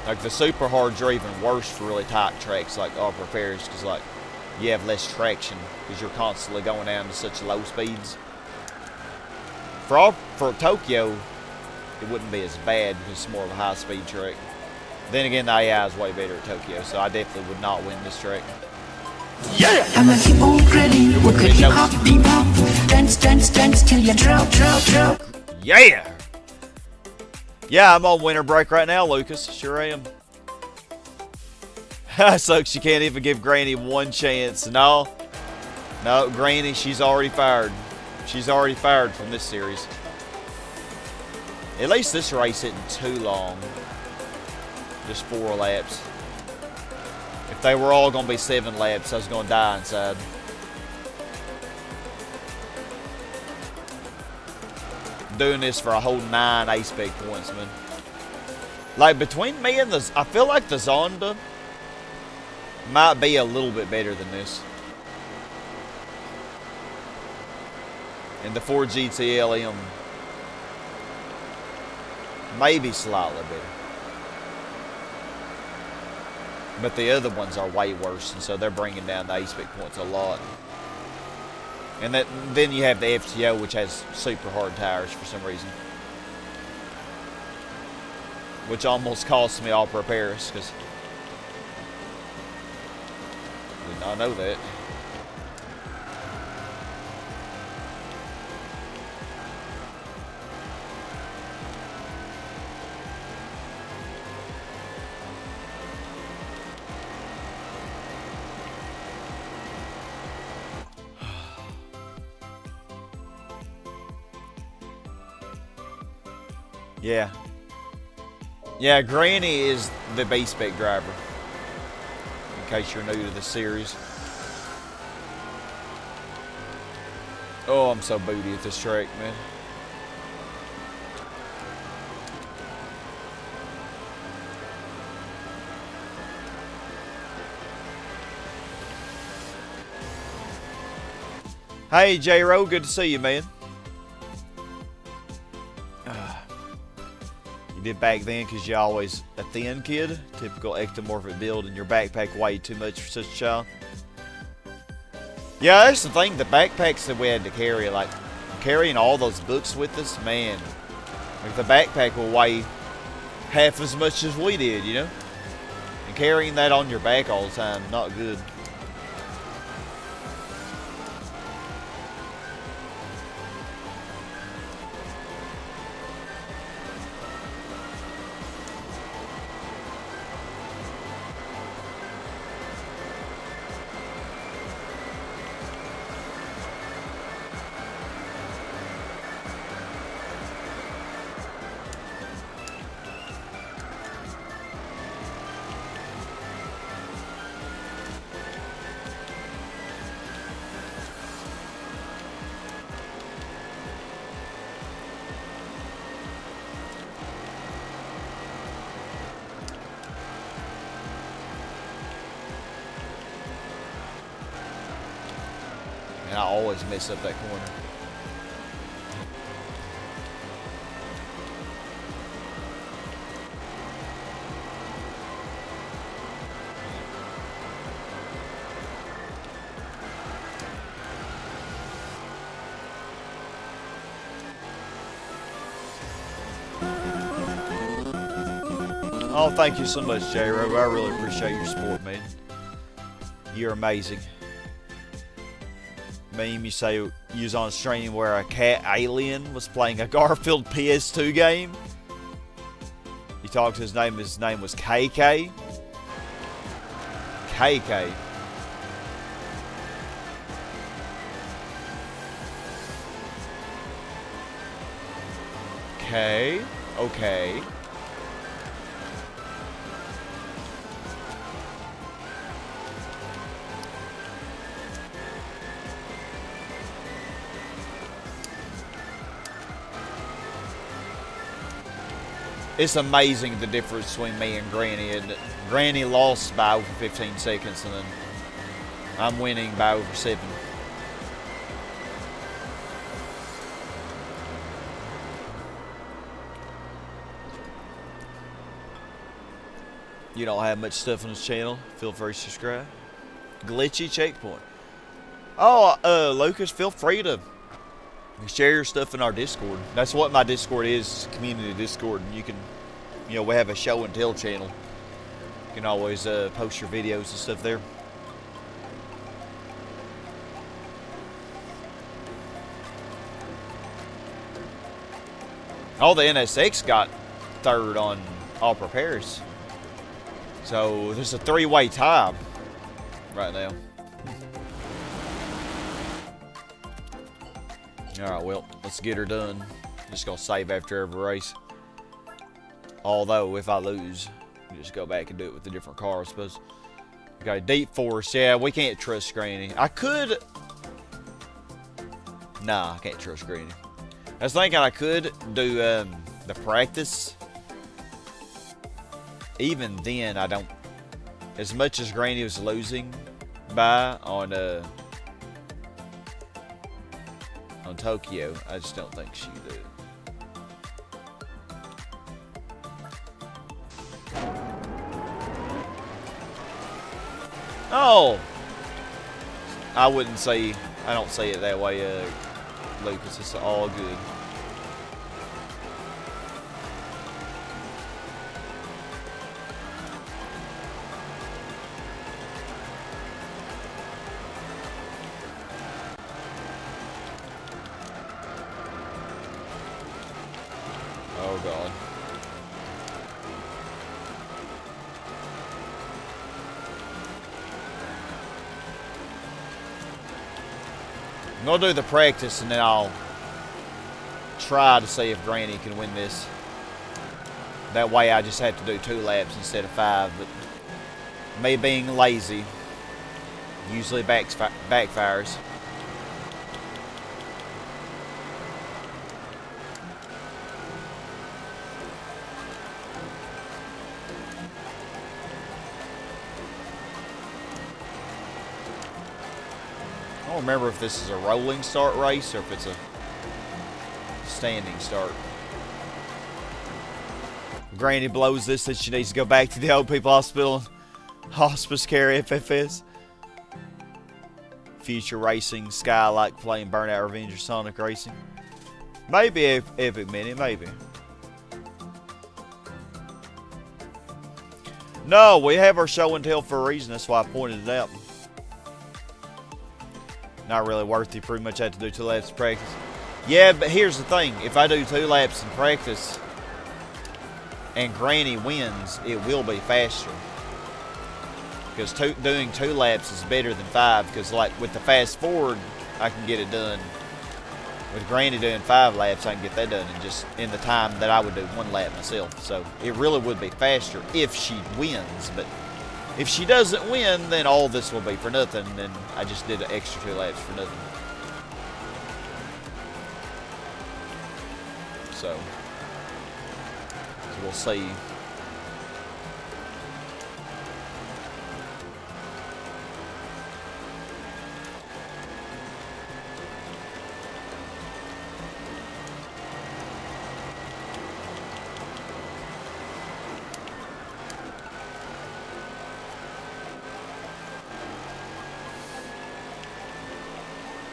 Like the super hards are even worse for really tight tracks like all-prepares, because like you have less traction because you're constantly going down to such low speeds. For Tokyo, it wouldn't be as bad because it's more of a high-speed track. Then again, the AI is way better at Tokyo, so I definitely would not win this track. Yeah! I'm a hip hop ready. Work a hip hop, bebop. Dance, dance, dance till you drop, drop, drop. Yeah! Yeah, I'm on winter break right now, Lucas. Sure am. Sucks you can't even give Granny one chance. No, Granny, she's already fired. She's already fired from this series. At least this race isn't too long. Just 4 laps. If they were all going to be 7 laps, I was going to die inside. I'm doing this for a whole 9 A-Spec points, man. Like, between me and the... I feel like the Zonda might be a little bit better than this. And the Ford GTLM, maybe slightly better. But the other ones are way worse, and so they're bringing down the A-Spec points a lot. And then you have the FTO, which has super hard tires for some reason. Which almost cost me all repairs, because I did not know that. Yeah. Yeah, Granny is the B-Spec driver. In case you're new to the series. Oh, I'm so booty at this track, man. Hey, J-Ro, good to see you, man. Did back then because you're always a thin kid, typical ectomorphic build, and your backpack weighed too much for such a child. Yeah, that's the thing, the backpacks that we had to carry, like carrying all those books with us, man, like the backpack will weigh half as much as we did, you know, and carrying that on your back all the time, not good. And I always mess up that corner. Oh, thank you so much, J-Ro. I really appreciate your support, man. You're amazing. Meme, you say you was on a stream where a cat alien was playing a Garfield PS2 game. You talked to his name was KK. KK. Okay. Okay. It's amazing the difference between me and Granny, isn't it? Granny lost by over 15 seconds, and then I'm winning by over 7. You don't have much stuff on this channel, feel free to subscribe. Glitchy checkpoint. Oh, Lucas, feel free to share your stuff in our Discord. That's what my Discord is, community Discord. And you can, you know, we have a show and tell channel. You can always post your videos and stuff there. All the NSX got 3rd on all repairs. So there's a 3-way tie right now. Alright, well, let's get her done. Just gonna save after every race. Although, if I lose, just go back and do it with a different car, I suppose. Okay, Deep Forest. Yeah, we can't trust Granny. I could... Nah, I can't trust Granny. I was thinking I could do the practice. Even then, I don't... As much as Granny was losing by on on Tokyo. I just don't think she did. Oh! I wouldn't say, I don't say it that way, Lucas. It's all good. Oh, God. I'm gonna do the practice and then I'll try to see if Granny can win this. That way I just have to do 2 laps instead of 5, but me being lazy usually backfires. I don't remember if this is a rolling start race or if it's a standing start. Granny blows this that she needs to go back to the old people hospital. Hospice care FFS. Future Racing, Skylight playing Burnout Revenge or Sonic Racing. Maybe Epic Mini, maybe. No, we have our show and tell for a reason. That's why I pointed it out. Not really worth it. Pretty much have to do 2 laps of practice. Yeah, but here's the thing. If I do 2 laps in practice and Granny wins, it will be faster. Because doing 2 laps is better than 5. Because like with the fast forward, I can get it done. With Granny doing 5 laps, I can get that done in the time that I would do 1 lap myself. So it really would be faster if she wins. But if she doesn't win, then all this will be for nothing, and I just did an extra 2 laps for nothing. So we'll see.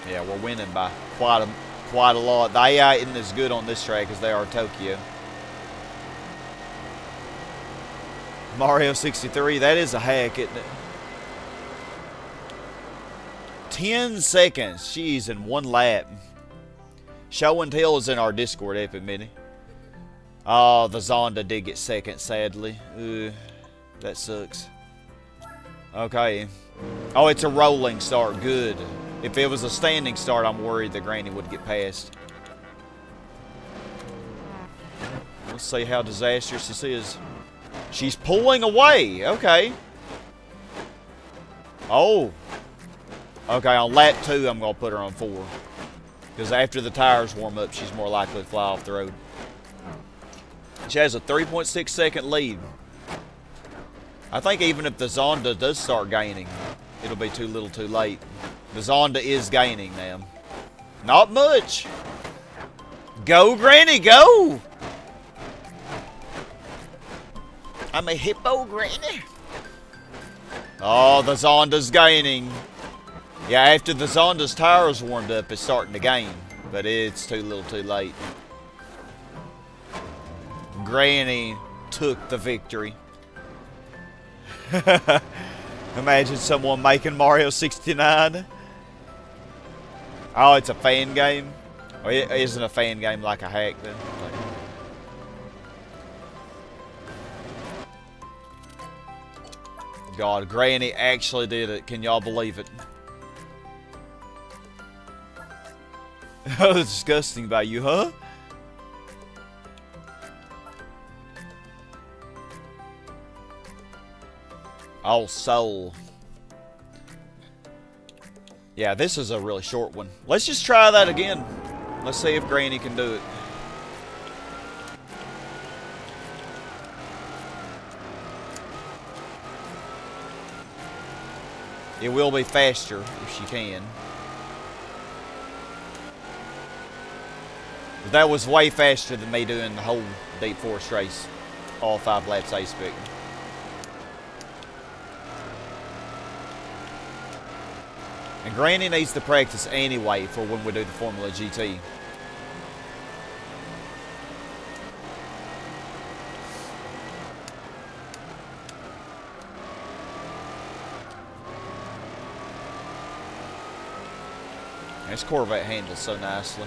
Yeah, we're winning by quite a lot. The AI isn't as good on this track as they are Tokyo. Mario 63, that is a hack, isn't it? 10 seconds. Jeez, in 1 lap. Show and tell is in our Discord, Epic Mini. Oh, the Zonda did get second, sadly. That sucks. Okay. Oh, it's a rolling start. Good. If it was a standing start, I'm worried that Granny would get past. Let's see how disastrous this is. She's pulling away. Okay. Oh. Okay, on lap 2, I'm going to put her on 4. Because after the tires warm up, she's more likely to fly off the road. She has a 3.6 second lead. I think even if the Zonda does start gaining, it'll be too little too late. The Zonda is gaining now. Not much. Go, Granny, go! I'm a hippo, Granny. Oh, the Zonda's gaining. Yeah, after the Zonda's tires warmed up, it's starting to gain. But it's too little too late. Granny took the victory. Imagine someone making Mario 69. Oh, it's a fan game? Or it isn't a fan game like a hack then? God, Granny actually did it. Can y'all believe it? Oh, that's disgusting about you, huh? Oh, soul. Yeah, this is a really short one. Let's just try that again. Let's see if Granny can do it. It will be faster if she can. That was way faster than me doing the whole Deep Forest race. All 5 laps A-Spec. And Granny needs to practice anyway for when we do the Formula GT. This Corvette handles so nicely.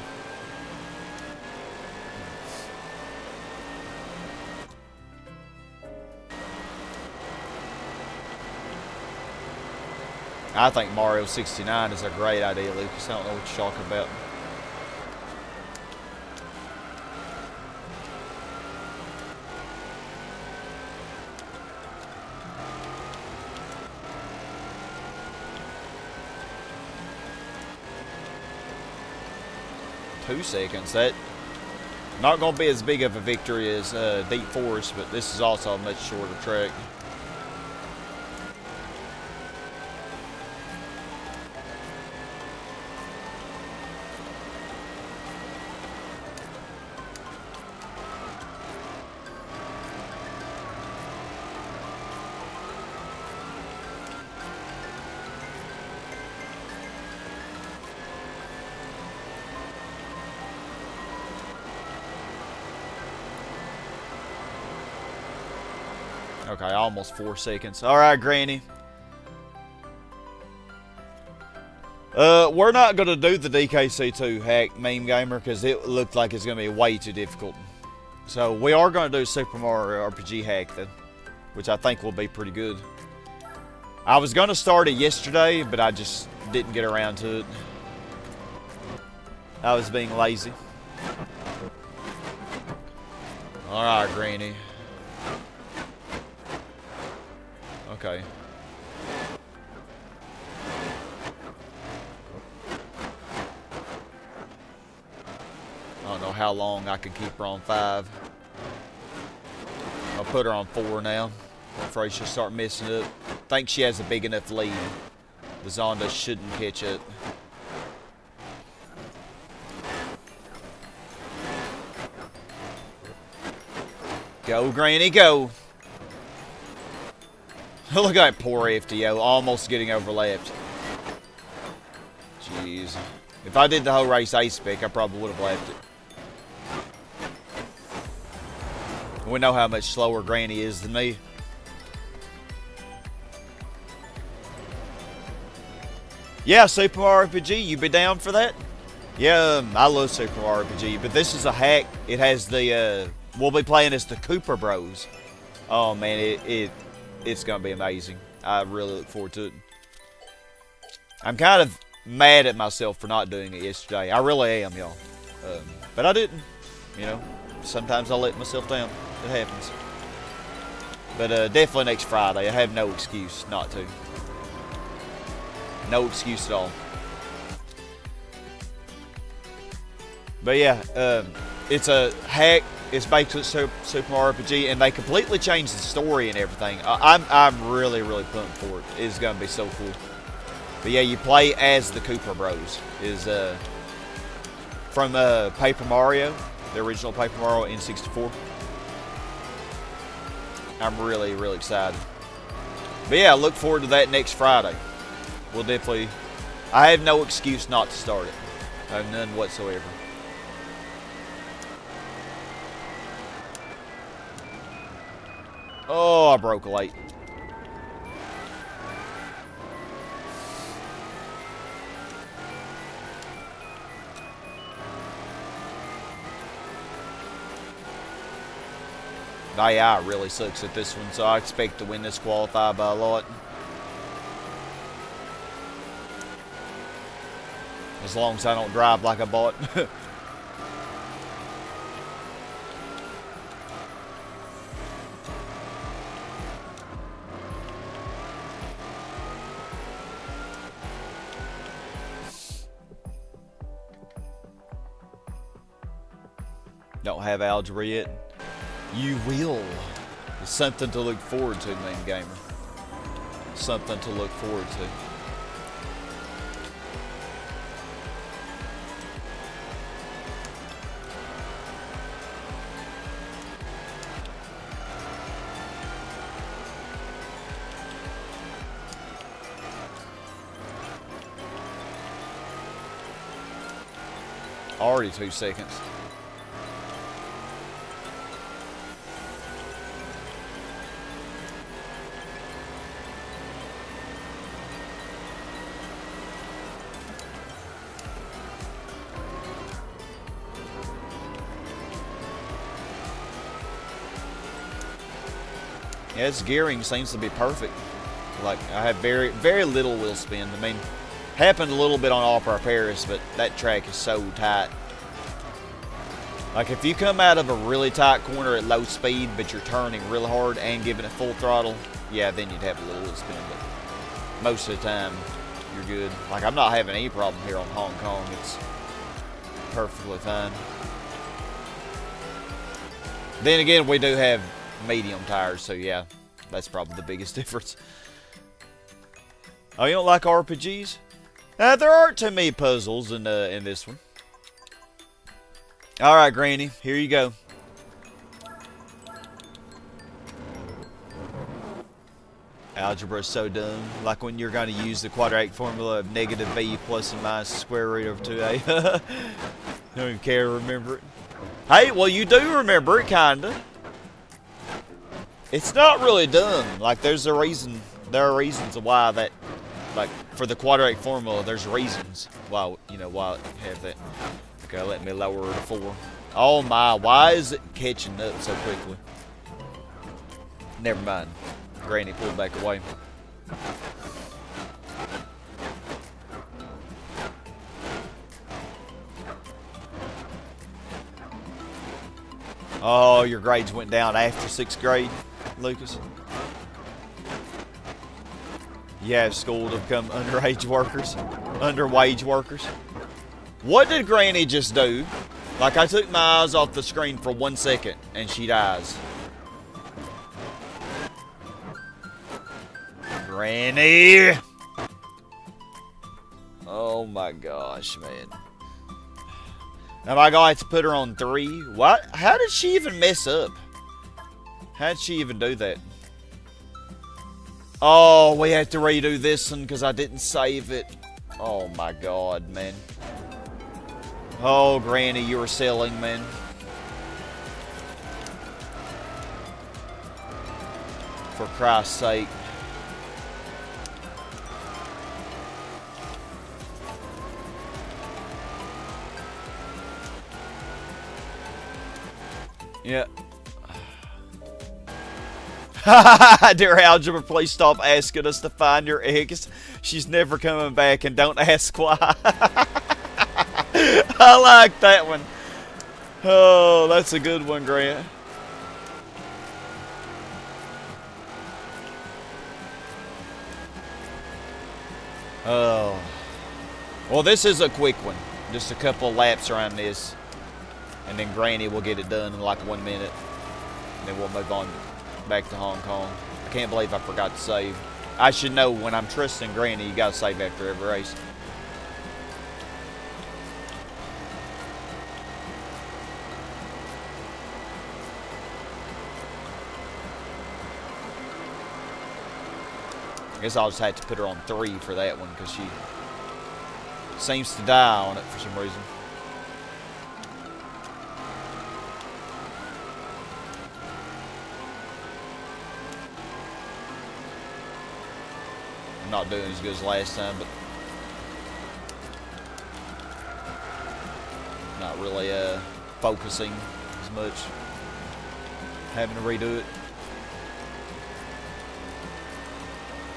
I think Mario 69 is a great idea, Lucas. I don't know what you're talking about. Two seconds. That not going to be as big of a victory as Deep Forest, but this is also a much shorter track. Okay, almost 4 seconds. All right, Granny. We're not going to do the DKC2 hack meme gamer because it looked like it's going to be way too difficult. So we are going to do Super Mario RPG hack then, which I think will be pretty good. I was going to start it yesterday, but I just didn't get around to it. I was being lazy. All right, Granny. Okay. I don't know how long I can keep her on 5. I'll put her on 4 now. I'm afraid she'll start messing up. I think she has a big enough lead. The Zonda shouldn't catch it. Go, Granny, go. Look at that poor FTO, almost getting overlapped. Jeez. If I did the whole race A-Spec, I probably would have lapped it. We know how much slower Granny is than me. Yeah, Super Mario RPG, you be down for that? Yeah, I love Super Mario RPG, but this is a hack. It has the, we'll be playing as the Cooper Bros. Oh man, it's going to be amazing. I really look forward to it. I'm kind of mad at myself for not doing it yesterday. I really am, y'all. But I didn't. You know, sometimes I let myself down. It happens. But definitely next Friday. I have no excuse not to. No excuse at all. But yeah, it's a hack. It's basically Super Mario RPG, and they completely changed the story and everything. I'm really pumped for it. It's gonna be so cool. But yeah, you play as the Cooper Bros. Is from Paper Mario, the original Paper Mario N64. I'm really excited. But yeah, I look forward to that next Friday. We'll definitely. I have no excuse not to start it. I have none whatsoever. Oh, I broke late. AI really sucks at this one, so I expect to win this qualify by a lot. As long as I don't drive like a bot. Don't have algebra yet. You will. It's something to look forward to, main gamer. Something to look forward to. Already 2 seconds. Yeah, its gearing seems to be perfect. Like, I have very, very little wheel spin. I mean, happened a little bit on All-Pro Paris, but that track is so tight. Like, if you come out of a really tight corner at low speed, but you're turning real hard and giving it full throttle, yeah, then you'd have a little wheel spin. But most of the time, you're good. Like, I'm not having any problem here on Hong Kong. It's perfectly fine. Then again, we do have medium tires, so yeah, that's probably the biggest difference. Oh, you don't like RPGs? There aren't too many puzzles in this one. All right, Granny, here you go. Algebra is so dumb. Like when you're going to use the quadratic formula of negative b plus and minus the square root of 2a. Don't even care to remember it. Hey, well, you do remember it, kinda. It's not really dumb. Like, there's a reason. There are reasons why that, like, for the quadratic formula, there's reasons why, you know, why you have that. Okay, let me lower it to 4. Oh my, why is it catching up so quickly? Never mind. Granny pulled back away. Oh, your grades went down after 6th grade, Lucas. You have school to become underage workers, underwage workers. What did Granny just do? Like, I took my eyes off the screen for 1 second and she dies. Granny! Oh my gosh, man. Am I gonna have to put her on 3? What? How did she even mess up? How did she even do that? Oh, we have to redo this one because I didn't save it. Oh my god, man. Oh, Granny, you were selling, man. For Christ's sake. Yeah. Dear Algebra, please stop asking us to find your eggs. She's never coming back, and don't ask why. I like that one. Oh, that's a good one, Grant. Oh. Well, this is a quick one. Just a couple laps around this. And then Granny will get it done in like 1 minute. And then we'll move on back to Hong Kong. I can't believe I forgot to save. I should know when I'm trusting Granny, you gotta save after every race. I guess I'll just have to put her on 3 for that one because she seems to die on it for some reason. I'm not doing as good as last time, but not really focusing as much. Having to redo it.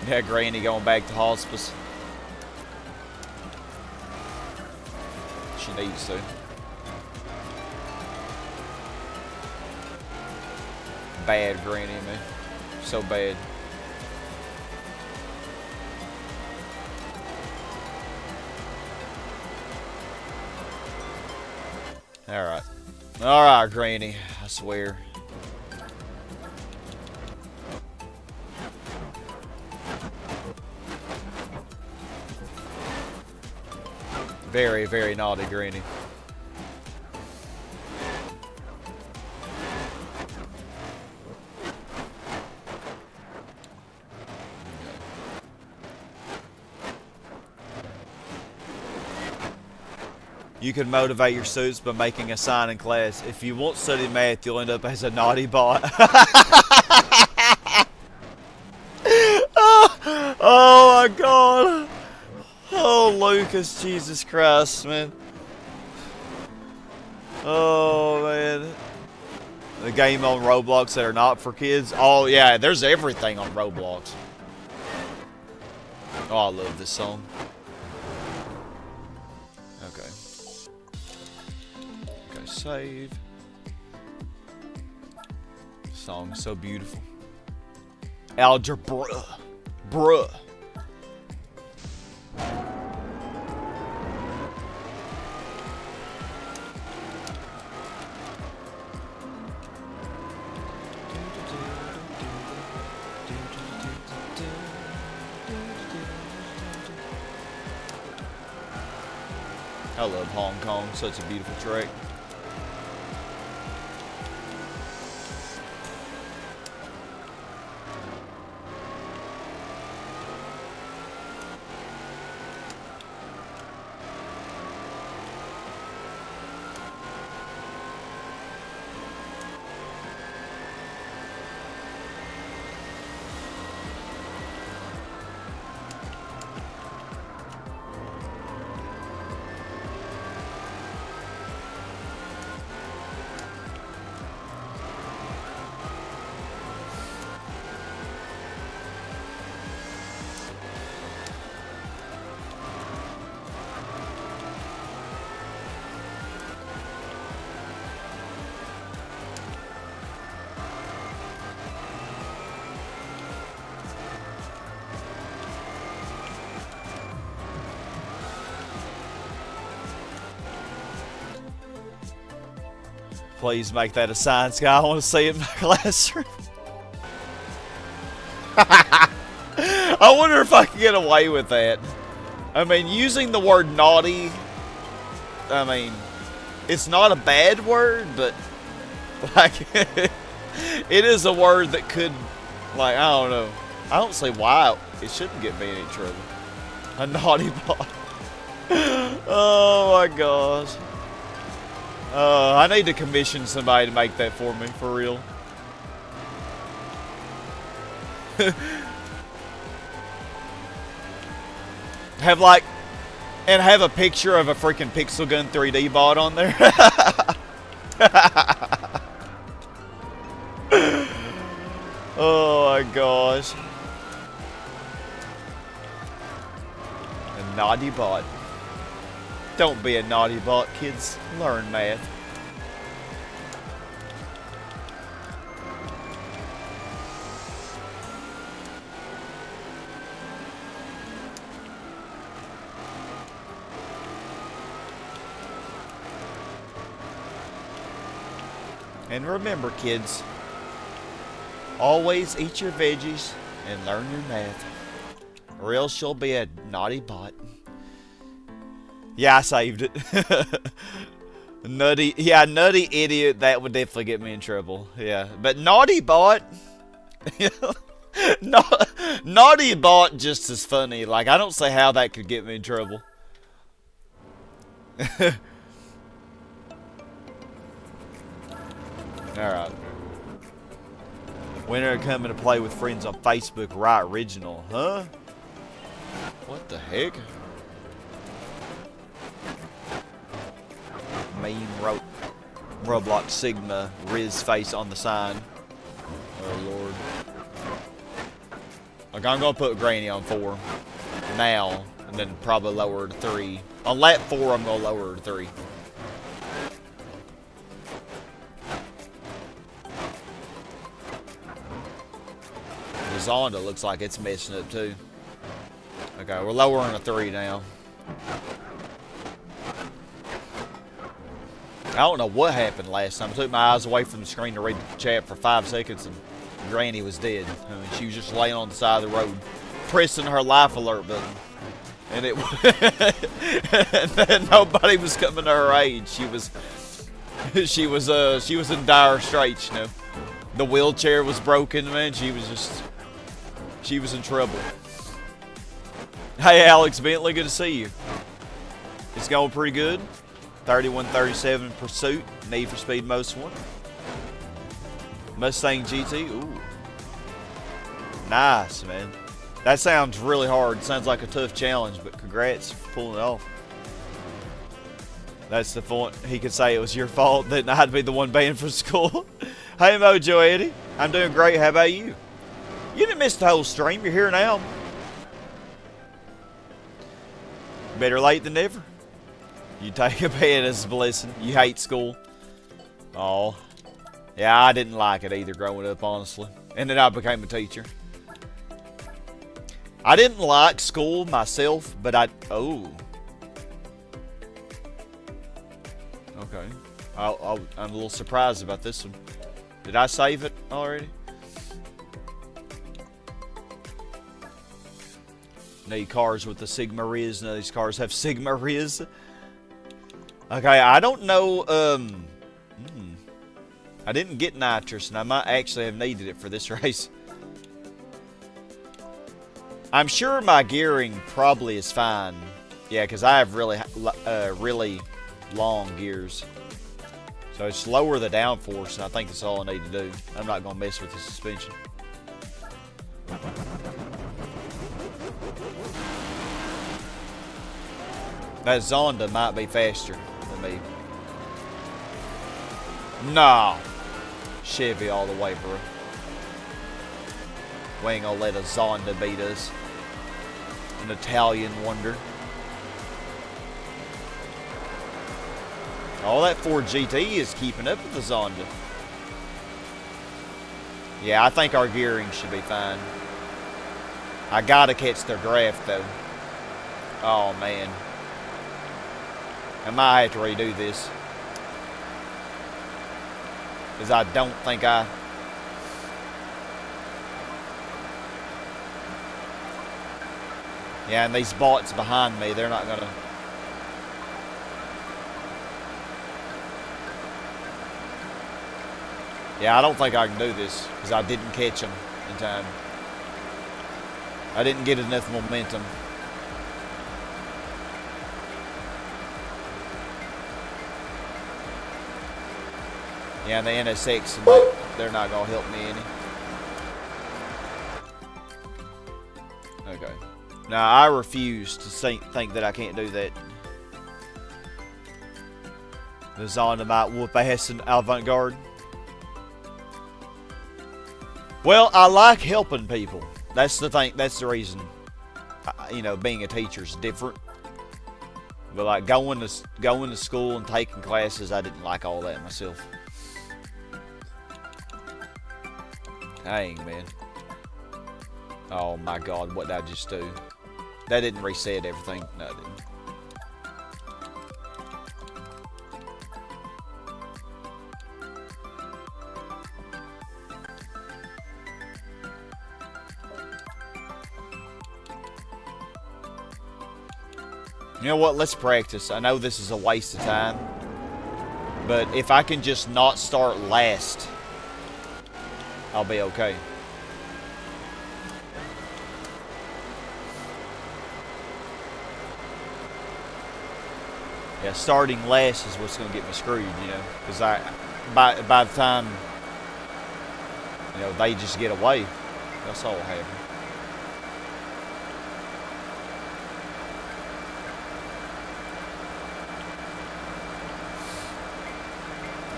Yeah, Granny going back to hospice. She needs to. Bad Granny, man. So bad. Alright. Alright, Granny. I swear. Very, very naughty, Granny. You can motivate your students by making a sign in class. If you won't study math, you'll end up as a naughty bot. Oh my god. Oh, Lucas, Jesus Christ, man. Oh, man. The game on Roblox that are not for kids. Oh, yeah, there's everything on Roblox. Oh, I love this song. Okay. Okay, save. Song's so beautiful. Algebra. Bruh. I love Hong Kong, such a beautiful track. Please make that a science guy. I want to see it in my classroom. I wonder if I can get away with that. I mean, using the word naughty, I mean, it's not a bad word, but like, it is a word that could, like, I don't know. I don't see why it shouldn't get me in any trouble. A naughty bot. Oh my gosh. I need to commission somebody to make that for me, for real. Have a picture of a freaking Pixel Gun 3D bot on there. Oh my gosh. A naughty bot. Don't be a naughty bot, kids. Learn math. And remember, kids, always eat your veggies and learn your math, or else you'll be a naughty bot. Yeah, I saved it. Nutty idiot, that would definitely get me in trouble. Yeah, but naughty bot, naughty bot just as funny. Like, I don't see how that could get me in trouble. Alright. When are coming to play with friends on Facebook? Right, original, huh? What the heck? Meme Roblox Sigma Riz face on the sign. Oh lord. Like, I'm gonna put Granny on 4 now, and then probably lower her to 3. On lap 4, I'm gonna lower her to 3. The Zonda looks like it's messing up too. Okay, we're lowering a 3 now. I don't know what happened last time. I took my eyes away from the screen to read the chat for 5 seconds and Granny was dead. I mean, she was just laying on the side of the road, pressing her life alert button. And it and then nobody was coming to her aid. She was in dire straits, you know. The wheelchair was broken, man. She was in trouble. Hey, Alex Bentley, good to see you. It's going pretty good. 3137 Pursuit, Need for Speed Most Wanted. Mustang GT, ooh. Nice, man. That sounds really hard. Sounds like a tough challenge, but congrats for pulling it off. That's the point. He could say it was your fault that I'd be the one banned from school. Hey, Mojo Eddie. I'm doing great. How about you? You didn't miss the whole stream. You're here now. Better late than never. You take a bed as a blessing. You hate school. Oh. Yeah, I didn't like it either growing up, honestly. And then I became a teacher. I didn't like school myself, but oh. Okay. I'm a little surprised about this one. Did I save it already? Need cars with the Sigma Riz. None of these cars have Sigma Riz. Okay, I don't know. I didn't get nitrous, and I might actually have needed it for this race. I'm sure my gearing probably is fine. Yeah, because I have really long gears. So it's lower the downforce, and I think that's all I need to do. I'm not going to mess with the suspension. That Zonda might be faster than me. Nah. Chevy all the way, bro. We ain't gonna let a Zonda beat us. An Italian wonder. All that Ford GT is keeping up with the Zonda. Yeah, I think our gearing should be fine. I gotta catch their draft, though. Oh, man. I might have to redo this. Because I don't think I... Yeah, and these bots behind me, they're not going to... Yeah, I don't think I can do this. Because I didn't catch them in time. I didn't get enough momentum. Yeah, and the NSX, they're not going to help me any. Okay. Now, I refuse to think that I can't do that. The Zonda might whoop ass in Avant-Garde. Well, I like helping people. That's the thing. That's the reason. You know, being a teacher is different. But like going to school and taking classes, I didn't like all that myself. Dang, man. Oh my God, what did I just do? That didn't reset everything. No, it didn't. You know what? Let's practice. I know this is a waste of time. But if I can just not start last, I'll be okay. Yeah, starting last is what's going to get me screwed, you know. Because by the time, you know, they just get away, that's all happening.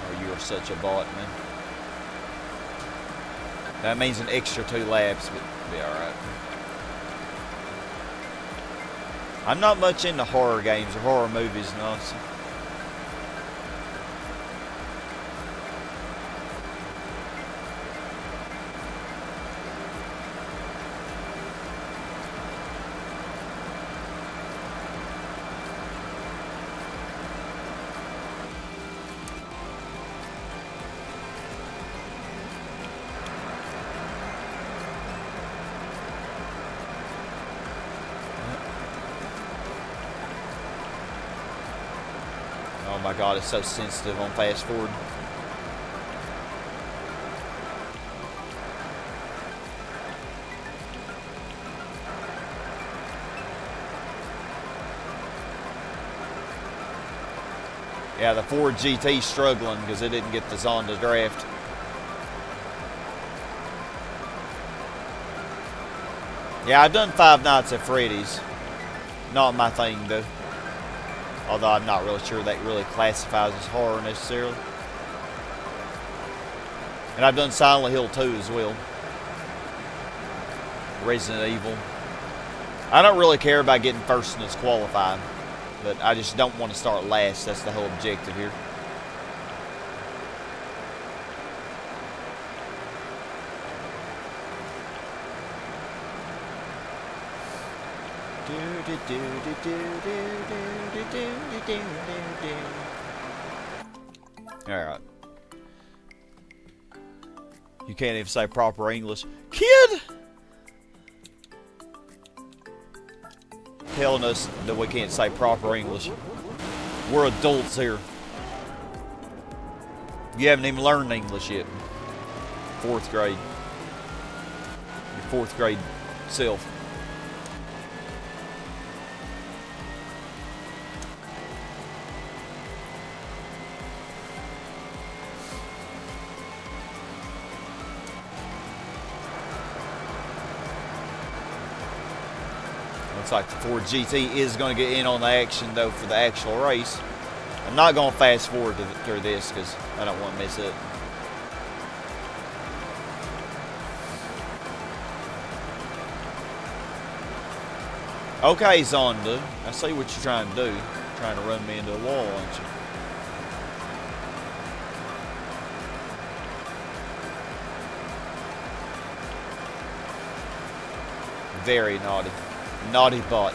Oh, you are such a bot, man. That means an extra 2 laps, but it'll be alright. I'm not much into horror games or horror movies, no. Oh my God, it's so sensitive on fast forward. Yeah, the Ford GT struggling because it didn't get the Zonda draft. Yeah, I've done Five Nights at Freddy's. Not my thing, though. Although I'm not really sure that really classifies as horror necessarily. And I've done Silent Hill 2 as well. Resident Evil. I don't really care about getting first in this qualifying. But I just don't want to start last. That's the whole objective here. Alright. You can't even say proper English. Kid! Telling us that we can't say proper English. We're adults here. You haven't even learned English yet. 4th grade. Your 4th grade self. Looks like the Ford GT is going to get in on the action, though, for the actual race. I'm not going to fast forward through this because I don't want to miss it. Okay, Zonda. I see what you're trying to do. You're trying to run me into a wall, aren't you? Very naughty. Naughty bot.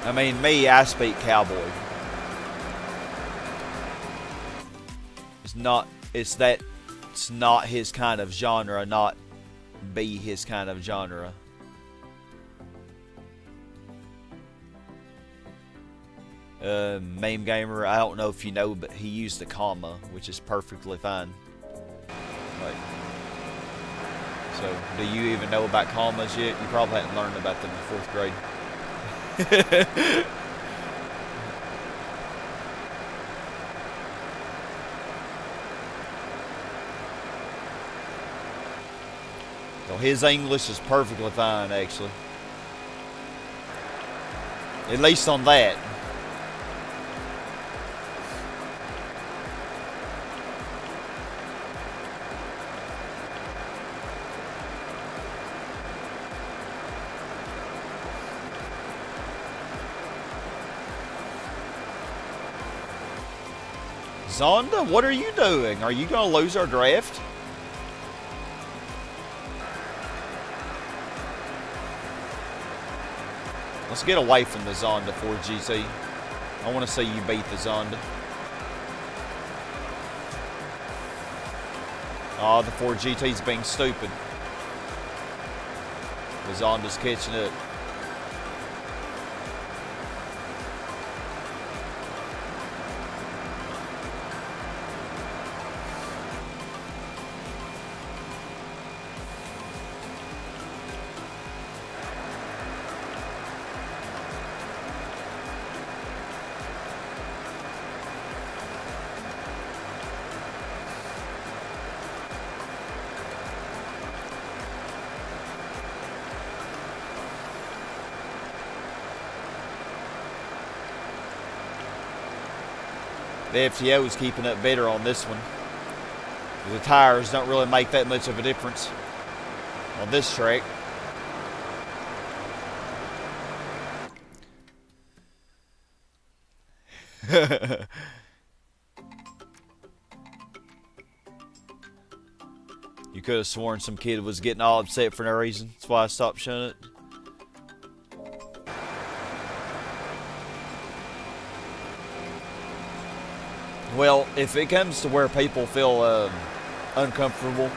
I mean, me, I speak cowboy. It's not his kind of genre, not be his kind of genre. Meme Gamer, I don't know if you know, but he used a comma, which is perfectly fine. Like, so, do you even know about commas yet? You probably hadn't learned about them in 4th grade. So his English is perfectly fine, actually. At least on that. Zonda, what are you doing? Are you going to lose our draft? Let's get away from the Zonda 4GT. I want to see you beat the Zonda. Oh, the 4GT's being stupid. The Zonda's catching it. The FTO is keeping up better on this one. The tires don't really make that much of a difference on this track. You could have sworn some kid was getting all upset for no reason. That's why I stopped showing it. Well, if it comes to where people feel uncomfortable,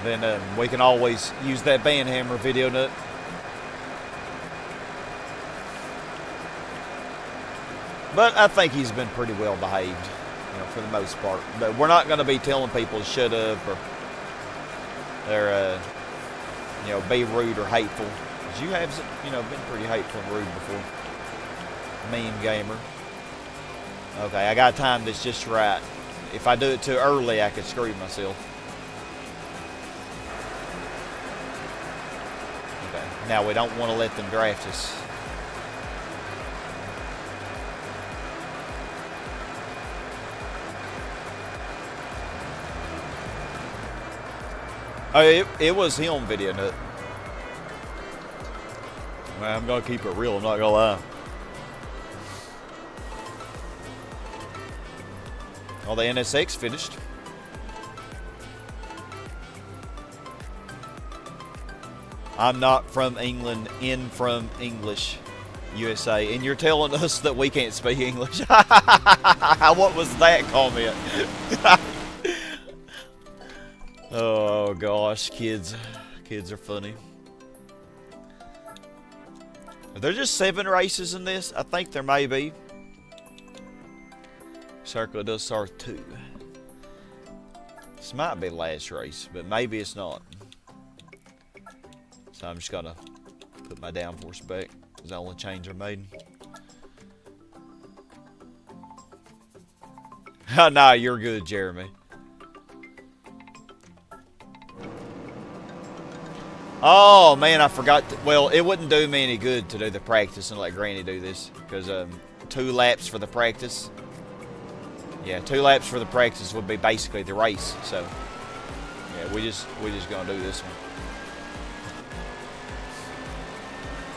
then we can always use that band hammer video nut. But I think he's been pretty well behaved, you know, for the most part. But we're not going to be telling people to shut up or you know, be rude or hateful. 'Cause you have, you know, been pretty hateful and rude before. Mean gamer. Okay, I gotta time this just right. If I do it too early, I could screw myself. Okay, now we don't want to let them draft us. Oh, it was him, Video Nut. Man, I'm gonna keep it real, I'm not gonna lie. Well, the NSX finished. I'm not from England, in from English, USA. And you're telling us that we can't speak English? What was that comment? Oh gosh, kids are funny. Are there just 7 races in this? I think there may be. Circle does start 2. This might be the last race, but maybe it's not. So I'm just gonna put my downforce back. It's the only change I made. Nah, you're good, Jeremy. Oh man, I forgot. Well, it wouldn't do me any good to do the practice and let Granny do this, because 2 laps for the practice. Yeah, 2 laps for the practice would be basically the race. So yeah, we just gonna do this one.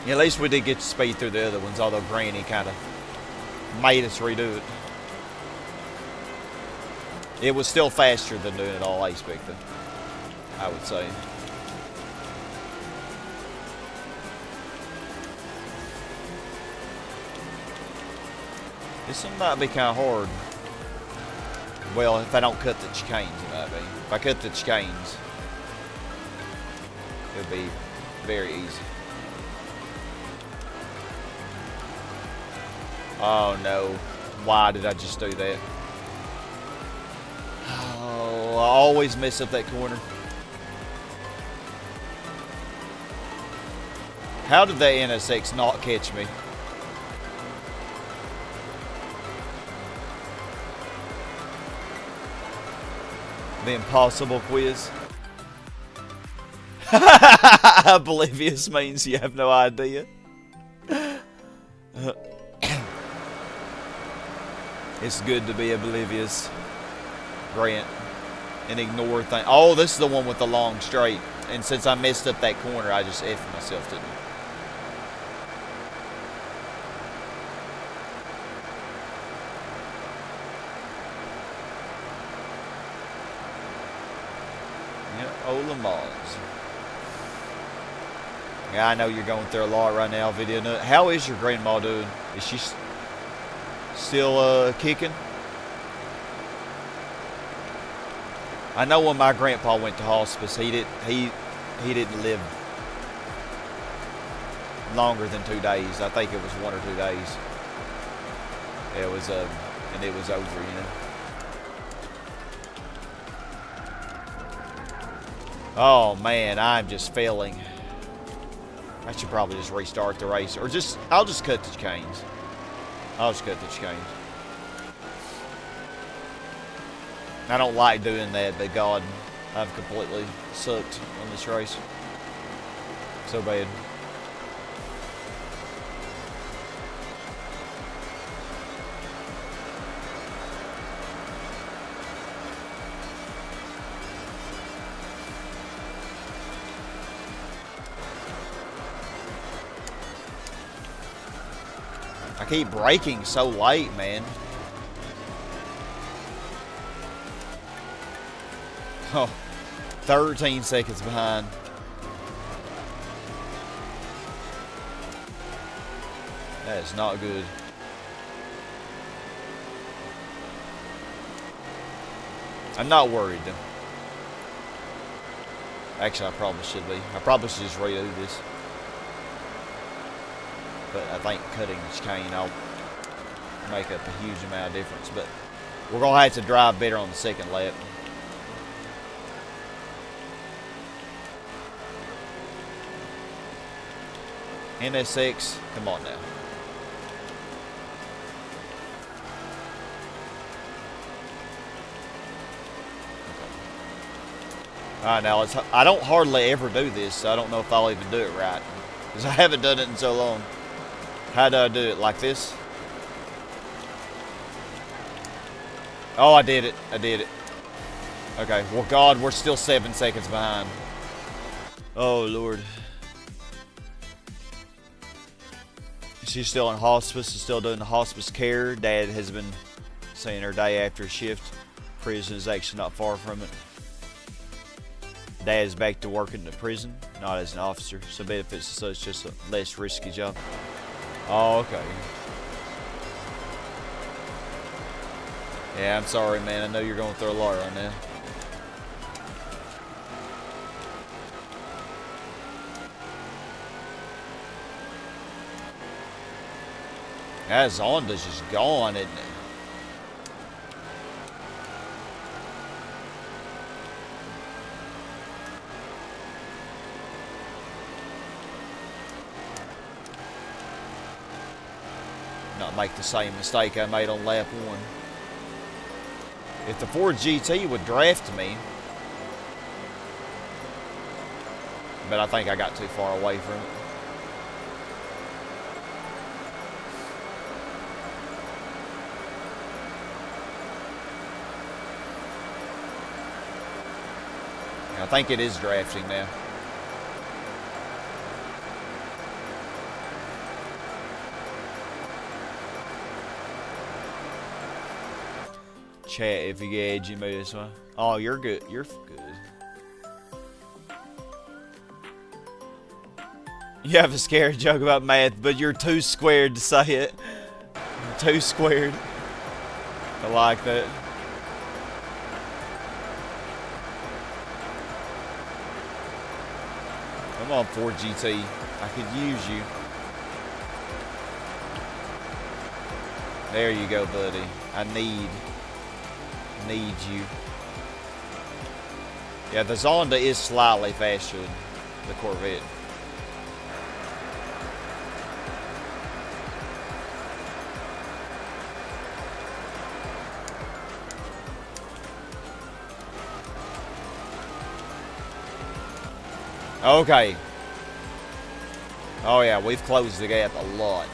Yeah, at least we did get to speed through the other ones, although Granny kind of made us redo it. It was still faster than doing it all A-Spec, I would say. This one might be kind of hard. Well, if I don't cut the chicanes, it might be. If I cut the chicanes, it would be very easy. Oh no. Why did I just do that? Oh, I always mess up that corner. How did that NSX not catch me? The impossible quiz. Oblivious means you have no idea. It's good to be oblivious, Grant, and ignore things. Oh, this is the one with the long straight. And since I messed up that corner, I just F'd myself, didn't I? Lamars. Yeah, I know you're going through a lot right now, Video Nut. How is your grandma doing? Is she still kicking? I know when my grandpa went to hospice, he didn't live longer than 2 days. I think it was 1 or 2 days. It was and it was over, you know. Oh man, I'm just failing. I should probably just restart the race, or I'll just cut the chicanes. I'll just cut the chicanes. I don't like doing that, but God, I've completely sucked on this race. So bad. I keep braking so late, man. Oh, 13 seconds behind. That is not good. I'm not worried though. Actually, I probably should be. I probably should just redo this. But I think cutting the chicane will make up a huge amount of difference. But we're going to have to drive better on the second lap. NSX, come on now. Alright, now I don't hardly ever do this, so I don't know if I'll even do it right. Because I haven't done it in so long. How do I do it? Like this? Oh, I did it. I did it. Okay, well, God, we're still 7 seconds behind. Oh, Lord. She's still in hospice, still doing the hospice care. Dad has been seeing her day after shift. Prison is actually not far from it. Dad's back to working in the prison, not as an officer, so benefits, so it's just a less risky job. Oh, okay. Yeah, I'm sorry, man. I know you're going through a lot right now. That Zonda's just gone, isn't it? Not make the same mistake I made on lap 1. If the Ford GT would draft me, but I think I got too far away from it. I think it is drafting now. Chat if you get edgy, maybe this one. Oh, you're good. You're good. You have a scary joke about math, but you're too squared to say it. You're too squared. I like that. Come on, Ford GT. I could use you. There you go, buddy. I need you. Yeah, the Zonda is slightly faster than the Corvette. Okay. Oh yeah, we've closed the gap a lot.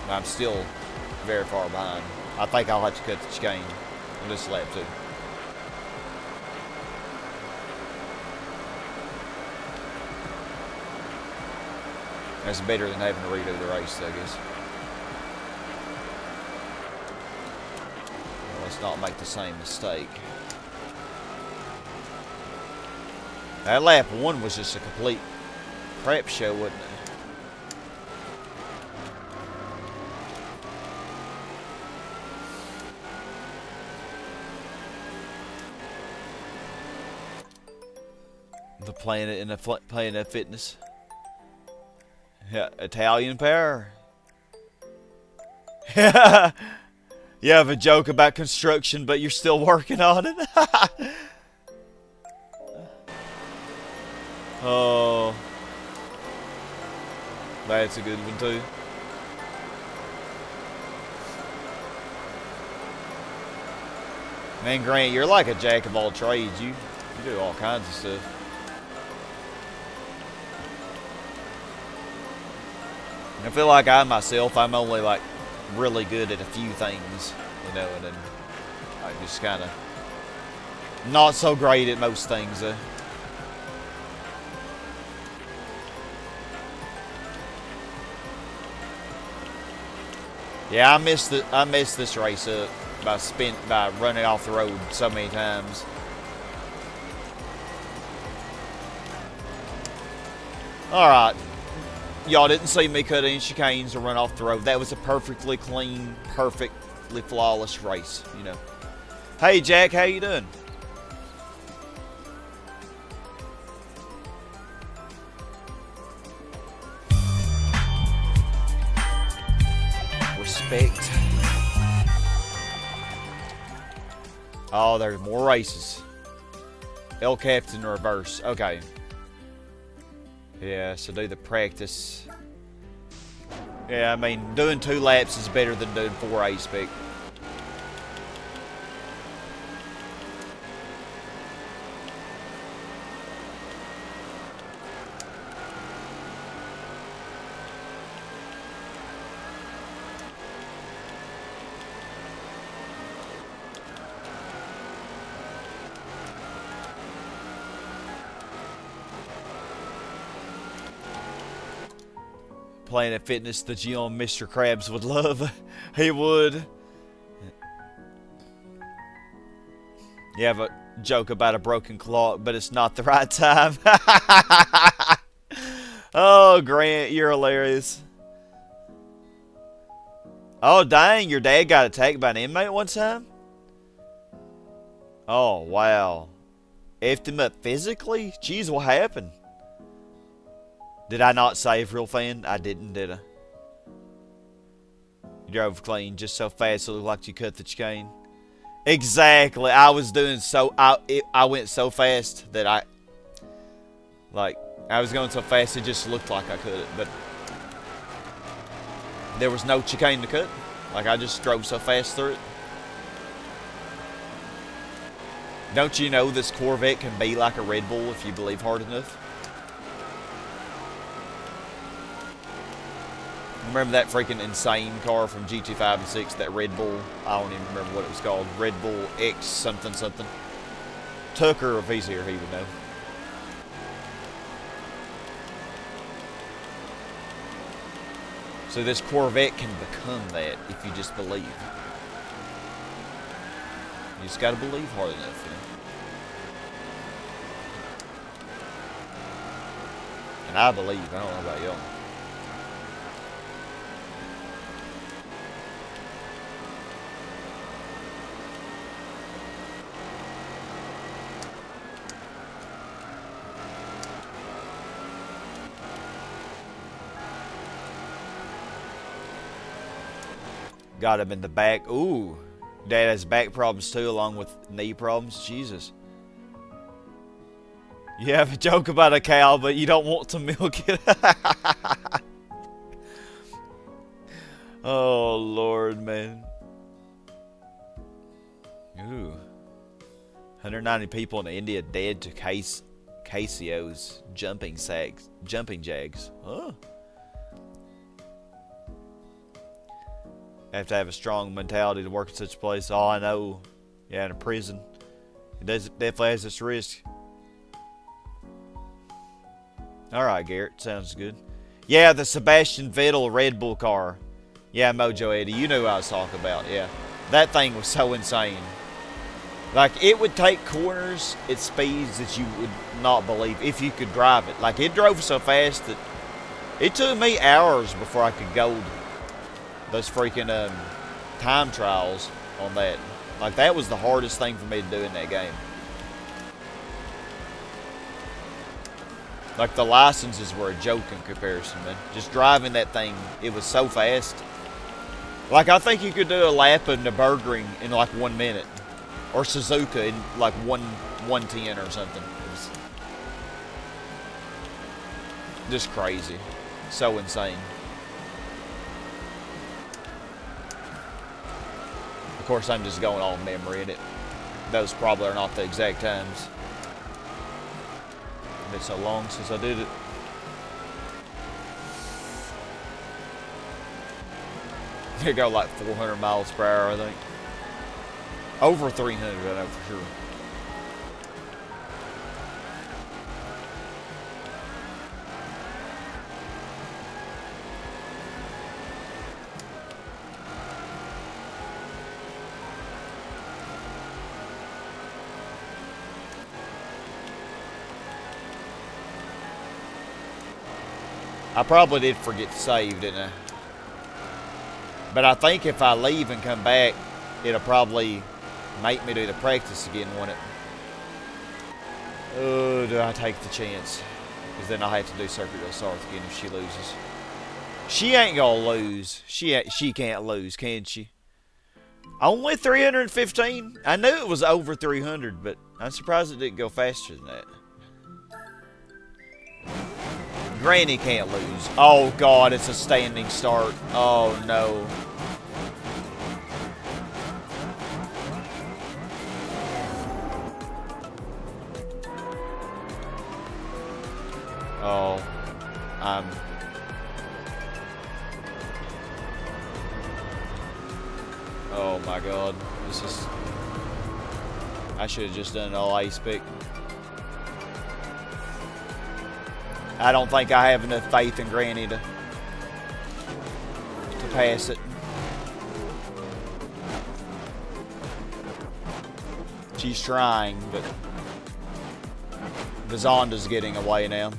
I'm still very far behind. I think I'll have to cut the chain on this lap too. That's better than having to redo the race, I guess. Well, let's not make the same mistake. That lap 1 was just a complete crap show, wasn't it? The Planet and the Planet Fitness. Yeah, Italian Power. You have a joke about construction, but you're still working on it. Oh, that's a good one too. Man, Grant, you're like a jack of all trades. You do all kinds of stuff. I feel like I'm only like really good at a few things, you know, and then I just kind of not so great at most things. Yeah, I missed this race up by running off the road so many times. All right. Y'all didn't see me cut any chicanes or run off the road. That was a perfectly clean, perfectly flawless race, you know. Hey, Jack, how you doing? Respect. Oh, there's more races. El Captain reverse. Okay. Yeah, so do the practice. Yeah, I mean, doing 2 laps is better than doing 4 A-Spec. Planet Fitness, the gym Mr. Krabs would love. He would. You have a joke about a broken clock, but it's not the right time. Oh, Grant, you're hilarious. Oh, dang, your dad got attacked by an inmate one time? Oh, wow. Effed him up physically? Jeez, what happened? Did I not save, real fan? I didn't, did I? You drove clean, just so fast it looked like you cut the chain. Exactly. I was doing so... I went so fast that I was going so fast it just looked like I cut it, but... There was no chicane to cut. Like, I just drove so fast through it. Don't you know this Corvette can be like a Red Bull if you believe hard enough? Remember that freaking insane car from GT5 and 6, that Red Bull? I don't even remember what it was called. Red Bull X something something. Tucker, if he's here, he would know. So this Corvette can become that if you just believe. You just gotta believe hard enough, you know? And I believe. I don't know about y'all. Got him in the back. Ooh. Dad has back problems too, along with knee problems. Jesus. You have a joke about a cow, but you don't want to milk it. Oh, Lord, man. Ooh. 190 people in India dead to Casio's jumping jags. Huh. Have to have a strong mentality to work in such a place. Oh, I know. Yeah, in a prison. It definitely has its risk. Alright, Garrett. Sounds good. Yeah, the Sebastian Vettel Red Bull car. Yeah, Mojo Eddie. You knew what I was talking about. Yeah. That thing was so insane. Like, it would take corners at speeds that you would not believe if you could drive it. Like, it drove so fast that it took me hours before I could go those freaking time trials on that. Like, that was the hardest thing for me to do in that game. Like, the licenses were a joke in comparison, man. Just driving that thing, it was so fast. Like, I think you could do a lap of Nürburgring in like 1 minute. Or Suzuka in like 1:10 or something. It was just crazy. So insane. Of course, I'm just going all memory, and those probably are not the exact times. It's been so long since I did it. They go like 400 miles per hour, I think. Over 300, I know for sure. I probably did forget to save, didn't I? But I think if I leave and come back, it'll probably make me do the practice again, won't it? Oh, do I take the chance? Because then I'll have to do Circuit of Sarth again if she loses. She ain't gonna lose. She can't lose, can she? Only 315? I knew it was over 300, but I'm surprised it didn't go faster than that. Granny can't lose. Oh, God, it's a standing start. Oh, no. Oh, oh my God, this is, I should have just done an all ice pick. I don't think I have enough faith in Granny to pass it. She's trying, but the Zonda's getting away now.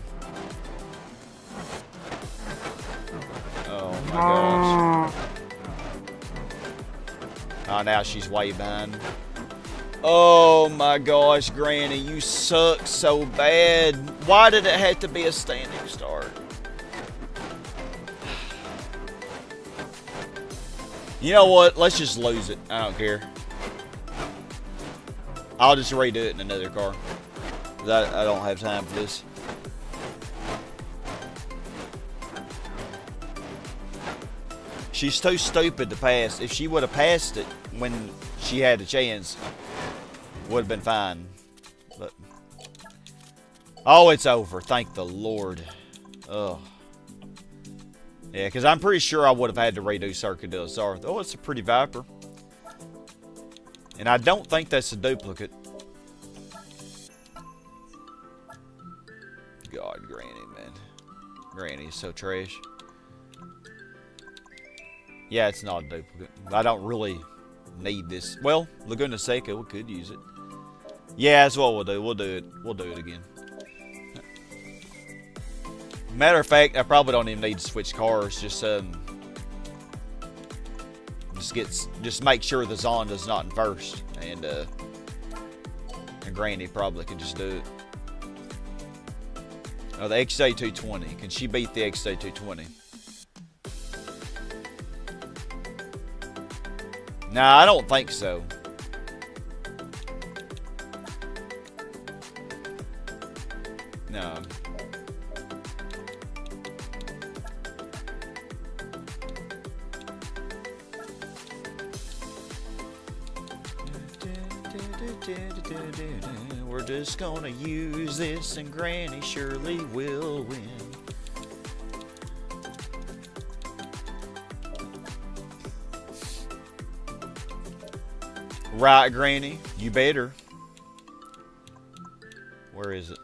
Oh my gosh. Oh, now she's way behind. Oh my gosh, Granny, you suck so bad. Why did it have to be a standing start? You know what? Let's just lose it. I don't care. I'll just redo it in another car. I don't have time for this. She's too stupid to pass. If she would have passed it when she had a chance, would have been fine. But oh, it's over. Thank the Lord. Ugh. Yeah, because I'm pretty sure I would have had to redo Circuit del Azar. Oh, it's a pretty Viper. And I don't think that's a duplicate. God, Granny, man. Granny is so trash. Yeah, it's not a duplicate. I don't really need this. Well, Laguna Seca, we could use it. Yeah, that's what we'll do. We'll do it. We'll do it again. Matter of fact, I probably don't even need to switch cars. Just make sure the Zonda's not in first, and Granny probably can just do it. Oh, the XJ220. Can she beat the XJ220? Nah, I don't think so. No. We're just gonna use this and Granny surely will win. Right, Granny, you better. Where is it?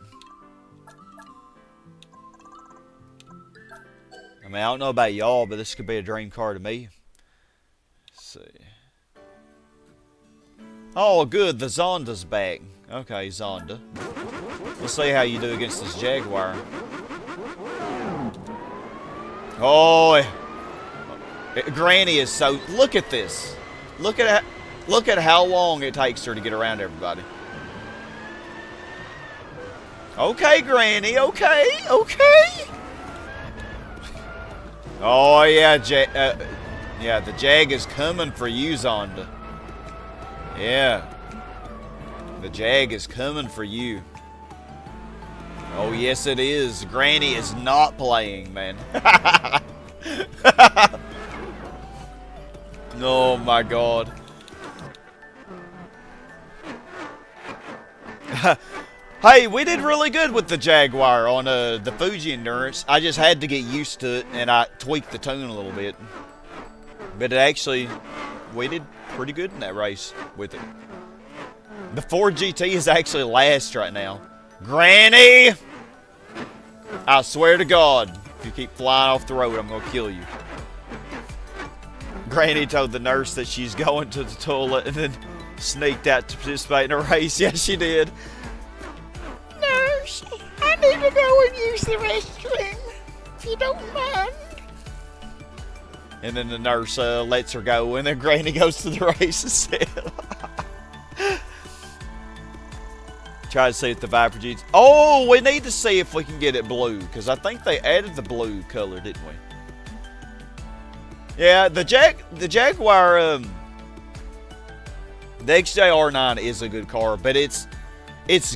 I mean, I don't know about y'all, but this could be a dream car to me. Let's see. Oh, good, the Zonda's back. Okay, Zonda. Let's see how you do against this Jaguar. Oh, Granny is so... Look at this. Look at how long it takes her to get around everybody. Okay, Granny. Okay. Oh, yeah. Yeah, the Jag is coming for you, Zonda. Yeah. The Jag is coming for you. Oh, yes, it is. Granny is not playing, man. Oh, my God. Hey, we did really good with the Jaguar on the Fuji Endurance. I just had to get used to it, and I tweaked the tune a little bit. But it actually, we did pretty good in that race with it. The Ford GT is actually last right now. Granny! I swear to God, if you keep flying off the road, I'm going to kill you. Granny told the nurse that she's going to the toilet and then sneaked out to participate in a race. Yes, she did. Nurse, I need to go and use the restroom, if you don't mind. And then the nurse lets her go, and then Granny goes to the race instead. Try to see if the Viper G's... Oh, we need to see if we can get it blue, because I think they added the blue color, didn't we? Yeah, the Jaguar, the XJ-R9 is a good car, but it's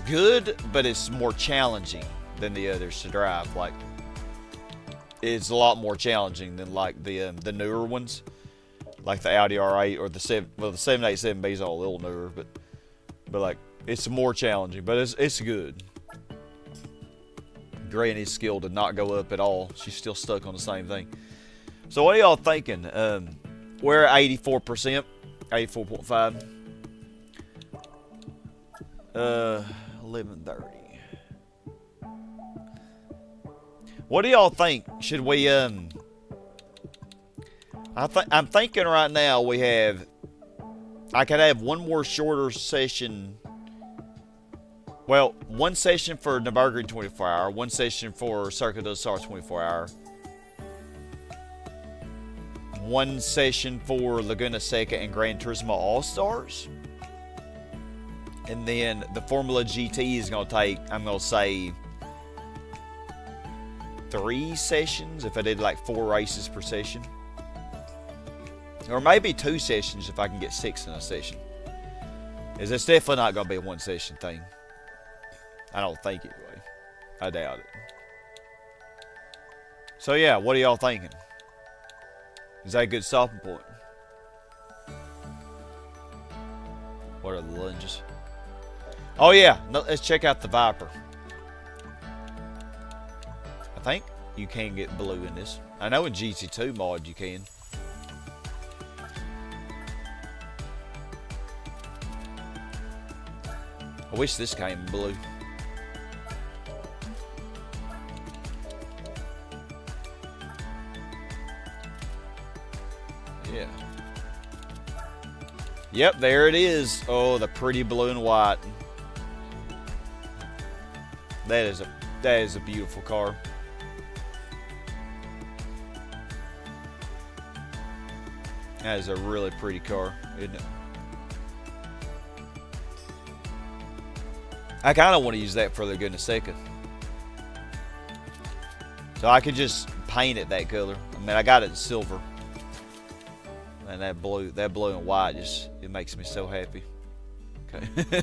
good, but it's more challenging than the others to drive. Like, it's a lot more challenging than like the newer ones, like the Audi R8 or the 787B is all a little newer, but like it's more challenging, but it's good. Granny's skill did not go up at all. She's still stuck on the same thing. So what are y'all thinking? We're at 84%, 84.5. 11:30. What do y'all think? Should we I'm thinking right now I could have one more shorter session. Well, one session for Nürburgring 24-hour, one session for Circuit du Soleil 24-hour, one session for Laguna Seca and Gran Turismo All-Stars. And then the Formula GT is going to take, I'm going to say, 3 sessions if I did like 4 races per session. Or maybe 2 sessions if I can get 6 in a session. It's definitely not going to be a 1 session thing. I don't think it will. I doubt it. So yeah, what are y'all thinking? Is that a good stopping point? What are the lunges? Oh yeah, let's check out the Viper. I think you can get blue in this. I know in GT2 mod you can. I wish this came in blue. Yeah. Yep, there it is. Oh, the pretty blue and white. That is a beautiful car. That is a really pretty car, isn't it? I kind of want to use that for Laguna Seca. So I could just paint it that color. I mean, I got it in silver. And that blue and white it makes me so happy. Okay.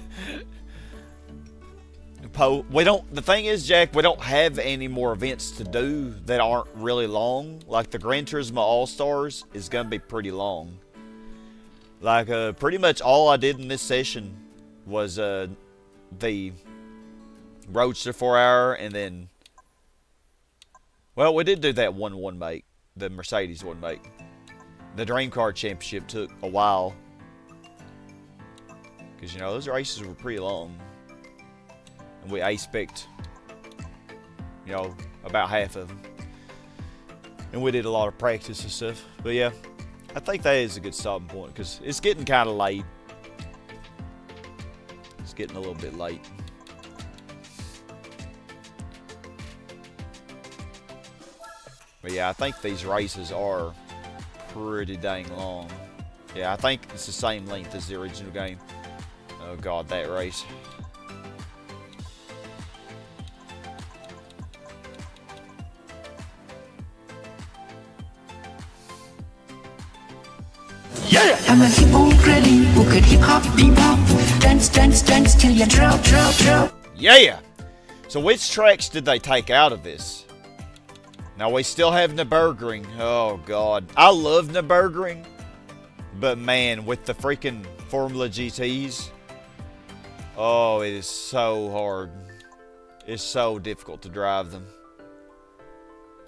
The thing is, Jack, we don't have any more events to do that aren't really long. Like the Gran Turismo All-Stars is going to be pretty long. Like, pretty much all I did in this session was, the Roadster 4-hour, and then, well, we did do that 1-1 make, the Mercedes 1 make. The Dream Car Championship took a while, because, you know, those races were pretty long. And we A-spec'd, you know, about half of them. And we did a lot of practice and stuff. But yeah, I think that is a good stopping point, because it's getting kind of late. It's getting a little bit late. But yeah, I think these races are pretty dang long. Yeah, I think it's the same length as the original game. Oh god, that race. Yeah! I'm a hip-hop granny who could hip-hop, bebop, dance, dance, dance till you drop, drop, drop. Yeah! So which tracks did they take out of this? Now we still have Nürburgring. Oh god. I love Nürburgring. But man, with the freaking Formula GTs, oh, it is so hard. It's so difficult to drive them.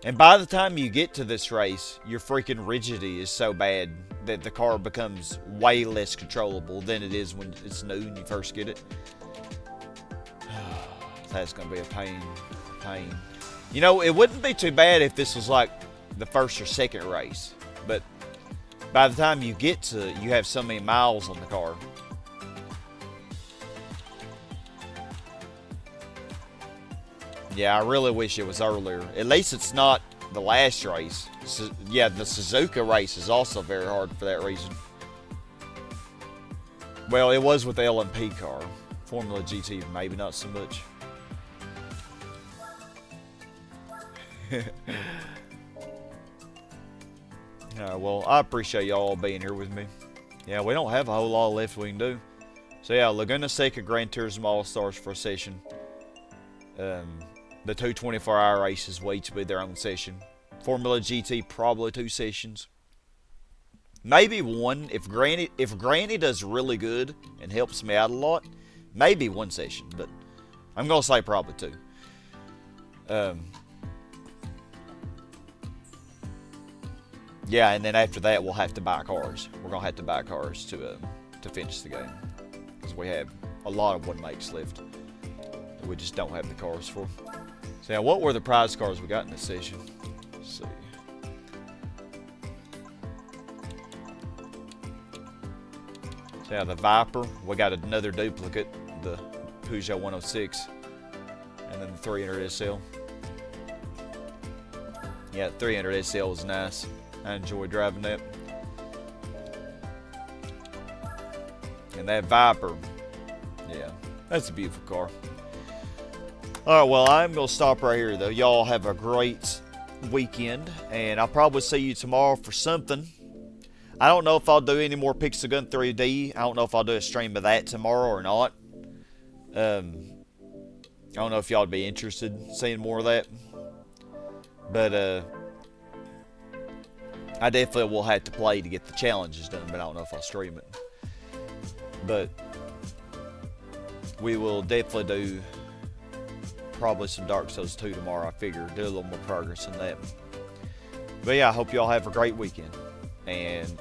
And by the time you get to this race, your freaking rigidity is so bad that the car becomes way less controllable than it is when it's new and you first get it. That's going to be a pain. You know, it wouldn't be too bad if this was like the first or second race. But by the time you get to it, you have so many miles on the car. Yeah, I really wish it was earlier. At least it's not the last race. So, yeah, the Suzuka race is also very hard for that reason. Well, it was with the LMP car. Formula GT, maybe not so much. Well, I appreciate y'all being here with me. Yeah, we don't have a whole lot left we can do. So yeah, Laguna Seca Gran Turismo All-Stars for a session. The two 24-hour races will each be their own session. Formula GT, probably 2 sessions. Maybe 1. If Granny does really good and helps me out a lot, maybe 1 session. But I'm going to say probably 2. Yeah, and then after that, we'll have to buy cars. We're going to have to buy cars to finish the game. Because we have a lot of 1-makes left. We just don't have the cars for. So now, what were the prize cars we got in this session? Let's see. So now the Viper, we got another duplicate, the Peugeot 106. And then the 300 SL. Yeah, 300 SL was nice. I enjoy driving that. And that Viper, yeah, that's a beautiful car. Alright, well, I'm going to stop right here, though. Y'all have a great weekend, and I'll probably see you tomorrow for something. I don't know if I'll do any more Pixel Gun 3D. I don't know if I'll do a stream of that tomorrow or not. I don't know if y'all would be interested in seeing more of that. But, I definitely will have to play to get the challenges done, but I don't know if I'll stream it. But we will definitely do probably some Dark Souls 2 tomorrow. I figure do a little more progress in that. But yeah, I hope y'all have a great weekend. And